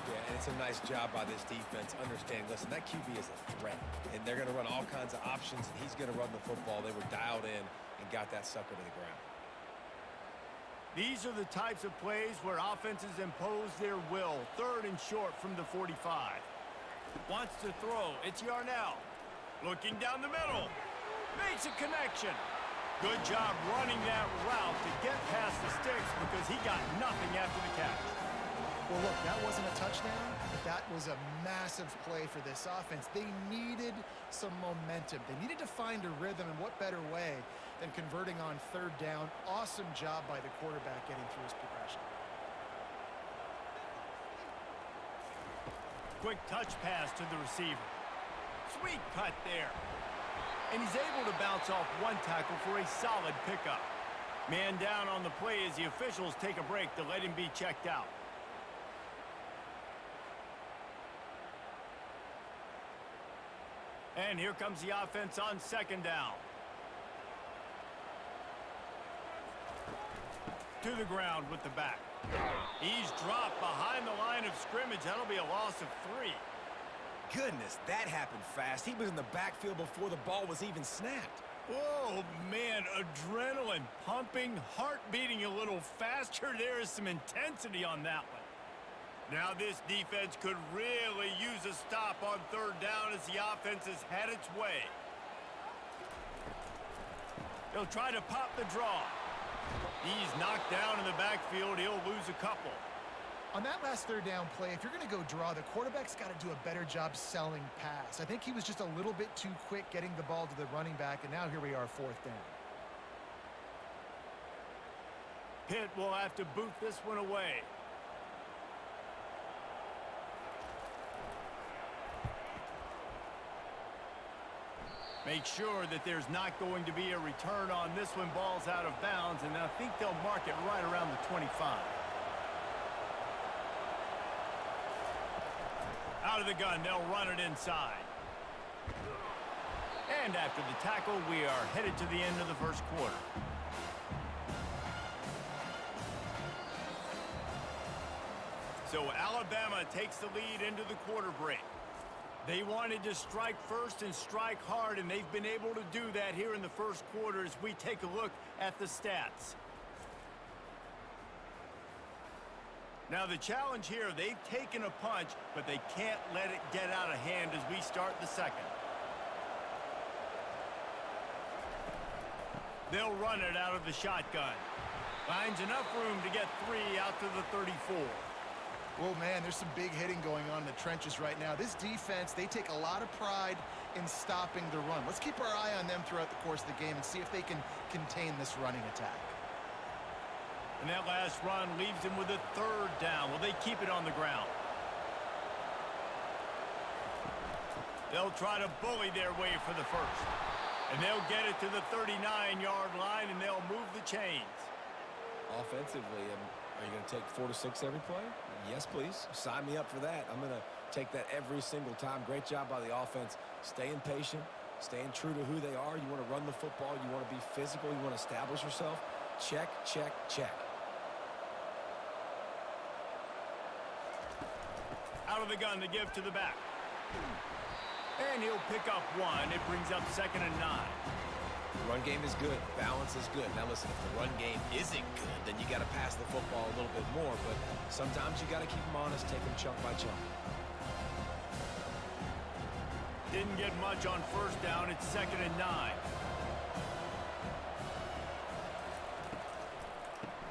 Yeah, and it's a nice job by this defense. Understand, listen, that QB is a threat, and they're going to run all kinds of options, and he's going to run the football. They were dialed in and got that sucker to the ground. These are the types of plays where offenses impose their will. 3rd and short from the 45. Wants to throw. It's Yarnell. Looking down the middle. Makes a connection. Good job running that route to get past the sticks because he got nothing after the catch. Well, look, that wasn't a touchdown, but that was a massive play for this offense. They needed some momentum. They needed to find a rhythm, and what better way than converting on 3rd down. Awesome job by the quarterback getting through his progression. Quick touch pass to the receiver. Sweet cut there. And he's able to bounce off one tackle for a solid pickup. Man down on the play as the officials take a break to let him be checked out. And here comes the offense on 2nd down. To the ground with the back. He's dropped behind the line of scrimmage. That'll be a loss of 3. Goodness, that happened fast. He was in the backfield before the ball was even snapped. Oh, man, adrenaline pumping, heart beating a little faster. There is some intensity on that one. Now this defense could really use a stop on 3rd down as the offense has had its way. They'll try to pop the draw. He's knocked down in the backfield. He'll lose a couple. On that last 3rd down play, if you're going to go draw, the quarterback's got to do a better job selling pass. I think he was just a little bit too quick getting the ball to the running back, and now here we are, 4th down. Pitt will have to boot this one away. Make sure that there's not going to be a return on this one. Ball's out of bounds, and I think they'll mark it right around the 25. Out of the gun, they'll run it inside. And after the tackle, we are headed to the end of the first quarter. So Alabama takes the lead into the quarter break. They wanted to strike first and strike hard, and they've been able to do that here in the first quarter as we take a look at the stats. Now the challenge here, they've taken a punch, but they can't let it get out of hand as we start the second. They'll run it out of the shotgun. Finds enough room to get 3 out to the 34. Oh, man, there's some big hitting going on in the trenches right now. This defense, they take a lot of pride in stopping the run. Let's keep our eye on them throughout the course of the game and see if they can contain this running attack. And that last run leaves them with a 3rd down. Will they keep it on the ground? They'll try to bully their way for the first. And they'll get it to the 39-yard line, and they'll move the chains. Offensively, are you going to take 4 to 6 every play? Yes, please. Sign me up for that. I'm going to take that every single time. Great job by the offense. Staying patient, staying true to who they are. You want to run the football. You want to be physical. You want to establish yourself. Check, check, check. Out of the gun to give to the back. And he'll pick up 1. It brings up 2nd and 9. The run game is good. Balance is good. Now listen, if the run game isn't good, then you got to pass the football a little bit more. But sometimes you got to keep them honest, take them chunk by chunk. Didn't get much on 1st down. It's 2nd and 9.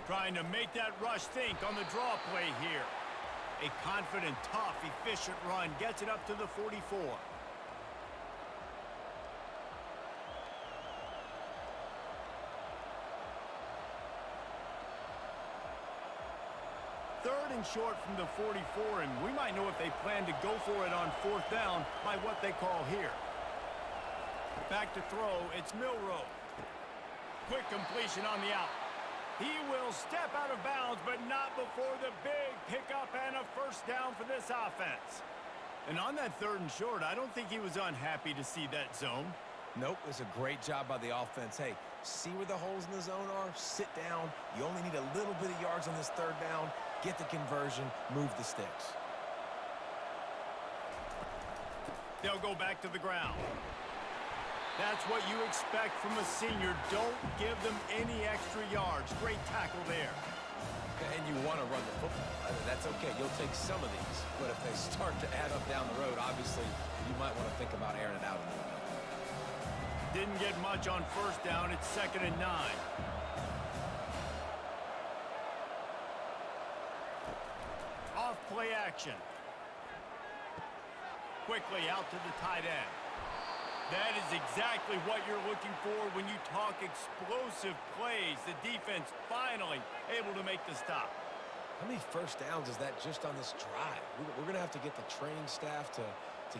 Trying to make that rush think on the draw play here. A confident, tough, efficient run gets it up to the 44. Third and short from the 44, and we might know if they plan to go for it on 4th down by what they call here. Back to throw, it's Milroe. Quick completion on the out. He will step out of bounds, but not before the big pickup and a 1st down for this offense. And on that 3rd and short, I don't think he was unhappy to see that zone. Nope, it's a great job by the offense. Hey, see where the holes in the zone are? Sit down. You only need a little bit of yards on this 3rd down. Get the conversion, move the sticks. They'll go back to the ground. That's what you expect from a senior. Don't give them any extra yards. Great tackle there. And you want to run the football. I mean, that's okay. You'll take some of these. But if they start to add up down the road, obviously, you might want to think about airing it out a little bit. Didn't get much on 1st down. It's 2nd and 9. Off play action. Quickly out to the tight end. That is exactly what you're looking for when you talk explosive plays. The defense finally able to make the stop. How many 1st downs is that just on this drive? We're going to have to get the training staff to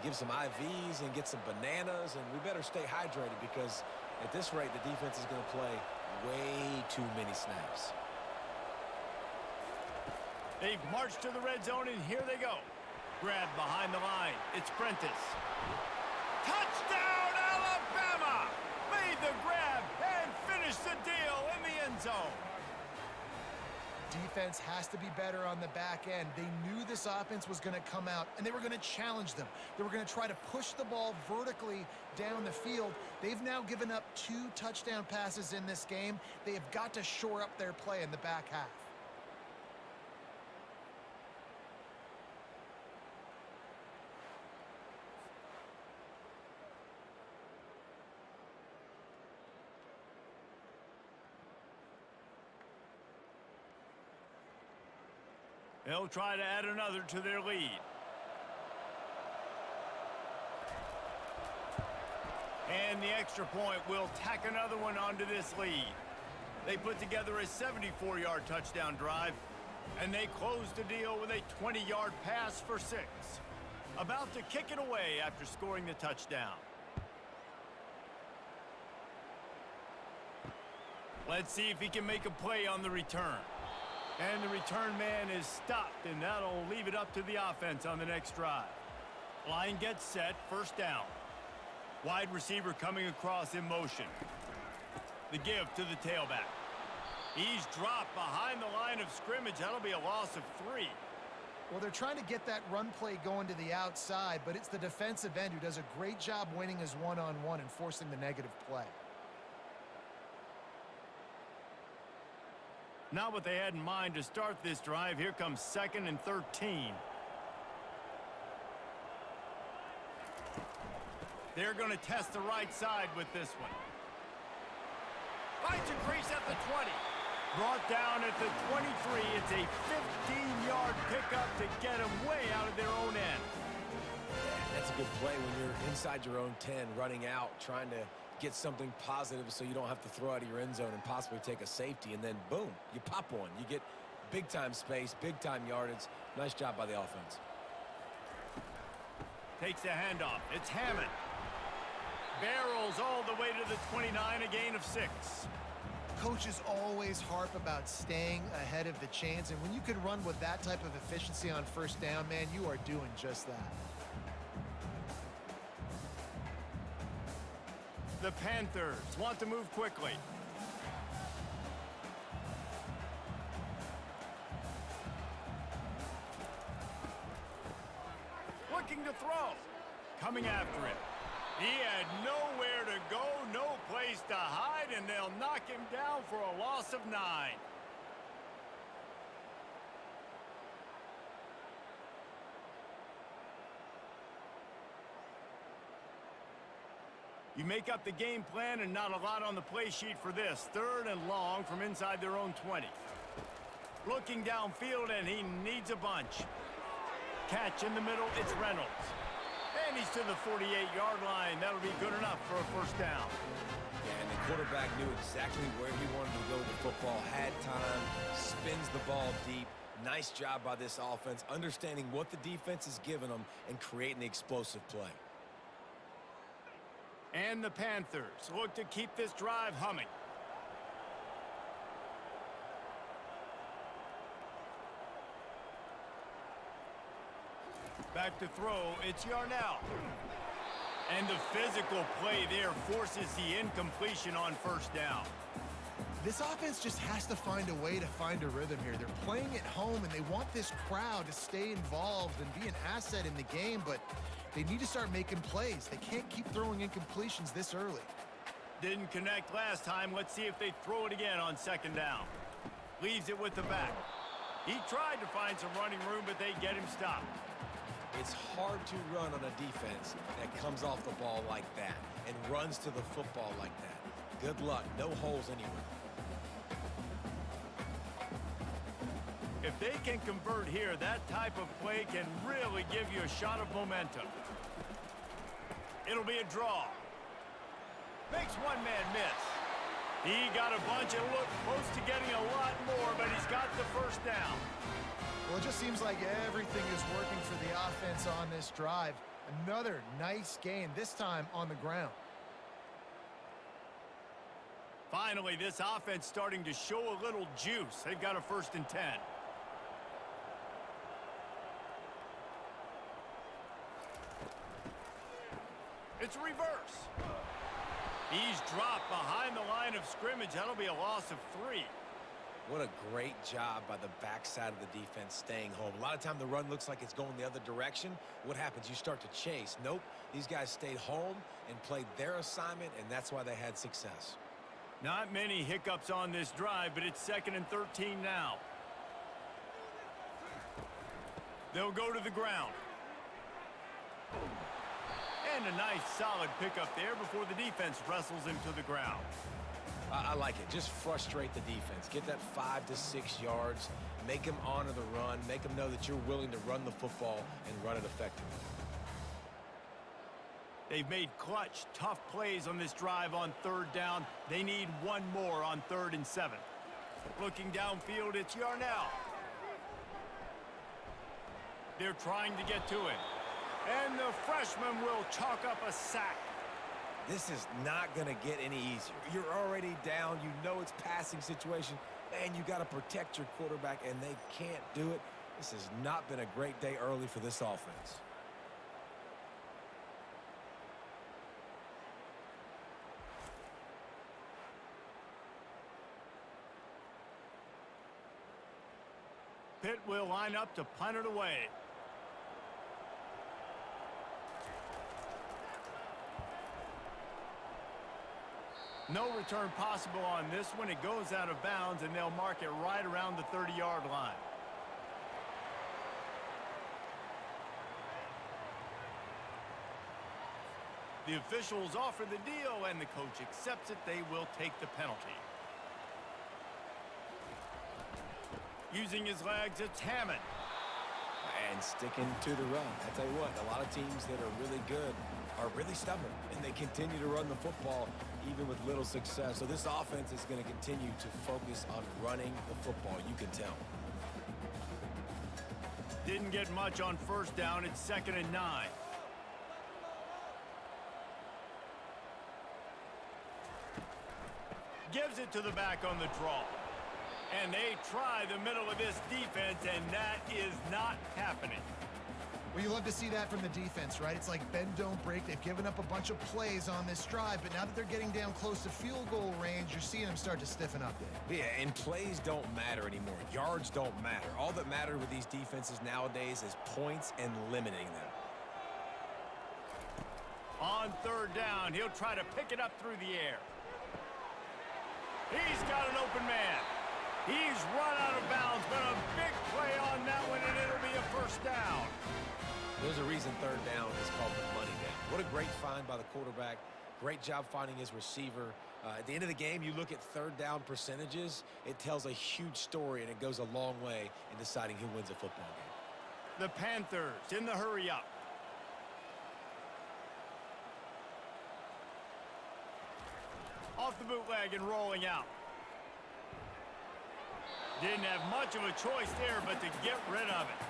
give some IVs and get some bananas, and we better stay hydrated because at this rate, the defense is going to play way too many snaps. They've marched to the red zone, and here they go. Grab behind the line. It's Prentice. Touchdown, Alabama! Made the grab and finished the deal in the end zone. Defense has to be better on the back end. They knew this offense was going to come out, and they were going to challenge them. They were going to try to push the ball vertically down the field. They've now given up 2 touchdown passes in this game. They have got to shore up their play in the back half. They'll try to add another to their lead. And the extra point will tack another one onto this lead. They put together a 74-yard touchdown drive, and they closed the deal with a 20-yard pass for 6. About to kick it away after scoring the touchdown. Let's see if he can make a play on the return. And the return man is stopped, and that'll leave it up to the offense on the next drive. Line gets set, 1st down. Wide receiver coming across in motion. The give to the tailback. He's dropped behind the line of scrimmage. That'll be a loss of 3. Well, they're trying to get that run play going to the outside, but it's the defensive end who does a great job winning his one-on-one and forcing the negative play. Not what they had in mind to start this drive. Here comes 2nd and 13. They're going to test the right side with this one. Finds a crease at the 20. Brought down at the 23. It's a 15-yard pickup to get them way out of their own end. That's a good play when you're inside your own 10, running out, trying to get something positive so you don't have to throw out of your end zone and possibly take a safety, and then boom, you pop one. You get big-time space, big-time yardage. Nice job by the offense. Takes a handoff. It's Hammond. Barrels all the way to the 29, a gain of 6. Coaches always harp about staying ahead of the chains, and when you can run with that type of efficiency on first down, man, you are doing just that. The Panthers want to move quickly. Looking to throw. Coming after him. He had nowhere to go, no place to hide, and they'll knock him down for a loss of 9. You make up the game plan and not a lot on the play sheet for this. 3rd and long from inside their own 20. Looking downfield, and he needs a bunch. Catch in the middle, it's Reynolds. And he's to the 48-yard line. That'll be good enough for a first down. Yeah, and the quarterback knew exactly where he wanted to go with the football, had time, spins the ball deep. Nice job by this offense, understanding what the defense is giving them and creating the explosive play. And the Panthers look to keep this drive humming. Back to throw, it's Yarnell. And the physical play there forces the incompletion on first down. This offense just has to find a way to find a rhythm here. They're playing at home, and they want this crowd to stay involved and be an asset in the game, but they need to start making plays. They can't keep throwing incompletions this early. Didn't connect last time. Let's see if they throw it again on 2nd down. Leaves it with the back. He tried to find some running room, but they get him stopped. It's hard to run on a defense that comes off the ball like that and runs to the football like that. Good luck. No holes anywhere. If they can convert here, that type of play can really give you a shot of momentum. It'll be a draw. Makes one man miss. He got a bunch and looked close to getting a lot more, but he's got the first down. Well, it just seems like everything is working for the offense on this drive. Another nice gain, this time on the ground. Finally, this offense starting to show a little juice. They've got a 1st and 10. It's a reverse. He's dropped behind the line of scrimmage. That'll be a loss of 3. What a great job by the backside of the defense staying home. A lot of time the run looks like it's going the other direction. What happens? You start to chase. Nope. These guys stayed home and played their assignment, and that's why they had success. Not many hiccups on this drive, but it's 2nd and 13 now. They'll go to the ground. And a nice solid pickup there before the defense wrestles him to the ground. I like it. Just frustrate the defense. Get that 5 to 6 yards. Make them honor the run. Make them know that you're willing to run the football and run it effectively. They've made clutch, tough plays on this drive on 3rd down. They need one more on 3rd and 7. Looking downfield, it's Yarnell. They're trying to get to him. And the freshman will chalk up a sack. This is not going to get any easier. You're already down. You know it's passing situation. Man, you got to protect your quarterback, and they can't do it. This has not been a great day early for this offense. line up to punt it away. No return possible on this one. It goes out of bounds, and they'll mark it right around the 30-yard line. The officials offer the deal, and the coach accepts it. They will take the penalty. Using his legs, it's Hammond. And sticking to the run. I tell you what, a lot of teams that are really good are really stubborn, and they continue to run the football even with little success. So this offense is going to continue to focus on running the football, you can tell. Didn't get much on first down. It's 2nd and 9. Gives it to the back on the draw. And they try the middle of this defense, and that is not happening. Well, you love to see that from the defense, right? It's like bend, don't break. They've given up a bunch of plays on this drive, but now that they're getting down close to field goal range, you're seeing them start to stiffen up there. Yeah, and plays don't matter anymore. Yards don't matter. All that matters with these defenses nowadays is points and limiting them. On 3rd down, he'll try to pick it up through the air. He's got an open man. He's run out of bounds, but a big play on that one, and it'll be a first down. There's a reason 3rd down is called the money down. What a great find by the quarterback. Great job finding his receiver. At the end of the game, you look at 3rd down percentages. It tells a huge story, and it goes a long way in deciding who wins a football game. The Panthers in the hurry up. Off the bootleg and rolling out. Didn't have much of a choice there, but to get rid of it.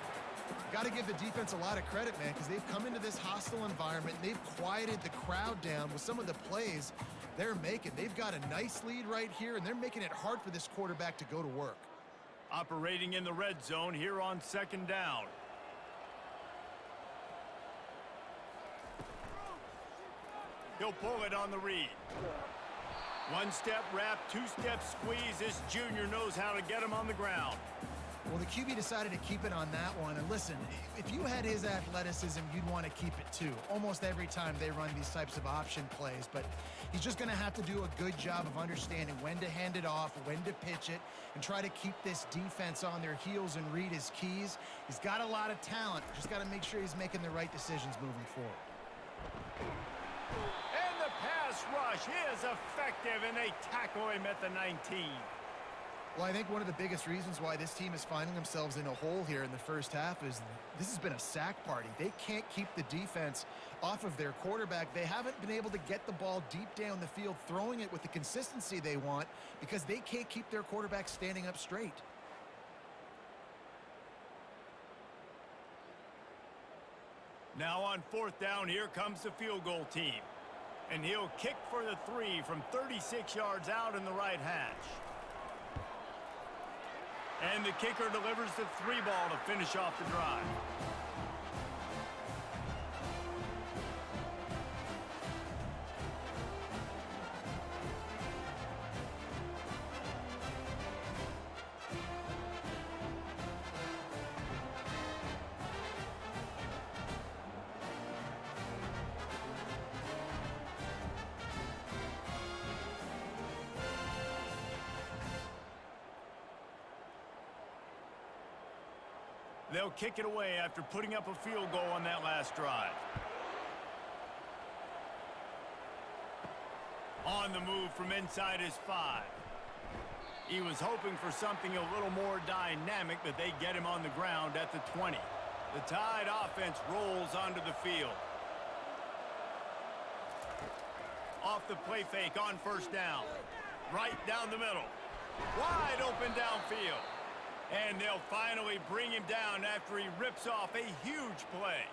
Got to give the defense a lot of credit, man, because they've come into this hostile environment. They've quieted the crowd down with some of the plays they're making. They've got a nice lead right here, and they're making it hard for this quarterback to go to work. Operating in the red zone here on 2nd down. He'll pull it on the read. 1-step wrap, 2-step squeeze. This junior knows how to get him on the ground. Well, the QB decided to keep it on that one. And listen, if you had his athleticism, you'd want to keep it too. Almost every time they run these types of option plays. But he's just going to have to do a good job of understanding when to hand it off, when to pitch it, and try to keep this defense on their heels and read his keys. He's got a lot of talent. Just got to make sure he's making the right decisions moving forward. And the pass rush is effective, and they tackle him at the 19. Well, I think one of the biggest reasons why this team is finding themselves in a hole here in the first half is this has been a sack party. They can't keep the defense off of their quarterback. They haven't been able to get the ball deep down the field, throwing it with the consistency they want because they can't keep their quarterback standing up straight. Now on 4th down, here comes the field goal team. And he'll kick for the 3 from 36 yards out in the right hash. And the kicker delivers the 3 ball to finish off the drive. They'll kick it away after putting up a field goal on that last drive. On the move from inside his 5. He was hoping for something a little more dynamic, but they get him on the ground at the 20. The Tide offense rolls onto the field. Off the play fake on 1st down. Right down the middle. Wide open downfield. And they'll finally bring him down after he rips off a huge play.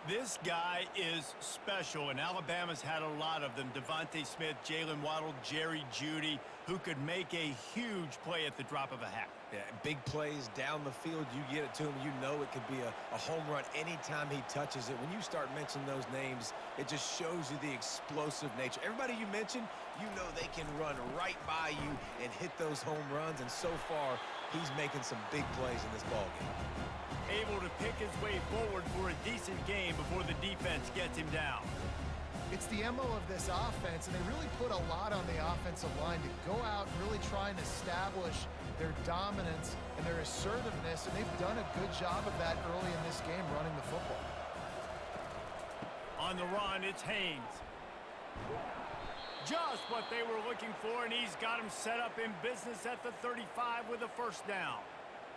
This guy is special, and Alabama's had a lot of them. Devontae Smith, Jalen Waddle, Jerry Jeudy, who could make a huge play at the drop of a hat. Yeah, big plays down the field, you get it to him, you know it could be a home run anytime he touches it. When you start mentioning those names, it just shows you the explosive nature. Everybody you mentioned, you know they can run right by you and hit those home runs, and so far, he's making some big plays in this ballgame. Able to pick his way forward for a decent game before the defense gets him down. It's the MO of this offense, and they really put a lot on the offensive line to go out and really try and establish their dominance and their assertiveness, and they've done a good job of that early in this game running the football. On the run, it's Haynes. Just what they were looking for, and he's got him set up in business at the 35 with a first down.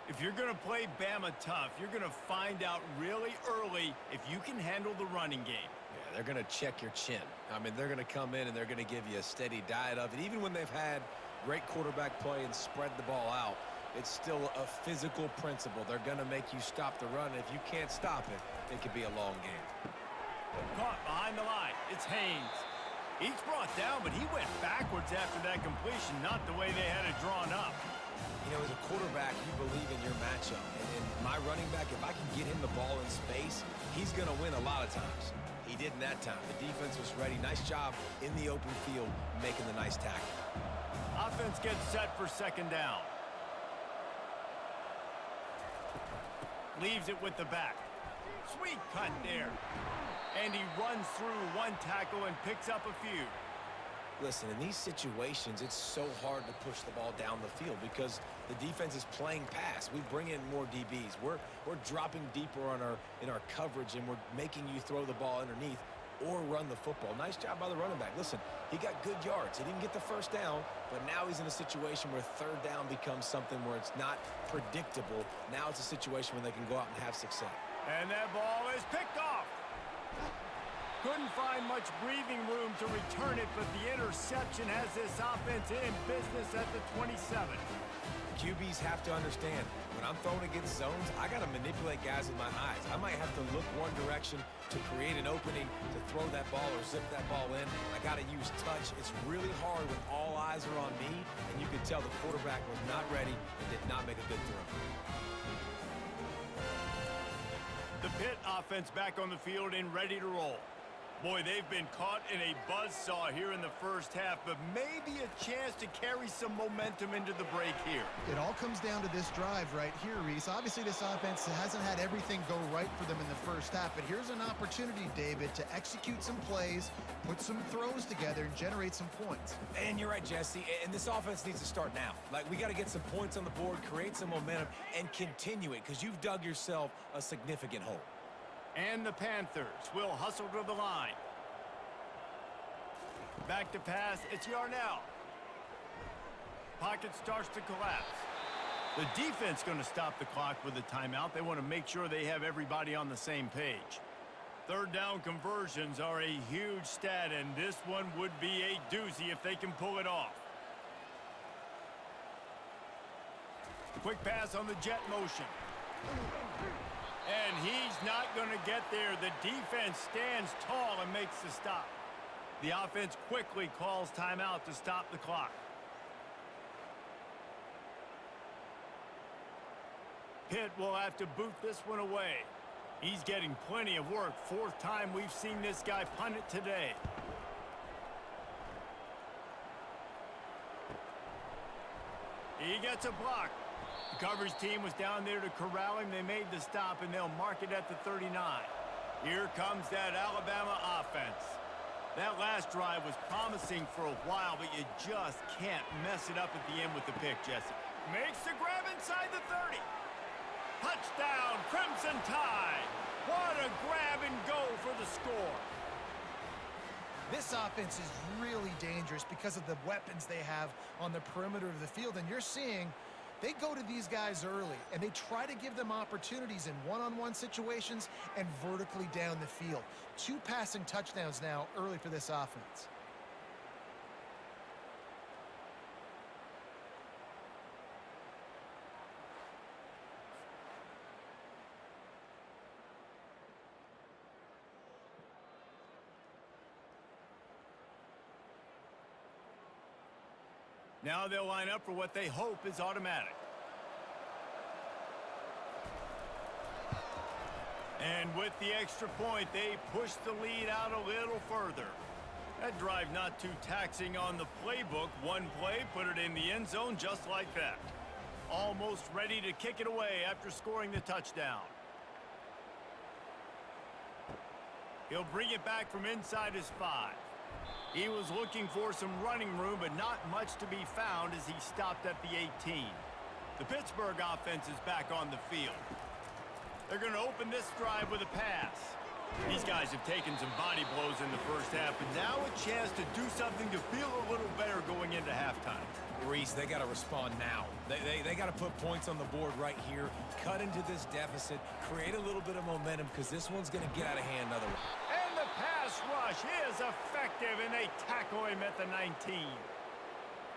If you're going to play Bama tough, you're going to find out really early if you can handle the running game. Yeah, they're going to check your chin. I mean, they're going to come in and they're going to give you a steady diet of it. Even when they've had great quarterback play and spread the ball out, it's still a physical principle. They're going to make you stop the run. If you can't stop it, it could be a long game. Caught behind the line. It's Haynes. He's brought down, but he went backwards after that completion, not the way they had it drawn up. You know, as a quarterback, you believe in your matchup. And my running back, if I can get him the ball in space, he's going to win a lot of times. He did in that time. The defense was ready. Nice job in the open field making the nice tackle. Offense gets set for second down. Leaves it with the back. Sweet cut there. And he runs through one tackle and picks up a few. Listen, in these situations, it's so hard to push the ball down the field because the defense is playing pass. We bring in more DBs. We're dropping deeper in our coverage, and we're making you throw the ball underneath or run the football. Nice job by the running back. Listen, he got good yards. He didn't get the first down, but now he's in a situation where third down becomes something where it's not predictable. Now it's a situation where they can go out and have success. And that ball is picked off. Couldn't find much breathing room to return it, but the interception has this offense in business at the 27. QBs have to understand, when I'm throwing against zones, I got to manipulate guys with my eyes. I might have to look one direction to create an opening to throw that ball or zip that ball in. I got to use touch. It's really hard when all eyes are on me, and you could tell the quarterback was not ready and did not make a good throw. The Pitt offense back on the field and ready to roll. Boy, they've been caught in a buzzsaw here in the first half, but maybe a chance to carry some momentum into the break here. It all comes down to this drive right here, Reese. Obviously, this offense hasn't had everything go right for them in the first half, but here's an opportunity, David, to execute some plays, put some throws together, and generate some points. And you're right, Jesse, and this offense needs to start now. Like, we got to get some points on the board, create some momentum, and continue it, because you've dug yourself a significant hole. And the Panthers will hustle to the line. Back to pass, it's Yarnell. Pocket starts to collapse. The defense going to stop the clock with a timeout. They want to make sure they have everybody on the same page. Third down conversions are a huge stat, and this one would be a doozy if they can pull it off. Quick pass on the jet motion. And he's not going to get there. The defense stands tall and makes the stop. The offense quickly calls timeout to stop the clock. Pitt will have to boot this one away. He's getting plenty of work. Fourth time we've seen this guy punt it today. He gets a block. The coverage team was down there to corral him. They made the stop, and they'll mark it at the 39. Here comes that Alabama offense. That last drive was promising for a while, but you just can't mess it up at the end with the pick, Jesse. Makes the grab inside the 30. Touchdown, Crimson Tide. What a grab and go for the score. This offense is really dangerous because of the weapons they have on the perimeter of the field, and you're seeing they go to these guys early, and they try to give them opportunities in one-on-one situations and vertically down the field. 2 passing touchdowns now early for this offense. Now they'll line up for what they hope is automatic. And with the extra point, they push the lead out a little further. That drive not too taxing on the playbook. One play, put it in the end zone just like that. almost ready to kick it away after scoring the touchdown. He'll bring it back from inside his 5. He was looking for some running room, but not much to be found as he stopped at the 18. The Pittsburgh offense is back on the field. They're going to open this drive with a pass. These guys have taken some body blows in the first half, but now a chance to do something to feel a little better going into halftime. Reese, they got to respond now. They got to put points on the board right here, cut into this deficit, create a little bit of momentum, because this one's going to get out of hand otherwise. And the pass rush is effective, and they tackle him at the 19.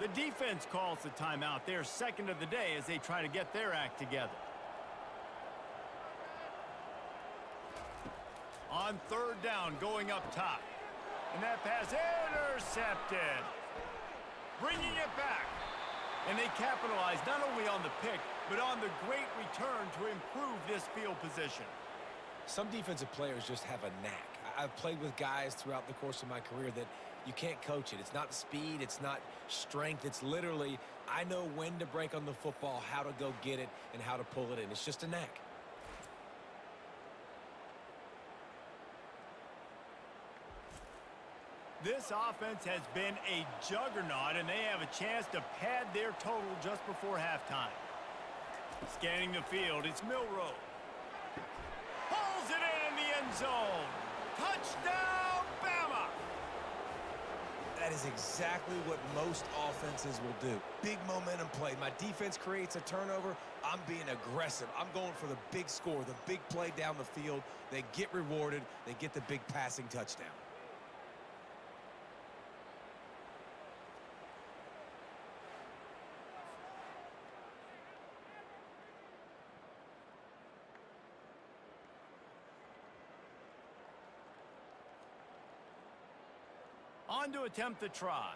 The defense calls the timeout, their second of the day, as they try to get their act together. On third down, going up top. And that pass intercepted. Bringing it back. And they capitalize not only on the pick, but on the great return to improve this field position. Some defensive players just have a knack. I've played with guys throughout the course of my career that you can't coach it. It's not speed, it's not strength. It's literally, I know when to break on the football, how to go get it, and how to pull it in. It's just a knack. This offense has been a juggernaut, and they have a chance to pad their total just before halftime. Scanning the field, it's Milroe. Pulls it in the end zone. Touchdown, Bama! That is exactly what most offenses will do. Big momentum play. My defense creates a turnover. I'm being aggressive. I'm going for the big score, the big play down the field. They get rewarded. They get the big passing touchdown. On to attempt the try.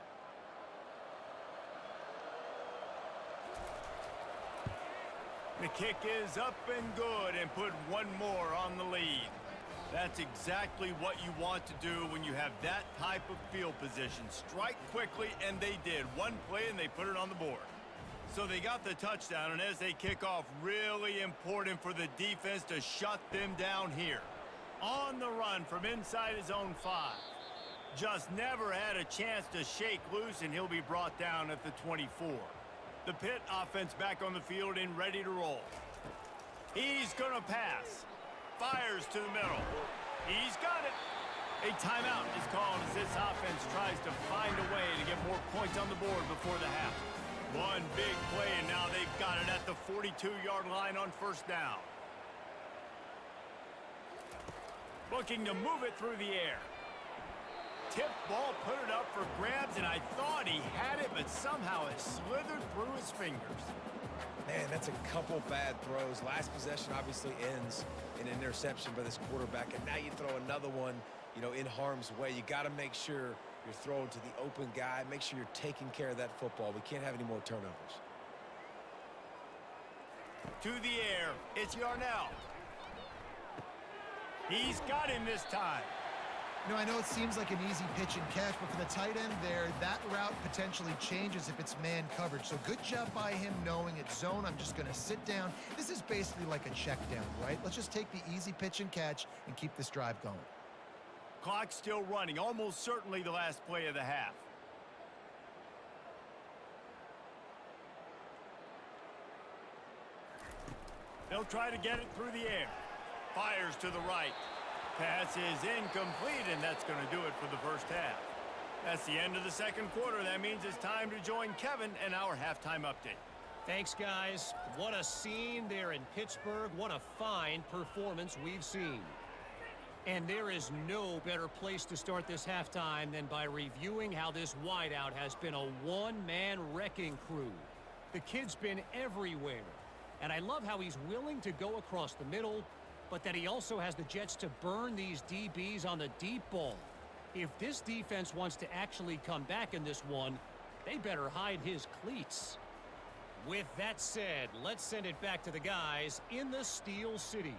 The kick is up and good, and put one more on the lead. That's exactly what you want to do when you have that type of field position. Strike quickly, and they did. One play, and they put it on the board. So they got the touchdown, and as they kick off, really important for the defense to shut them down here. On the run from inside his own 5. Just never had a chance to shake loose, and he'll be brought down at the 24. The Pitt offense back on the field and ready to roll. He's going to pass. Fires to the middle. He's got it. A timeout is called as this offense tries to find a way to get more points on the board before the half. One big play, and now they've got it at the 42-yard line on first down. Looking to move it through the air. Tipped ball, put it up for grabs, and I thought he had it, but somehow it slithered through his fingers. Man, that's a couple bad throws. Last possession obviously ends in an interception by this quarterback, and now you throw another one, in harm's way. You got to make sure you're throwing to the open guy. Make sure you're taking care of that football. We can't have any more turnovers. To the air, it's Yarnell. He's got him this time. I know it seems like an easy pitch and catch, but for the tight end there, that route potentially changes if it's man coverage. So good job by him knowing it's zone. I'm just going to sit down. This is basically like a check down, right? Let's just take the easy pitch and catch and keep this drive going. Clock still running, almost certainly the last play of the half. They'll try to get it through the air. Fires to the right. Pass is incomplete, and that's going to do it for the first half. That's the end of the second quarter. That means it's time to join Kevin and our halftime update. Thanks, guys. What a scene there in Pittsburgh. What a fine performance we've seen. And there is no better place to start this halftime than by reviewing how this wideout has been a one-man wrecking crew. The kid's been everywhere. And I love how he's willing to go across the middle, but that he also has the jets to burn these DBs on the deep ball. If this defense wants to actually come back in this one, they better hide his cleats. With that said, let's send it back to the guys in the Steel City.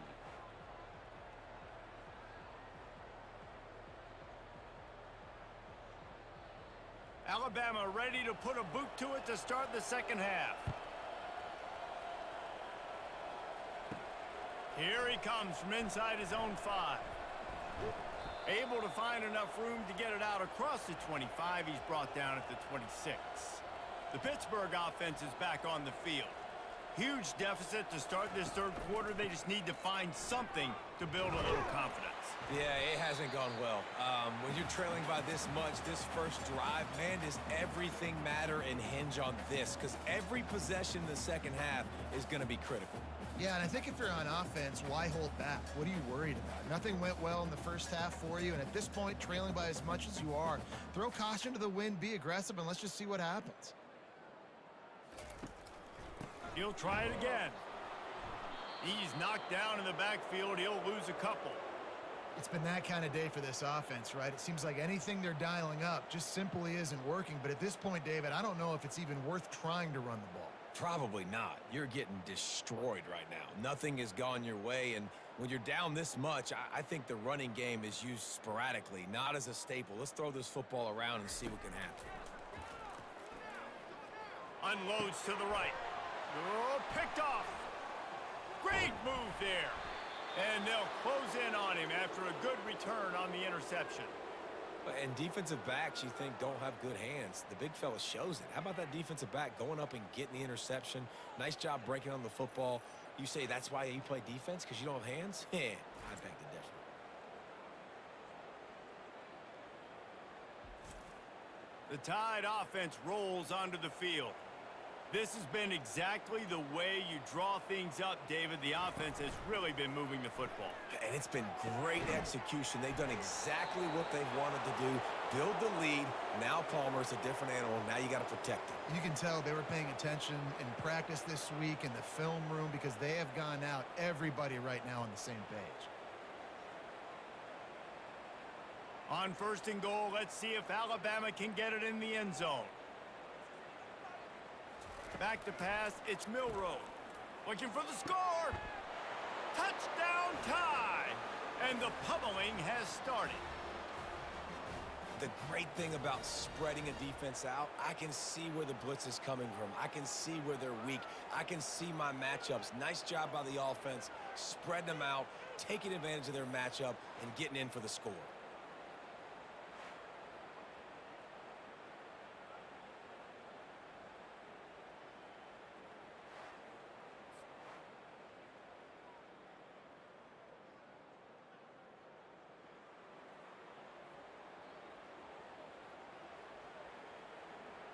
Alabama ready to put a boot to it to start the second half. Here he comes from inside his own 5. Able to find enough room to get it out across the 25. He's brought down at the 26. The Pittsburgh offense is back on the field. Huge deficit to start this third quarter. They just need to find something to build a little confidence. Yeah, it hasn't gone well. When you're trailing by this much, this first drive, man, does everything matter and hinge on this? Because every possession in the second half is going to be critical. Yeah, and I think if you're on offense, why hold back? What are you worried about? Nothing went well in the first half for you, and at this point, trailing by as much as you are, throw caution to the wind, be aggressive, and let's just see what happens. He'll try it again. He's knocked down in the backfield. He'll lose a couple. It's been that kind of day for this offense, right? It seems like anything they're dialing up just simply isn't working. But at this point, David, I don't know if it's even worth trying to run the ball. Probably not. You're getting destroyed right now. Nothing has gone your way, and when you're down this much, I think the running game is used sporadically, not as a staple. Let's throw this football around and see what can happen. Unloads to the right. Oh, picked off. Great move there. And they'll close in on him after a good return on the interception. And defensive backs, you think, don't have good hands. The big fella shows it. How about that defensive back going up and getting the interception? Nice job breaking on the football. You say that's why you play defense, because you don't have hands? I beg to differ. The Tide offense rolls onto the field. This has been exactly the way you draw things up, David. The offense has really been moving the football. And it's been great execution. They've done exactly what they've wanted to do. Build the lead. Now Palmer's a different animal. Now you got to protect him. You can tell they were paying attention in practice this week in the film room because they have gone out, everybody right now on the same page. On 1st and goal, let's see if Alabama can get it in the end zone. Back to pass, it's Milroe. Looking for the score. Touchdown Tide. And the pummeling has started. The great thing about spreading a defense out, I can see where the blitz is coming from. I can see where they're weak. I can see my matchups. Nice job by the offense, spreading them out, taking advantage of their matchup, and getting in for the score.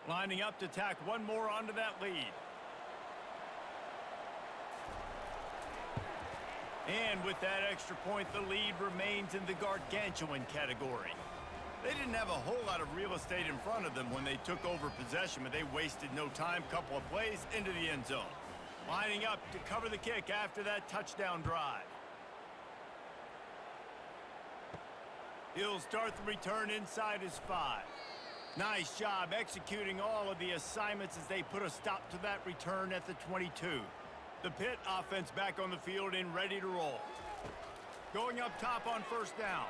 Lining up to tack one more onto that lead. And with that extra point, the lead remains in the gargantuan category. They didn't have a whole lot of real estate in front of them when they took over possession, but they wasted no time. Couple of plays into the end zone. Lining up to cover the kick after that touchdown drive. He'll start the return inside his 5. Nice job executing all of the assignments as they put a stop to that return at the 22. The Pitt offense back on the field and ready to roll. Going up top on 1st down.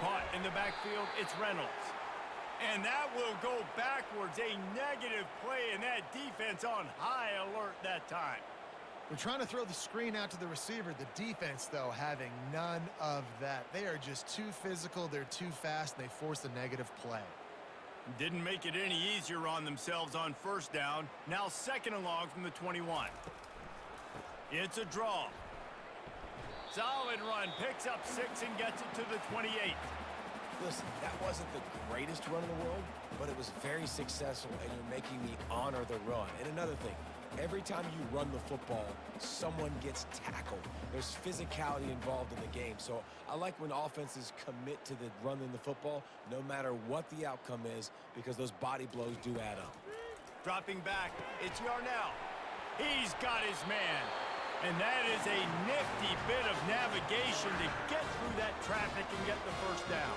Caught in the backfield, it's Reynolds. And that will go backwards. A negative play, and that defense on high alert that time. They're trying to throw the screen out to the receiver. The defense, though, having none of that. They are just too physical, they're too fast, and they force a negative play. Didn't make it any easier on themselves on 1st down. Now 2nd and long from the 21. It's a draw. Solid run. Picks up 6 and gets it to the 28. Listen, that wasn't the greatest run in the world, but it was very successful, and you're making me honor the run. And another thing, every time you run the football, someone gets tackled. There's physicality involved in the game. So I like when offenses commit to the running the football, no matter what the outcome is, because those body blows do add up. Dropping back, it's Yarnell. He's got his man. And that is a nifty bit of navigation to get through that traffic and get the 1st down.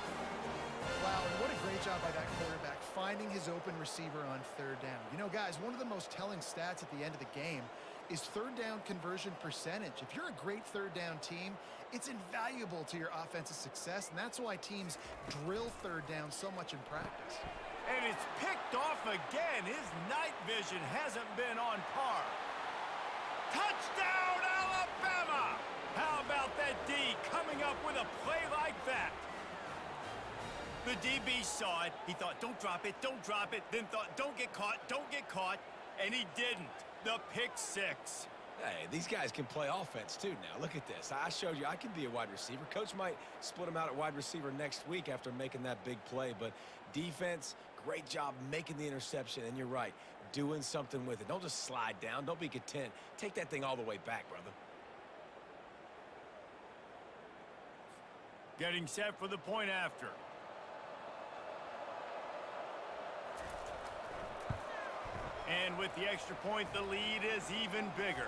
Wow, and what a great job by that quarterback, finding his open receiver on 3rd down. You know, guys, one of the most telling stats at the end of the game is 3rd down conversion percentage. If you're a great 3rd down team, it's invaluable to your offensive success, and that's why teams drill 3rd down so much in practice. And it's picked off again. His night vision hasn't been on par. Touchdown, Alabama! How about that D coming up with a play like that? The DB saw it. He thought, don't drop it, then thought, don't get caught, and he didn't. The pick six. Hey, these guys can play offense too now. Look at this. I showed you I can be a wide receiver. Coach might split him out at wide receiver next week after making that big play, but defense, great job making the interception, and you're right, doing something with it. Don't just slide down. Don't be content. Take that thing all the way back, brother. Getting set for the point after. And with the extra point, the lead is even bigger.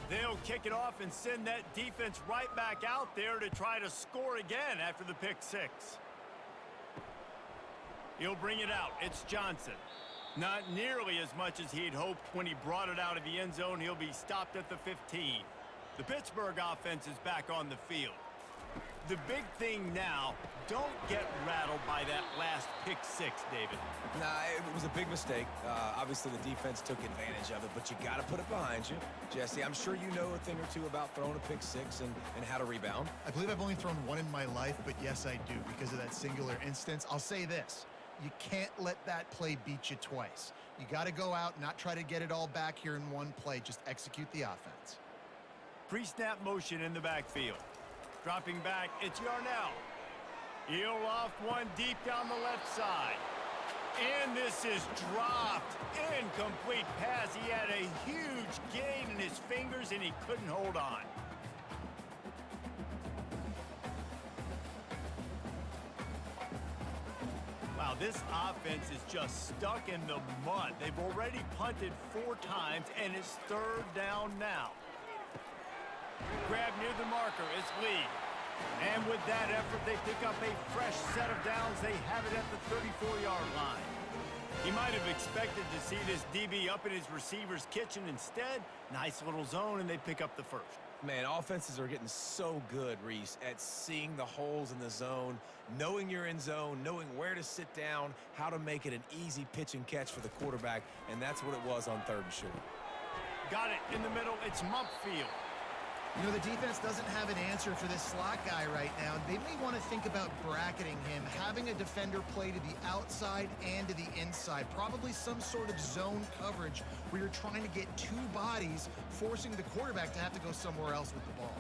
They'll kick it off and send that defense right back out there to try to score again after the pick six. He'll bring it out. It's Johnson. Not nearly as much as he'd hoped when he brought it out of the end zone. He'll be stopped at the 15. The Pittsburgh offense is back on the field. The big thing now, don't get rattled by that last pick six, David. Nah, it was a big mistake. Obviously, the defense took advantage of it, but you got to put it behind you. Jesse, I'm sure you know a thing or two about throwing a pick six and how to rebound. I believe I've only thrown one in my life, but yes, I do because of that singular instance. I'll say this. You can't let that play beat you twice. You got to go out, not try to get it all back here in one play. Just execute the offense. Pre-snap motion in the backfield. Dropping back, it's Yarnell. He'll loft one deep down the left side. And this is dropped. Incomplete pass. He had a huge gain in his fingers, and he couldn't hold on. Wow, this offense is just stuck in the mud. They've already punted 4 times, and it's third down now. Grab near the marker, it's Lee. And with that effort, they pick up a fresh set of downs. They have it at the 34-yard line. He might have expected to see this DB up in his receiver's kitchen. Instead, nice little zone, and they pick up the first. Man, offenses are getting so good, Reese, at seeing the holes in the zone, knowing you're in zone, knowing where to sit down, how to make it an easy pitch and catch for the quarterback, and that's what it was on 3rd and short. Got it in the middle. It's Mumpfield. You know, the defense doesn't have an answer for this slot guy right now. They may want to think about bracketing him, having a defender play to the outside and to the inside. Probably some sort of zone coverage where you're trying to get 2 bodies, forcing the quarterback to have to go somewhere else with the ball.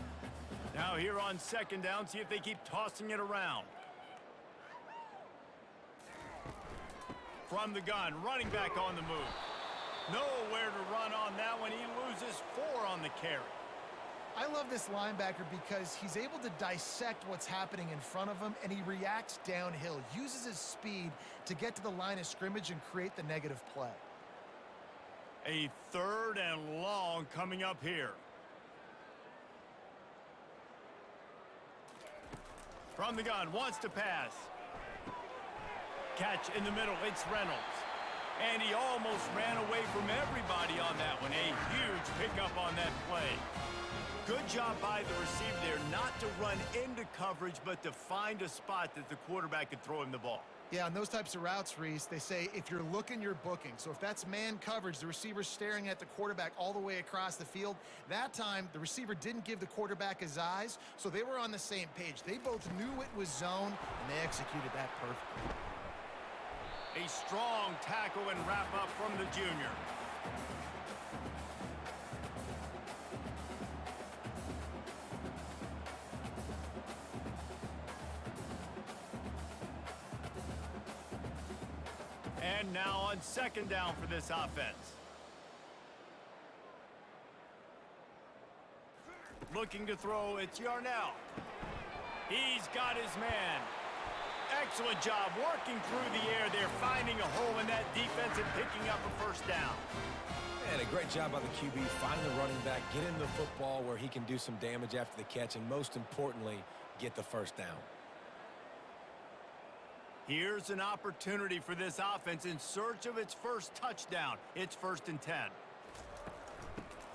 Now here on 2nd down, see if they keep tossing it around. From the gun, running back on the move. Nowhere to run on that one. He loses 4 on the carry. I love this linebacker because he's able to dissect what's happening in front of him, and he reacts downhill, uses his speed to get to the line of scrimmage and create the negative play. A 3rd and long coming up here. From the gun, wants to pass. Catch in the middle, it's Reynolds. And he almost ran away from everybody on that one. A huge pickup on that play. Good job by the receiver there, not to run into coverage, but to find a spot that the quarterback could throw him the ball. Yeah, on those types of routes, Reese, they say if you're looking, you're booking. So if that's man coverage, the receiver's staring at the quarterback all the way across the field. That time, the receiver didn't give the quarterback his eyes, so they were on the same page. They both knew it was zone, and they executed that perfectly. A strong tackle and wrap up from the junior. And now on 2nd down for this offense. Looking to throw, it's Yarnell. He's got his man. Excellent job working through the air there, finding a hole in that defense and picking up a 1st down. And a great job by the QB, finding the running back, get him the football where he can do some damage after the catch, and most importantly, get the 1st down. Here's an opportunity for this offense in search of its first touchdown. It's 1st and 10.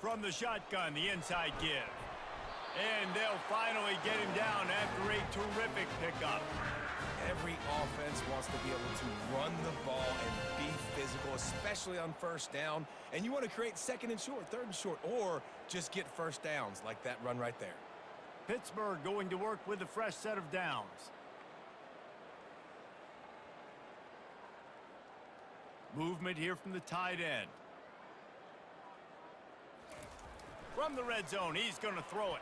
From the shotgun, the inside give. And they'll finally get him down after a terrific pickup. Every offense wants to be able to run the ball and be physical, especially on first down. And you want to create second and short, third and short, or just get first downs like that run right there. Pittsburgh going to work with a fresh set of downs. Movement here from the tight end. From the red zone, he's going to throw it.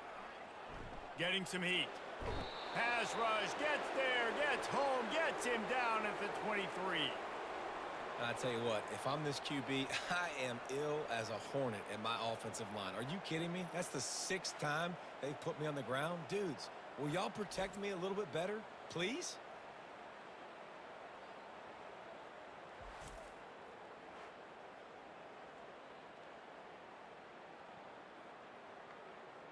Getting some heat. Pass rush, gets there, gets home, gets him down at the 23. I tell you what, if I'm this QB, I am ill as a hornet at my offensive line. Are you kidding me? That's the 6th time they've put me on the ground. Dudes, will y'all protect me a little bit better, please?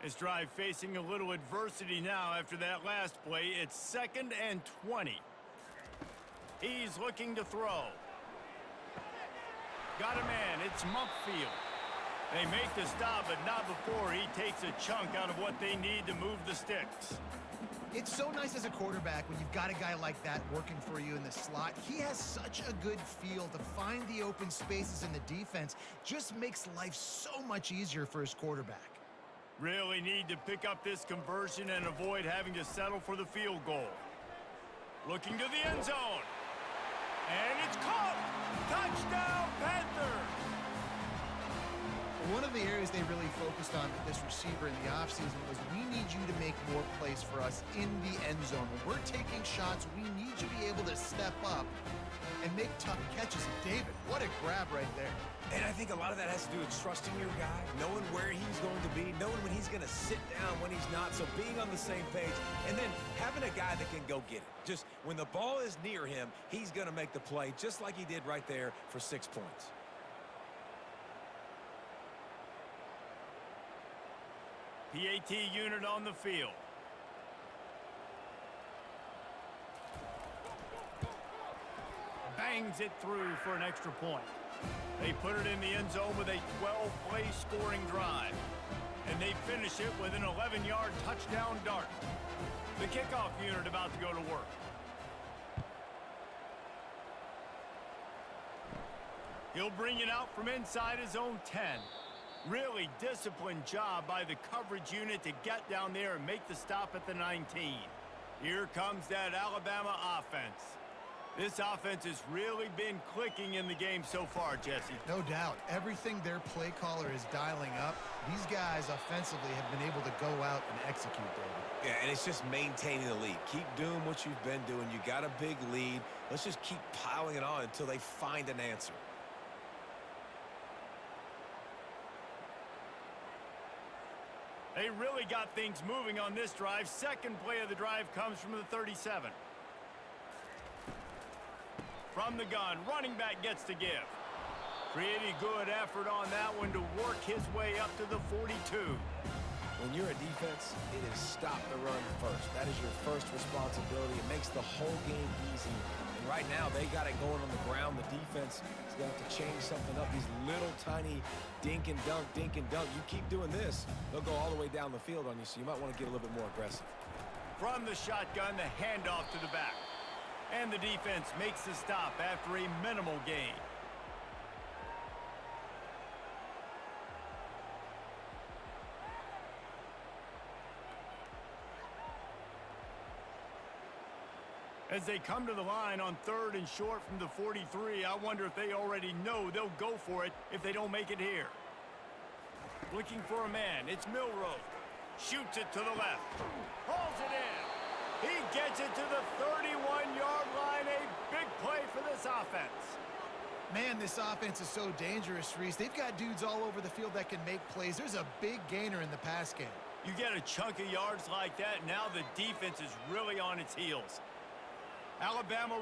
This drive facing a little adversity now after that last play. It's 2nd and 20. He's looking to throw. Got a man. It's Mumpfield. They make the stop, but not before he takes a chunk out of what they need to move the sticks. It's so nice as a quarterback when you've got a guy like that working for you in the slot. He has such a good feel to find the open spaces in the defense. Just makes life so much easier for his quarterback. Really need to pick up this conversion and avoid having to settle for the field goal. Looking to the end zone. And it's caught! Touchdown, Panthers! One of the areas they really focused on with this receiver in the offseason was we need you to make more plays for us in the end zone. When we're taking shots, we need you to be able to step up and make tough catches. David, what a grab right there. And I think a lot of that has to do with trusting your guy, knowing where he's going to be, knowing when he's going to sit down, when he's not. So being on the same page, and then having a guy that can go get it. Just when the ball is near him, he's going to make the play, just like he did right there for 6 points. PAT unit on the field. Bangs it through for an extra point. They put it in the end zone with a 12-play scoring drive. And they finish it with an 11-yard touchdown dart. The kickoff unit about to go to work. He'll bring it out from inside his own 10. Really disciplined job by the coverage unit to get down there and make the stop at the 19. Here comes that Alabama offense. This offense has really been clicking in the game so far, Jesse. No doubt. Everything their play caller is dialing up, these guys offensively have been able to go out and execute, David. Yeah, and it's just maintaining the lead. Keep doing what you've been doing. You got a big lead. Let's just keep piling it on until they find an answer. They really got things moving on this drive. Second play of the drive comes from the 37. From the gun, running back gets to give. Pretty good effort on that one to work his way up to the 42. When you're a defense, it is stop the run first. That is your first responsibility. It makes the whole game easy. And right now, they got it going on the ground. The defense is going to have to change something up. These little tiny dink and dunk, dink and dunk. You keep doing this, they'll go all the way down the field on you, so you might want to get a little bit more aggressive. From the shotgun, the handoff to the back. And the defense makes the stop after a minimal gain. As they come to the line on 3rd and short from the 43, I wonder if they already know they'll go for it if they don't make it here. Looking for a man, it's Milroe. Shoots it to the left. Hauls it in. He gets it to the 31-yard line. A big play for this offense. Man, this offense is so dangerous, Reese. They've got dudes all over the field that can make plays. There's a big gainer in the pass game. You get a chunk of yards like that, now the defense is really on its heels. Alabama